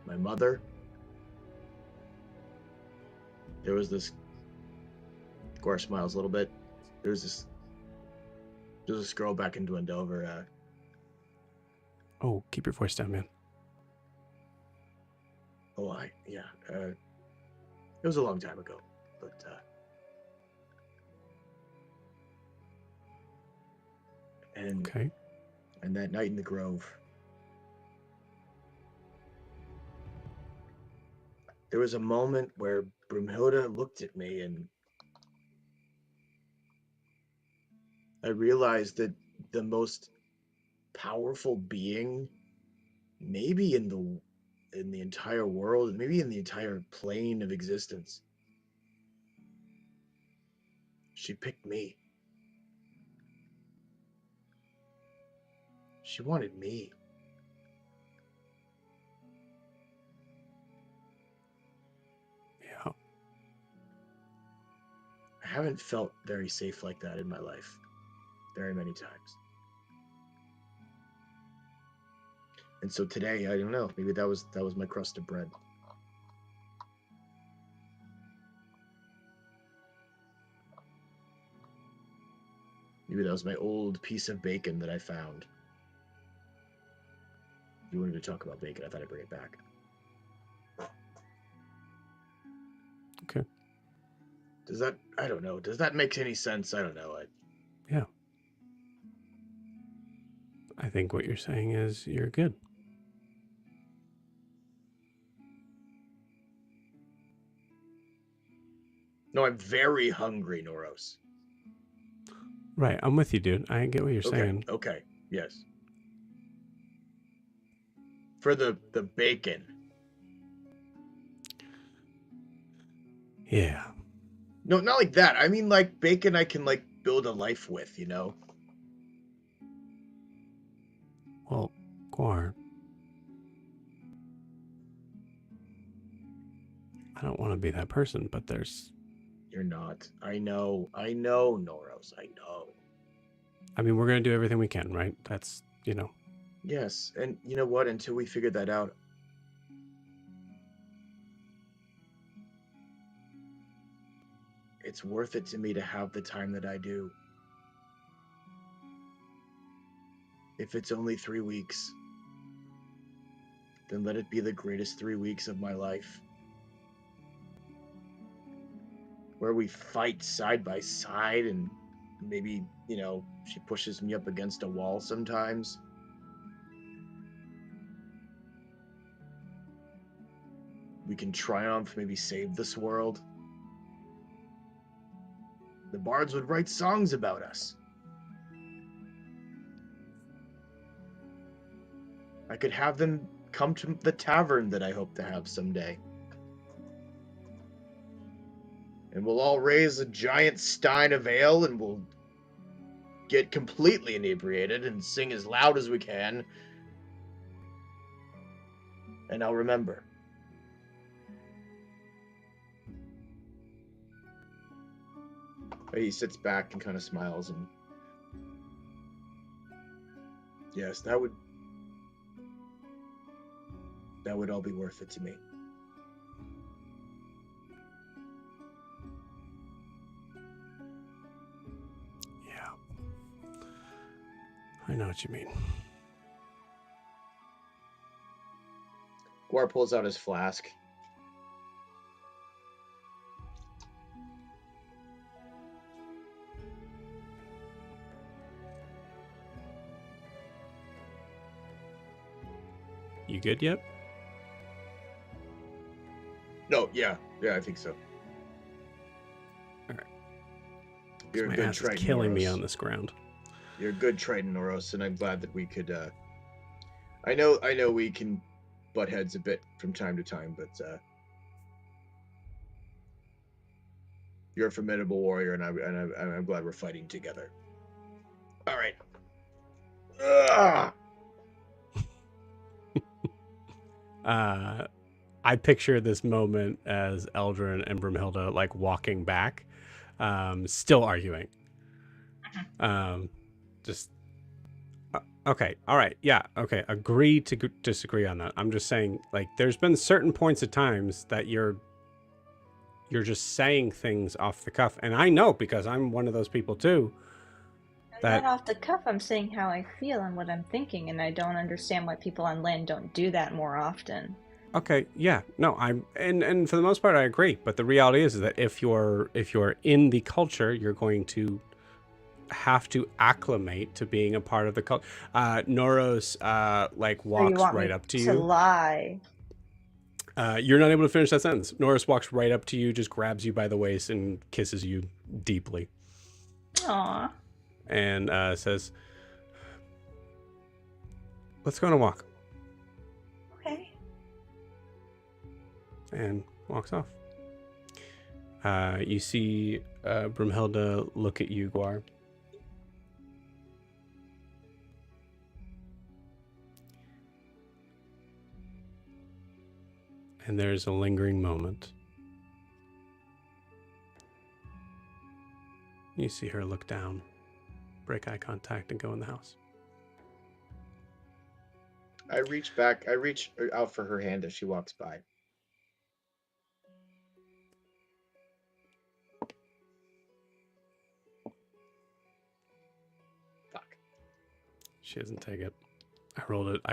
My mother. There was this. Gore smiles a little bit. There's this girl back in Dwendover. Oh, keep your voice down, man. It was a long time ago, but okay. And that night in the Grove, there was a moment where Broomhilda looked at me, and I realized that the most powerful being, maybe in the entire world, maybe in the entire plane of existence, she picked me. She wanted me. Yeah. I haven't felt very safe like that in my life very many times. And so today, I don't know, maybe that was my crust of bread. Maybe that was my old piece of bacon that I found. You wanted to talk about bacon, I thought I'd bring it back. Okay. Does that make any sense? I don't know. Yeah. I think what you're saying is you're good. No, I'm very hungry, Noros. Right, I'm with you, dude. I get what you're saying. Okay, yes. For the bacon. Yeah. No, not like that. I mean, like, bacon I can, like, build a life with, you know? Well, Guar, I don't want to be that person, but there's... You're not. I know, Noros, I know. I mean, we're going to do everything we can, right? That's, you know... Yes, and you know what? Until we figure that out, it's worth it to me to have the time that I do. If it's only 3 weeks, then let it be the greatest 3 weeks of my life. Where we fight side by side, and maybe, you know, she pushes me up against a wall sometimes. We can triumph, maybe save this world. The bards would write songs about us. I could have them come to the tavern that I hope to have someday. And we'll all raise a giant stein of ale, and we'll get completely inebriated and sing as loud as we can. And I'll remember. He sits back and kind of smiles and... Yes, that would all be worth it to me. Yeah. I know what you mean. Gwar pulls out his flask. You good yet? No, yeah, I think so. All right. You're a my good ass is Triton, killing me Noros. on this ground. You're a good Triton, Noros, and I'm glad that we could. I know we can butt heads a bit from time to time, but you're a formidable warrior, and I'm glad we're fighting together. All right. I picture this moment as Eldrin and Brimhilda like walking back, still arguing. Just okay, all right, yeah, okay. Agree to disagree on that. I'm just saying, like, there's been certain points of times that you're just saying things off the cuff, and I know because I'm one of those people too. Not off the cuff. I'm saying how I feel and what I'm thinking, and I don't understand why people on land don't do that more often. Okay, yeah, no, and for the most part I agree, but the reality is that if you're in the culture, you're going to have to acclimate to being a part of the culture. Noros like walks right up to you. To lie. You're not able to finish that sentence. Noros walks right up to you, just grabs you by the waist and kisses you deeply. Aww. And says, "Let's go on a walk." Okay. And walks off. You see Brimhilda look at you, Gwar. And there's a lingering moment. You see her look down, break eye contact, and go in the house. I reach out for her hand as she walks by. Fuck. She doesn't take it. I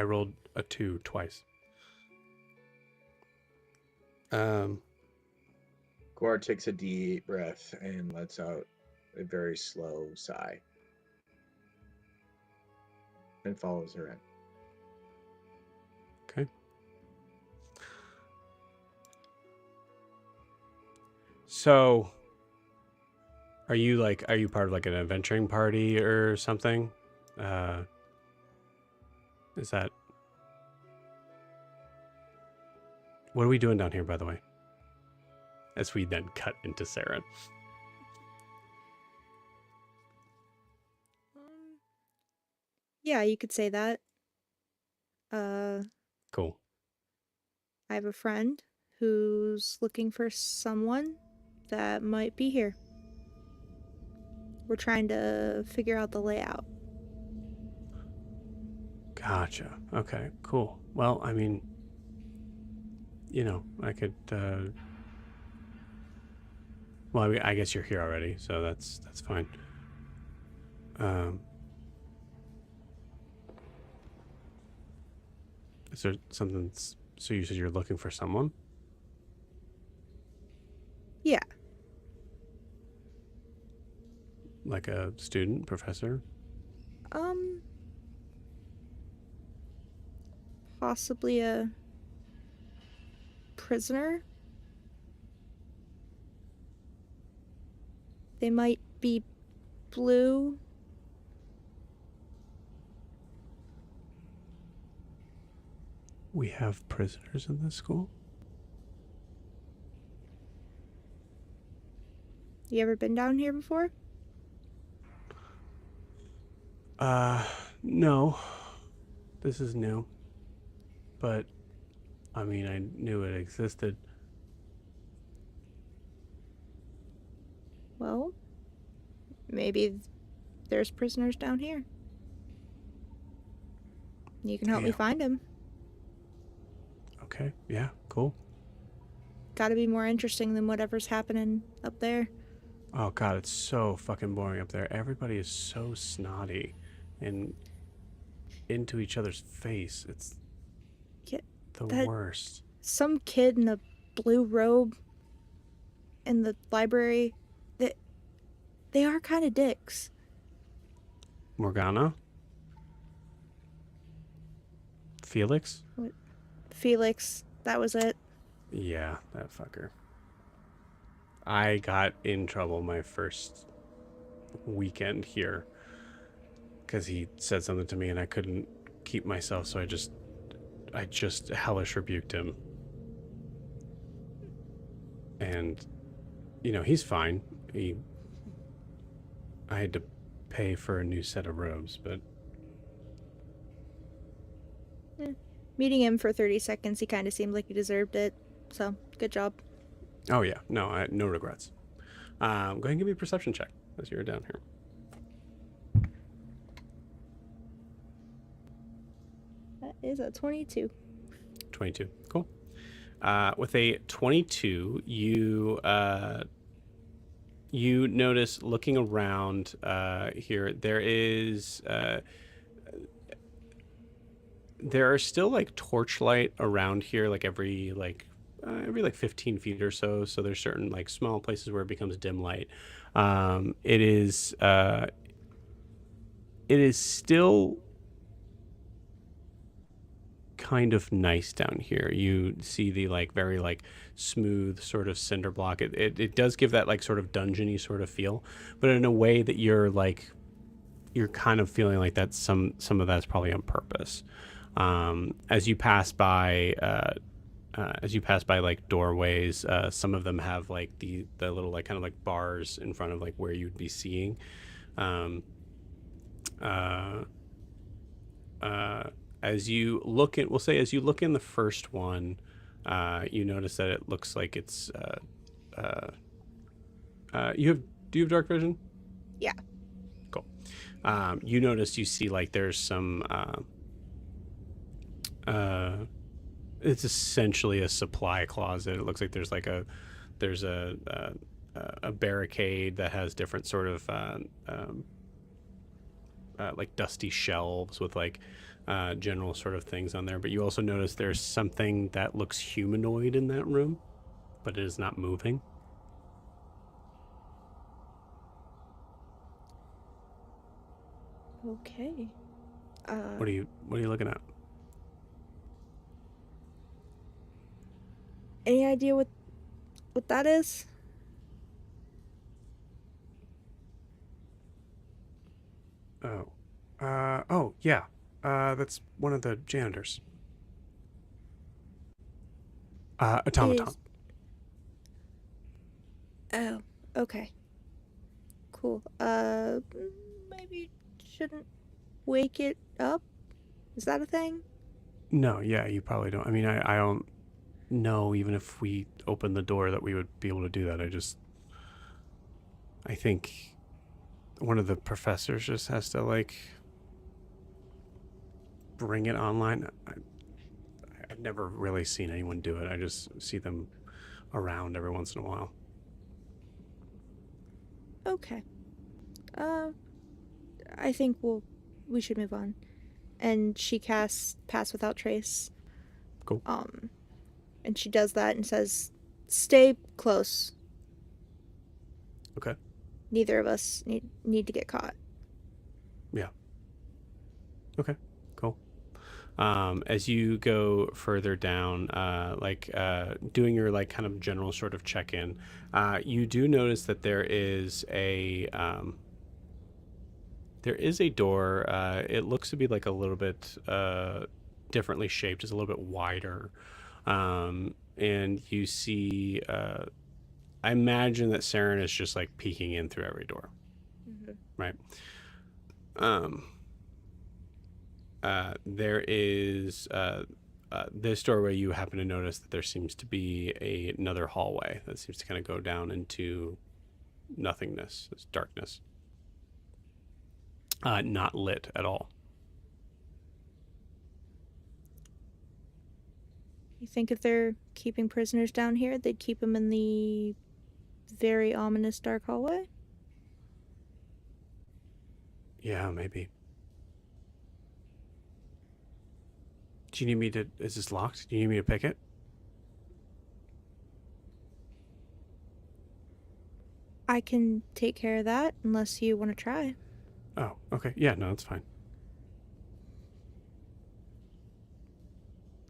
rolled a 2 twice. Gwar takes a deep breath and lets out a very slow sigh. And follows her in. Okay. So, are you part of like an adventuring party or something? Is that... What are we doing down here, by the way? As we then cut into Seren. Yeah, you could say that. Cool. I have a friend who's looking for someone that might be here. We're trying to figure out the layout. Gotcha. Okay, cool. Well, I mean, you know, I could... Well, I guess you're here already, so that's fine. Is there something... So you said you're looking for someone? Yeah. Like a student, professor? Possibly a prisoner? They might be blue. We have prisoners in this school? You ever been down here before? No. This is new. But, I mean, I knew it existed. Well, maybe there's prisoners down here. You can help me find them. Okay, yeah, cool. Gotta be more interesting than whatever's happening up there. Oh god, it's so fucking boring up there. Everybody is so snotty and into each other's face. It's the worst. Some kid in a blue robe in the library, they are kind of dicks. Morgana? Felix? What? Felix, that was it. Yeah, that fucker. I got in trouble my first weekend here because he said something to me and I couldn't keep myself, so I just hellish rebuked him. And, you know, he's fine. I had to pay for a new set of robes, but... Meeting him for 30 seconds, he kind of seemed like he deserved it. So, good job. Oh, yeah. No, no regrets. Go ahead and give me a perception check as you're down here. That is a 22. 22. Cool. With a 22, you notice looking around here, there are still like torchlight around here, like every 15 feet or so. So there's certain like small places where it becomes dim light. It is still kind of nice down here. You see the like very like smooth sort of cinder block. It does give that like sort of dungeony sort of feel, but in a way that you're kind of feeling like that's some of that's probably on purpose. As you pass by like doorways, some of them have like the little like kind of like bars in front of like where you'd be seeing. As you look in the first one, you notice that it looks like it's do you have dark vision? Yeah. Cool. You notice you see like there's some it's essentially a supply closet. It looks like there's a barricade that has different sort of like dusty shelves with like general sort of things on there. But you also notice there's something that looks humanoid in that room, but it is not moving. Okay. What are you looking at? Any idea what that is? Oh yeah. That's one of the janitors. Automaton. Oh, okay. Cool. Maybe shouldn't wake it up? Is that a thing? No, yeah, you probably don't. I mean, I don't know even if we open the door that we would be able to do that. I think one of the professors just has to like bring it online. I've never really seen anyone do it. I just see them around every once in a while. Okay. I think we should move on. And she casts Pass Without Trace. Cool. And she does that and says, "Stay close." Okay. Neither of us need to get caught. Yeah. Okay. Cool. As you go further down, doing your like kind of general sort of check-in, you do notice that there is a door. It looks to be like a little bit differently shaped. It's a little bit wider. And you see, I imagine that Seren is just like peeking in through every door. Mm-hmm. Right. there is this doorway. You happen to notice that there seems to be another hallway that seems to kind of go down into nothingness, this darkness. Not lit at all. You think if they're keeping prisoners down here, they'd keep them in the very ominous dark hallway? Yeah, maybe. Do you need me to... Is this locked? Do you need me to pick it? I can take care of that, unless you want to try. Oh, okay. Yeah, no, that's fine.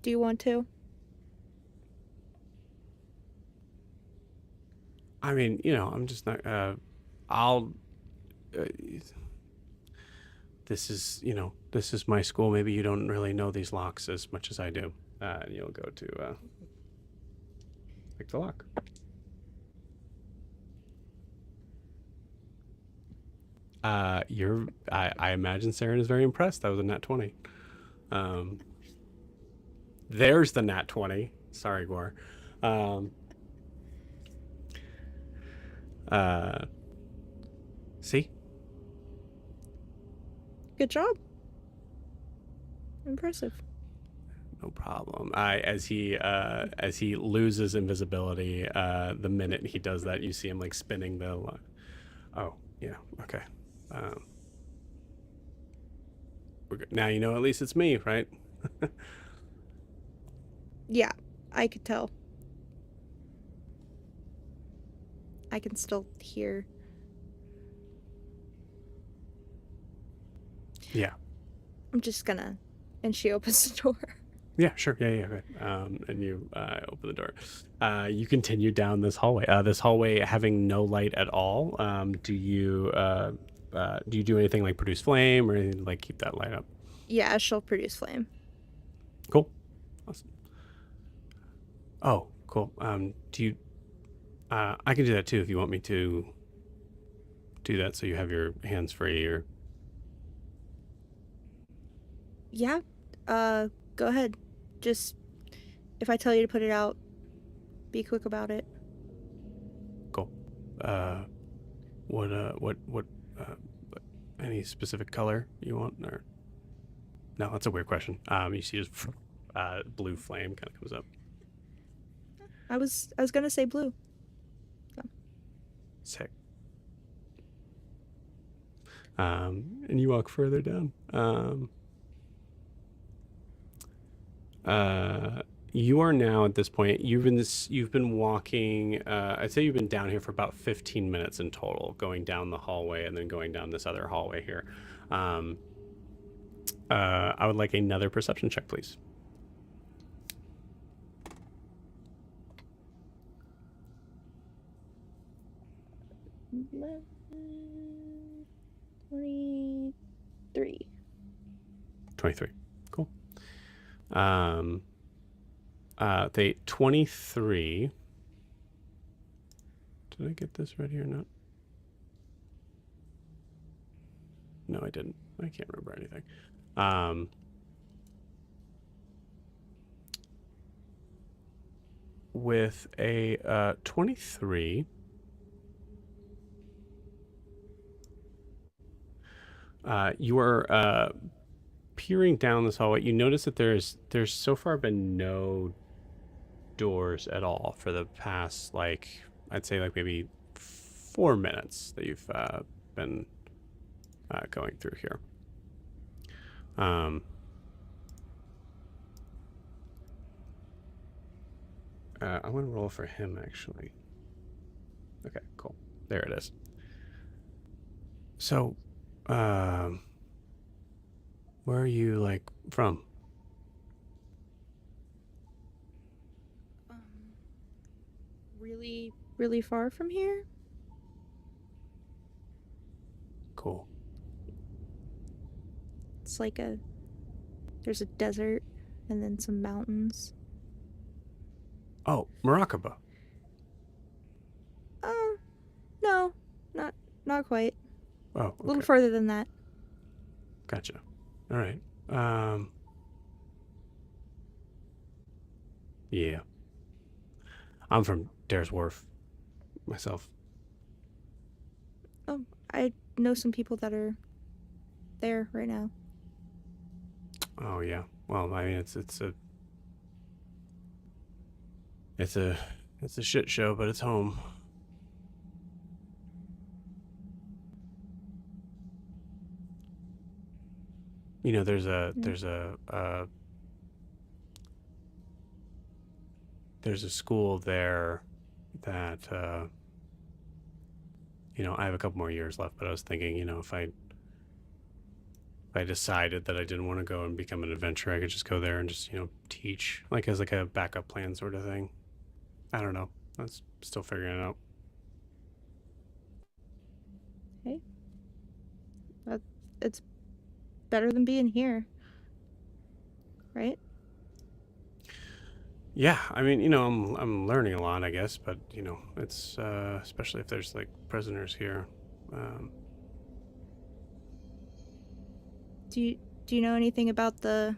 Do you want to? I mean, you know, I'm just not... I'll... this is, you know, this is my school. Maybe you don't really know these locks as much as I do. And you'll go to pick the lock. I imagine Seren is very impressed. That was a nat 20. There's the nat 20. Sorry, Gwar. See? Good job. Impressive. No problem. As he loses invisibility, the minute he does that, you see him like spinning the. Oh yeah, okay. We're good. Now you know at least it's me, right? Yeah, I could tell. I can still hear. Yeah. I'm just gonna... And she opens the door. Yeah, sure. Yeah, okay. And you open the door. You continue down this hallway. This hallway having no light at all. Do you do anything like produce flame or anything like keep that light up? Yeah, she'll produce flame. Cool. Awesome. Oh, cool. Do you... I can do that too if you want me to do that so you have your hands free or... Yeah, go ahead. Just, if I tell you to put it out, be quick about it. Cool. What, any specific color you want, or? No, that's a weird question. You see this blue flame kind of comes up. I was gonna say blue. So. Sick. And you walk further down. You are now at this point. You've been walking. I'd say you've been down here for about 15 minutes in total, going down the hallway and then going down this other hallway here. I would like another perception check, please. 23. 23. Cool. They 23. Did I get this ready or not? No, I didn't. I can't remember anything. With a 23, you are peering down this hallway. You notice that there's so far been no doors at all for the past, like, I'd say like maybe 4 minutes that you've been going through here. I'm going to roll for him, actually. Okay, cool. There it is. So, where are you, like, from? Really, really far from here? Cool. It's like there's a desert and then some mountains. Oh, Morakaba. No, not quite. Oh, okay. A little further than that. Gotcha. All right. Yeah. I'm from Dare's Wharf myself. Oh, I know some people that are there right now. Oh yeah. Well, I mean, it's a shit show, but it's home. You know, there's a school there that you know, I have a couple more years left, but I was thinking, you know, if I decided that I didn't want to go and become an adventurer, I could just go there and just, you know, teach, like as like a backup plan sort of thing. I don't know. That's still figuring it out. Hey, it's better than being here, right? Yeah, I mean, you know, I'm learning a lot, I guess, but you know, it's especially if there's like prisoners here. Um, Do you know anything about the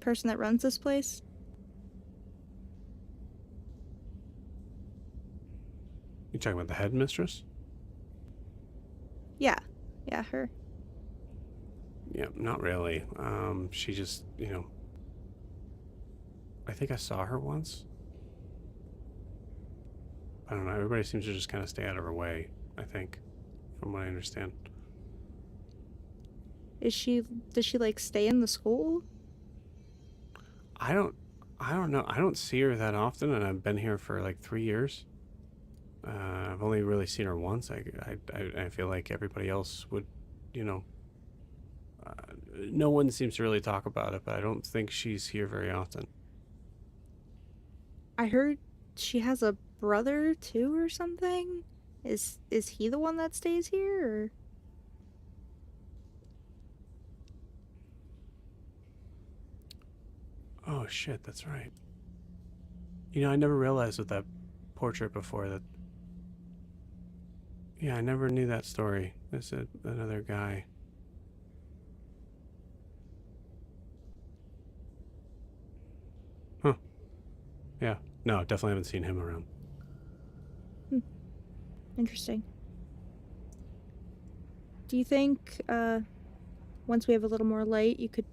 person that runs this place? you talking about the headmistress? Yeah, her. Yeah, not really. She just, you know, I think I saw her once. I don't know. Everybody seems to just kind of stay out of her way, I think, from what I understand. Does she like stay in the school? I don't know. I don't see her that often, and I've been here for like 3 years. I've only really seen her once. I feel like everybody else would, you know, no one seems to really talk about it, but I don't think she's here very often. I heard she has a brother too or something. Is he the one that stays here or? Oh shit, that's right. You know, I never realized with that portrait before that. Yeah, I never knew that story. There's another guy. Huh. Yeah. No, definitely haven't seen him around. Interesting. Do you think once we have a little more light, you could,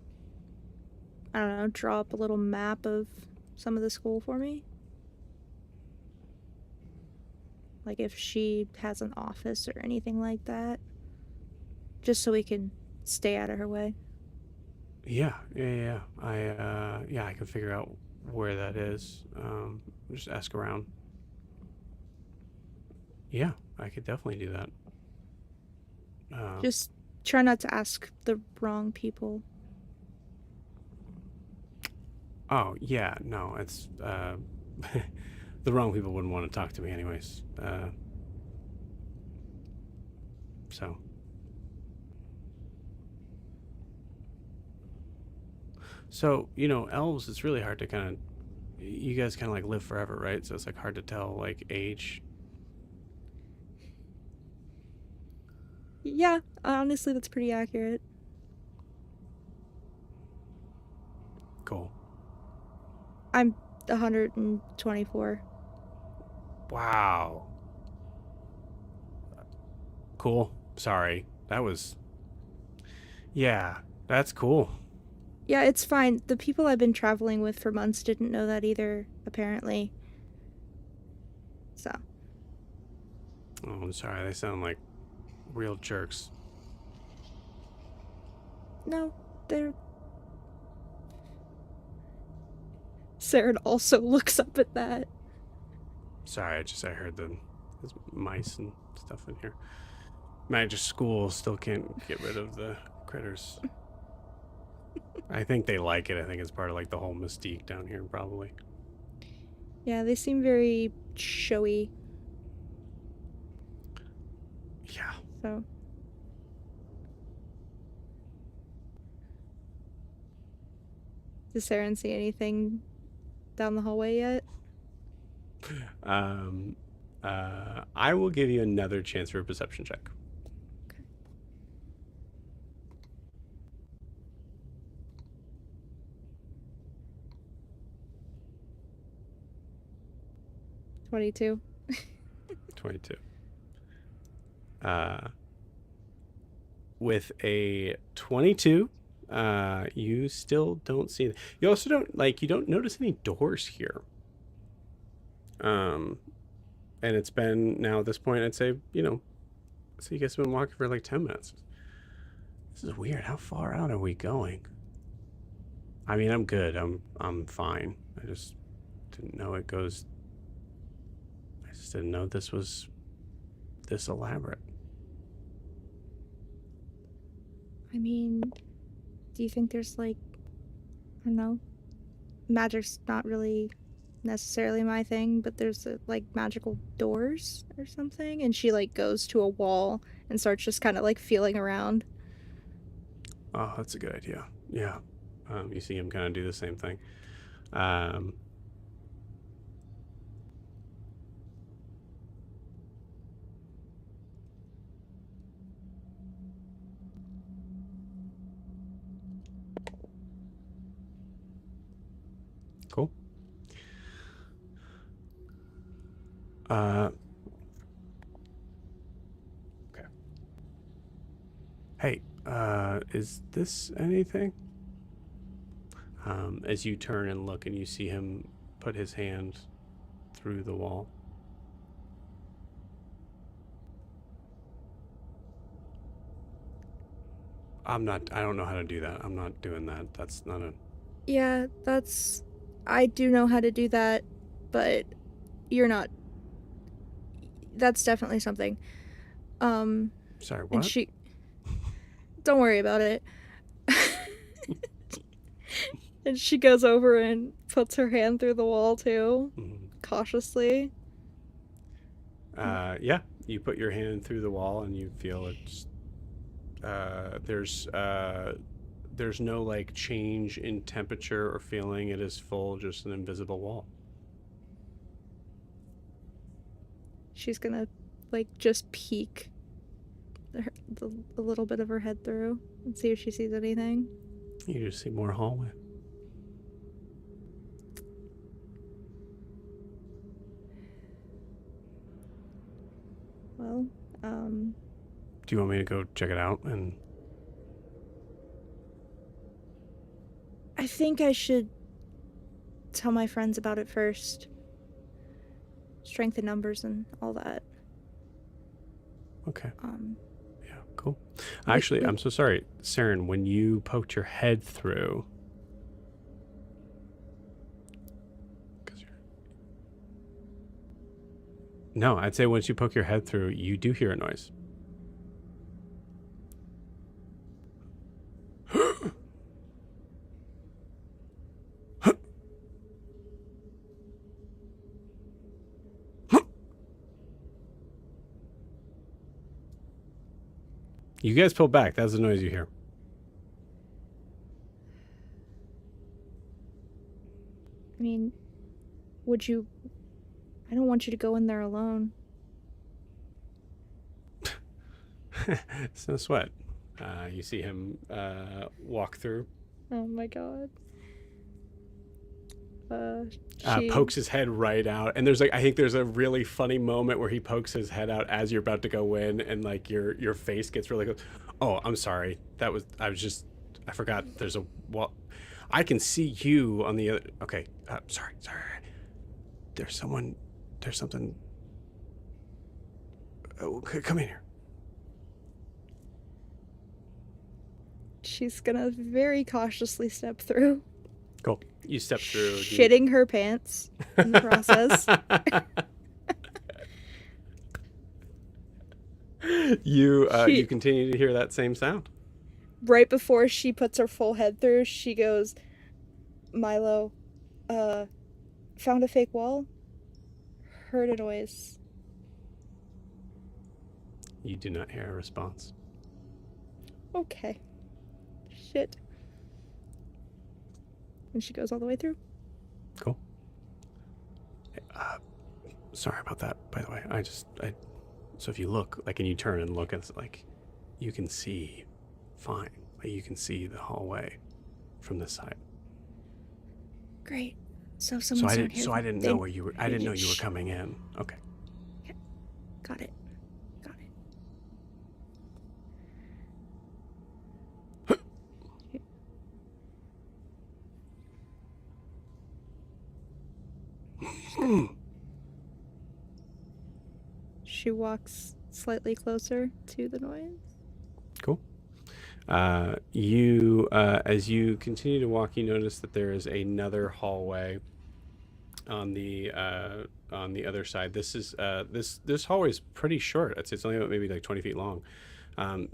I don't know, draw up a little map of some of the school for me? Like if she has an office or anything like that. Just so we can stay out of her way. Yeah. I can figure out where that is. Just ask around. Yeah, I could definitely do that. Just try not to ask the wrong people. Oh yeah, no, it's the wrong people wouldn't want to talk to me anyways. So you know, elves. It's really hard to kind of. You guys kind of like live forever, right? So it's like hard to tell like age. Yeah, honestly, that's pretty accurate. Cool. I'm 124. Wow. Cool. Sorry. That was. Yeah, that's cool. Yeah, it's fine. The people I've been traveling with for months didn't know that either, apparently. So. Oh, I'm sorry. They sound like real jerks. No, they're... Seren also looks up at that. Sorry, I heard there's mice and stuff in here. Magic School still can't get rid of the critters. I think they like it. I think it's part of like the whole mystique down here, probably. Yeah, they seem very showy. Yeah. So. Does Seren see anything down the hallway yet? I will give you another chance for a perception check. 22. 22. With a 22, you still don't see. You also you don't notice any doors here. And it's been now at this point, I'd say, so you guys have been walking for like 10 minutes. This is weird. How far out are we going? I mean, I'm good. I'm fine. I just didn't know it goes. I just didn't know this was this elaborate. I mean, do you think there's like, I don't know, magic's not really necessarily my thing, but there's like magical doors or something? And she like goes to a wall and starts just kind of like feeling around. Oh, that's a good idea. Yeah. You see him kind of do the same thing. Cool. Okay. Hey, is this anything? As you turn and look and you see him put his hand through the wall. I don't know how to do that. I'm not doing that. That's not a... Yeah, I do know how to do that, but you're not. That's definitely something. Sorry, what? And don't worry about it. And she goes over and puts her hand through the wall too, cautiously. Yeah, you put your hand through the wall and you feel it's... there's no like change in temperature or feeling. It is full, just an invisible wall. She's gonna like just peek a little bit of her head through and see if she sees anything. You just see more hallway. Well, do you want me to go check it out? And I think I should tell my friends about it first. Strength in numbers and all that. Okay. Yeah, cool. Actually, I'm so sorry, Seren, when you poked your head through... No, I'd say once you poke your head through, you do hear a noise. You guys pull back. That's the noise you hear. I mean, I don't want you to go in there alone. It's no sweat. You see him walk through. Oh my god. Pokes his head right out, and I think there's a really funny moment where he pokes his head out as you're about to go in, and like your face gets really close. Oh, I'm sorry. I forgot. There's a wall. I can see you on the other. Okay. Sorry. There's something. Oh, come in here. She's gonna very cautiously step through. Cool. You step through. Shitting her pants in the process. You continue to hear that same sound. Right before she puts her full head through, she goes, Milo, found a fake wall? Heard a noise. You do not hear a response. Okay. Shit. And she goes all the way through. Cool. Sorry about that, by the way. So if you look, like, and you turn and look, it's like, you can see fine. Like, you can see the hallway from this side. Great. So if someone's down here, I didn't know where you were. I didn't know you were coming in. Okay. Yeah. Got it. She walks slightly closer to the noise. Cool. As you continue to walk, you notice that there is another hallway on the other side. This is this hallway is pretty short. It's only about maybe like 20 feet long.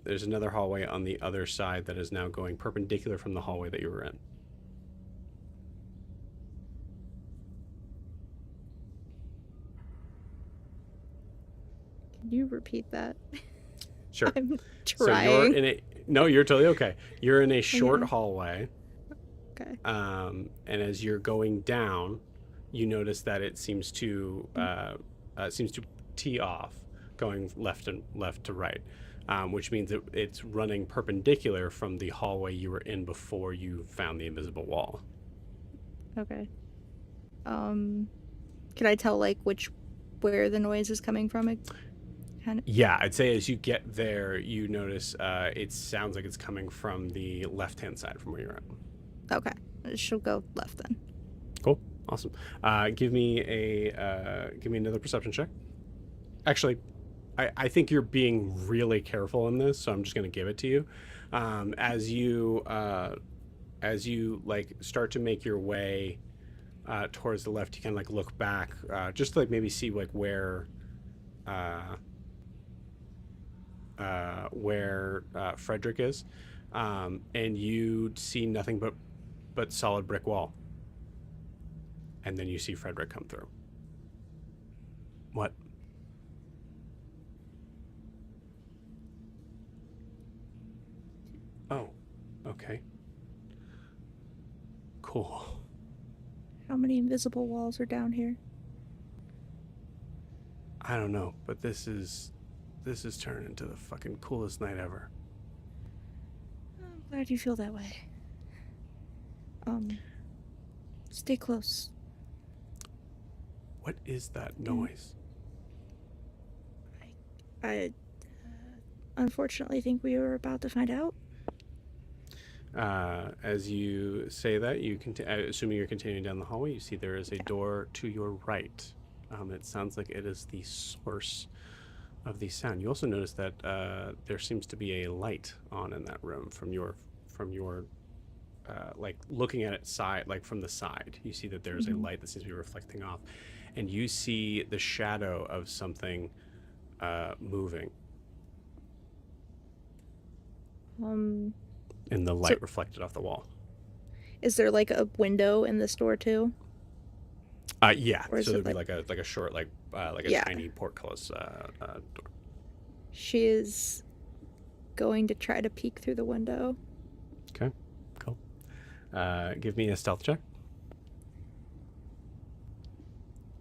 There's another hallway on the other side that is now going perpendicular from the hallway that you were in. Can you repeat that? Sure. I'm So trying. you're in a no, you're totally okay. You're in a short hallway. Okay. And as you're going down, you notice that it seems to tee off, going left to right, which means that it's running perpendicular from the hallway you were in before you found the invisible wall. Okay. Can I tell like where the noise is coming from? Yeah, I'd say as you get there, you notice it sounds like it's coming from the left-hand side from where you're at. Okay, she'll go left then. Cool, awesome. Give me another perception check. Actually, I think you're being really careful in this, so I'm just going to give it to you. As you like start to make your way towards the left, you can like look back, just to like maybe see like where Frederick is, and you see nothing but solid brick wall. And then you see Frederick come through. What? Oh, okay. Cool. How many invisible walls are down here? I don't know, but this is turning into the fucking coolest night ever. I'm glad you feel that way. Stay close. What is that noise? I unfortunately think we were about to find out. As you say that, assuming you're continuing down the hallway, you see there is a door to your right. It sounds like it is the source of the sound. You also notice that there seems to be a light on in that room from your like looking at it from the side. You see that there's a light that seems to be reflecting off, and you see the shadow of something moving. And the light reflected off the wall. Is there like a window in this door too? Yeah. So there'd be like a short tiny portcullis door. She is going to try to peek through the window. Okay, cool. Give me a stealth check.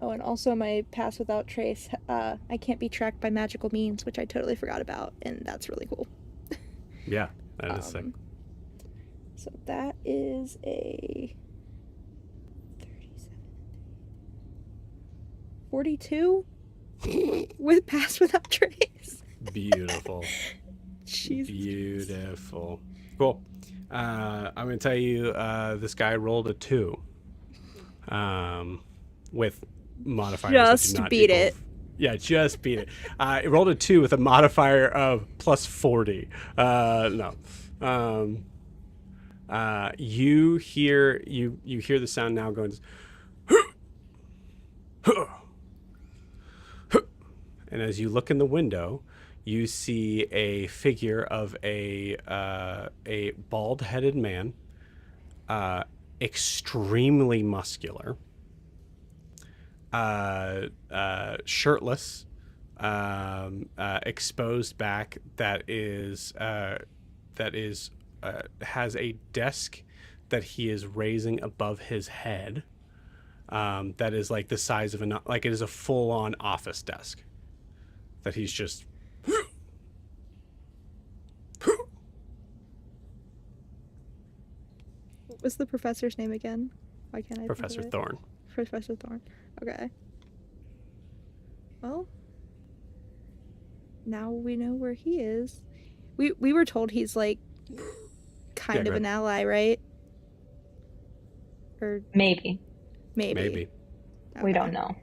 Oh, and also my pass without trace. I can't be tracked by magical means, which I totally forgot about, and that's really cool. Yeah, that is sick. So that is a 37, 42 with pass without trace. Beautiful. Jesus. Beautiful. Cool. I'm going to tell you, this guy rolled a 2 with modifiers. Just that do not beat equal. it. Yeah, just beat it. It rolled a 2 with a modifier of plus 40. No. You hear the sound now going. And as you look in the window, you see a figure of a bald-headed man, extremely muscular, shirtless, exposed back. That has a desk that he is raising above his head. That is like the size of it is a full-on office desk. That he's just. What was the professor's name again? Why can't I? Professor Thorn. Professor Thorn. Okay. Well, now we know where he is. We were told he's like kind of an ally, right? Or Maybe. maybe. Okay. We don't know.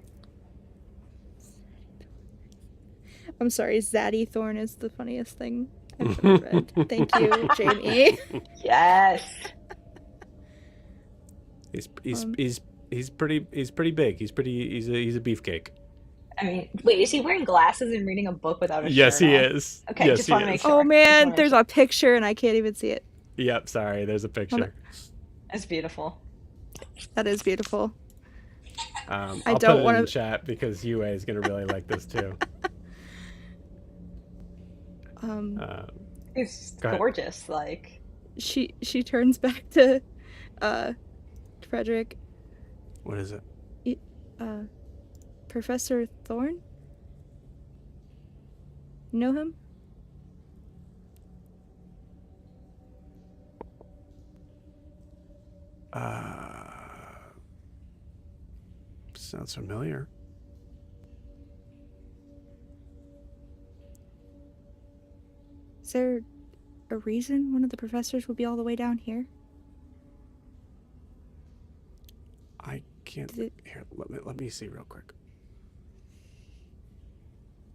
I'm sorry, Zaddy Thorn is the funniest thing I've ever read. Thank you, Jamie. Yes. He's pretty big. He's a beefcake. I mean, wait, is he wearing glasses and reading a book without a shirt Yes, he on? is. Okay, yes, just want to make sure. Oh man, there's a picture and I can't even see it. Yep, sorry, there's a picture. That's beautiful. That is beautiful. I'll put it in chat because Yue is gonna really like this too. It's gorgeous. Like she turns back to Frederick. What is it? Professor Thorn? You know him? Sounds familiar. Is there a reason one of the professors would be all the way down here? I can't. Here, let me see real quick.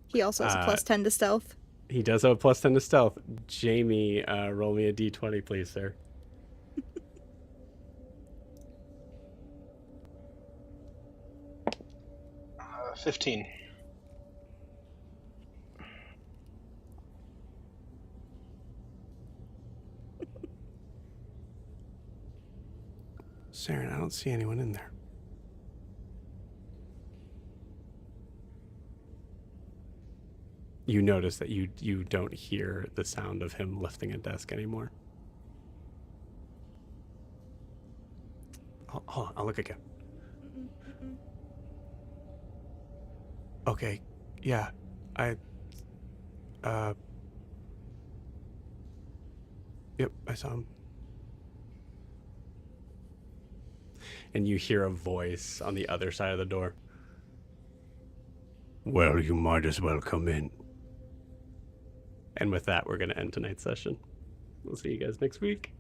He also has a +10 to stealth. He does have a +10 to stealth. Jamie, roll me a d20, please, sir. 15. Seren, I don't see anyone in there. You notice that you don't hear the sound of him lifting a desk anymore. Hold on, I'll look again. Okay, yeah, yep, I saw him. And you hear a voice on the other side of the door. Well, you might as well come in. And with that, we're going to end tonight's session. We'll see you guys next week.